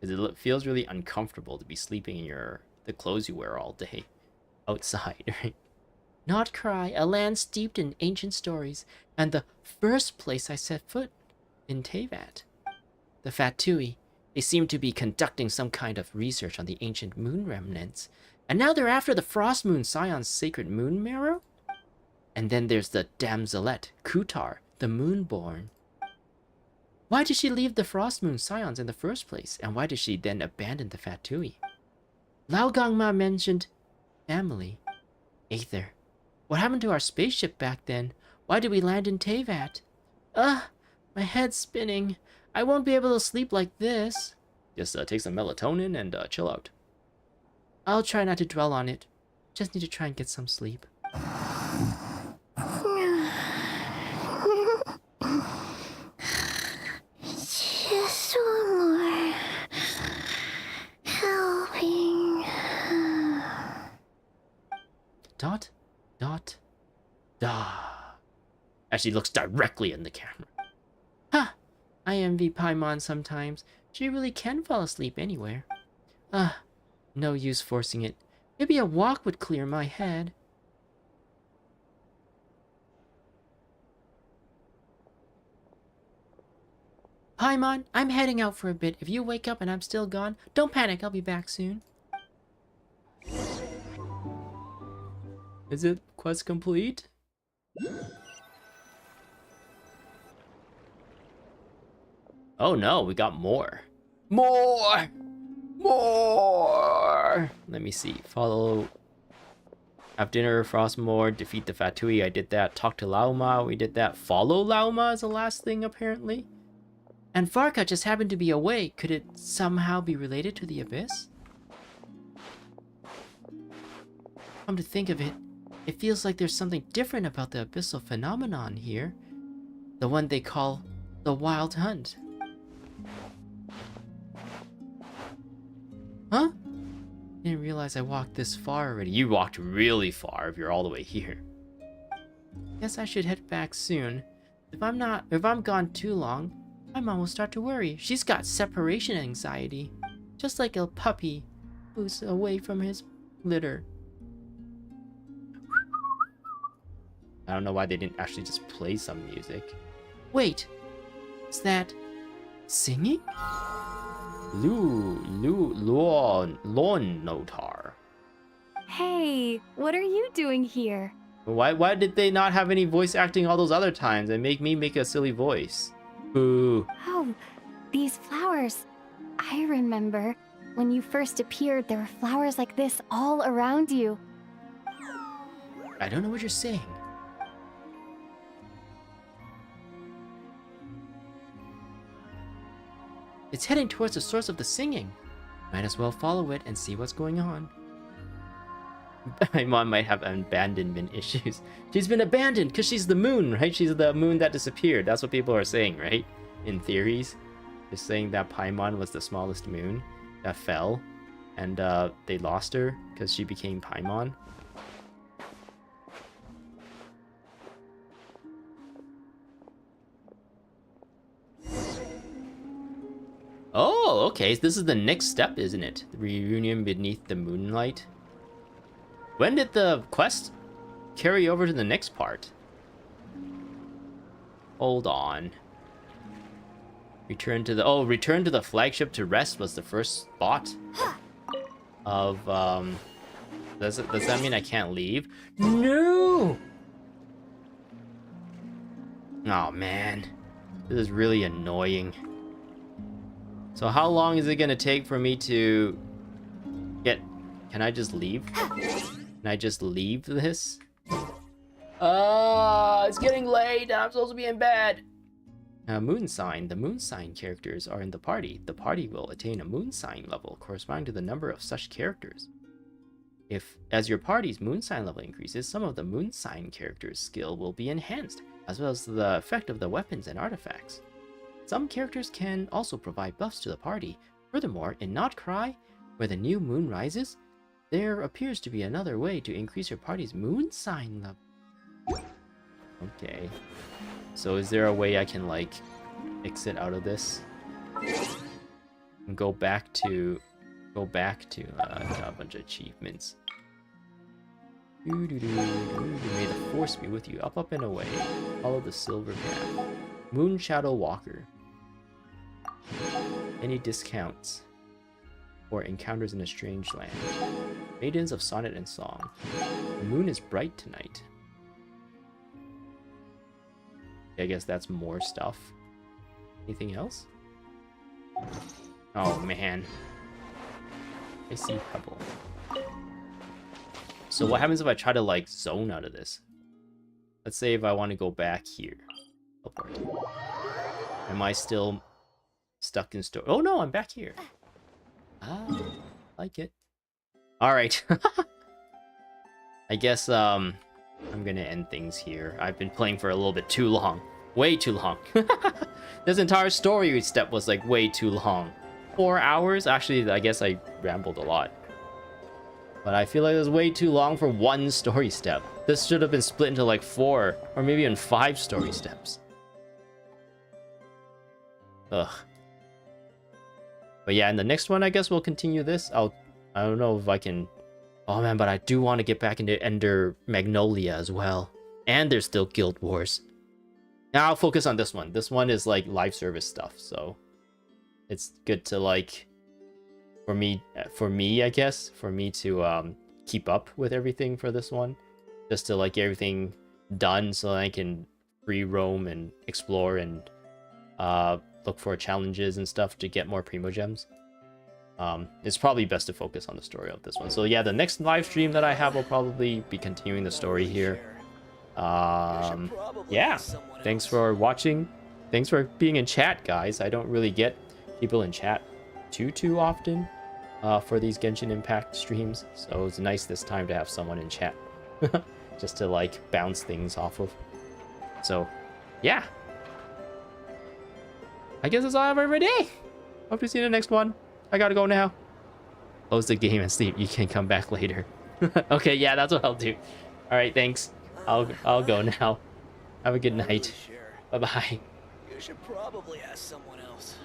because it feels really uncomfortable to be sleeping in the clothes you wear all day outside, right? Nod-Krai, a land steeped in ancient stories, and the first place I set foot in Teyvat. The Fatui, they seem to be conducting some kind of research on the ancient moon remnants, and now they're after the Frost Moon Scion's sacred moon marrow? And then there's the damselette, Kutar, the Moonborn. Why did she leave the Frost Moon Scions in the first place, and why did she then abandon the Fatui? Lao Gangma mentioned family. Aether. What happened to our spaceship back then? Why did we land in Teyvat? My head's spinning. I won't be able to sleep like this. Just take some melatonin and chill out. I'll try not to dwell on it. Just need to try and get some sleep. Just one more helping. Dot. As she looks directly in the camera. I envy Paimon sometimes. She really can fall asleep anywhere. No use forcing it. Maybe a walk would clear my head. Paimon, I'm heading out for a bit. If you wake up and I'm still gone, don't panic, I'll be back soon. Is it quest complete? Oh no, we got more. More! Let me see. Follow. Have dinner, Frostmourne, defeat the Fatui. I did that. Talk to Lauma. We did that. Follow Lauma is the last thing, apparently. And Varka just happened to be away. Could it somehow be related to the Abyss? Come to think of it, it feels like there's something different about the abyssal phenomenon here. The one they call the Wild Hunt. Huh? Didn't realize I walked this far already. You walked really far if you're all the way here. Guess I should head back soon. If I'm gone too long, my mom will start to worry. She's got separation anxiety. Just like a puppy who's away from his litter. I don't know why they didn't actually just play some music. Wait, is that singing? Lon Notar. Hey, what are you doing here? Why did they not have any voice acting all those other times and make me make a silly voice? Boo. Oh, these flowers. I remember when you first appeared, there were flowers like this all around you. I don't know what you're saying. It's heading towards the source of the singing. Might as well follow it and see what's going on. My mom might have abandonment issues. She's been abandoned because she's the moon, right? She's the moon that disappeared. That's what people are saying, right? In theories. They're saying that Paimon was the smallest moon that fell. And they lost her because she became Paimon. Oh, okay. This is the next step, isn't it? The reunion beneath the moonlight. When did the quest carry over to the next part? Hold on. Return to the flagship to rest was the first spot of does that mean I can't leave? No. Oh man. This is really annoying. So how long is it gonna take for me to get... Can I just leave? Can I just leave this? It's getting late and I'm supposed to be in bed. Moon sign. The moon sign characters are in the party. The party will attain a moon sign level corresponding to the number of such characters. As your party's moon sign level increases, some of the moon sign characters' skill will be enhanced, as well as the effect of the weapons and artifacts. Some characters can also provide buffs to the party. Furthermore, in Nod-Krai, where the new moon rises, there appears to be another way to increase your party's moon sign level. Okay. So is there a way I can, like, exit out of this? And go back to got a bunch of achievements. May the force be with you. Up and away. Follow the silver path. Moon Shadow Walker. Any discounts or encounters in a strange land. Maidens of Sonnet and Song. The moon is bright tonight. I guess that's more stuff. Anything else? Oh man. I see Pebble. So what happens if I try to like zone out of this? Let's say if I want to go back here. Teleport. Am I still stuck in store? Oh no, I'm back here. Ah, like it. Alright. I guess I'm gonna end things here. I've been playing for a little bit too long. Way too long. This entire story step was like way too long. 4 hours? Actually, I guess I rambled a lot. But I feel like it was way too long for one story step. This should have been split into like 4 or maybe even 5 story steps. Ugh. But yeah, in the next one, I guess we'll continue this. I don't know if I can... Oh man, but I do want to get back into Ender Magnolia as well. And there's still Guild Wars. Now I'll focus on this one. This one is like live service stuff, so... It's good to like... For me, I guess, for me to keep up with everything for this one. Just to like get everything done so I can free roam and explore and look for challenges and stuff to get more Primo Gems. It's probably best to focus on the story of this one. So yeah, the next live stream that I have will probably be continuing the story here. Yeah, thanks for watching. Thanks for being in chat, guys. I don't really get people in chat too often for these Genshin Impact streams, so it's nice this time to have someone in chat just to like bounce things off of. So yeah, I guess that's all I have for today. Hope to see you in the next one. I gotta go now. Close the game and sleep. You can come back later. Okay, yeah, that's what I'll do. All right, thanks. I'll go now. Have a good night. Bye bye. You should probably ask someone else.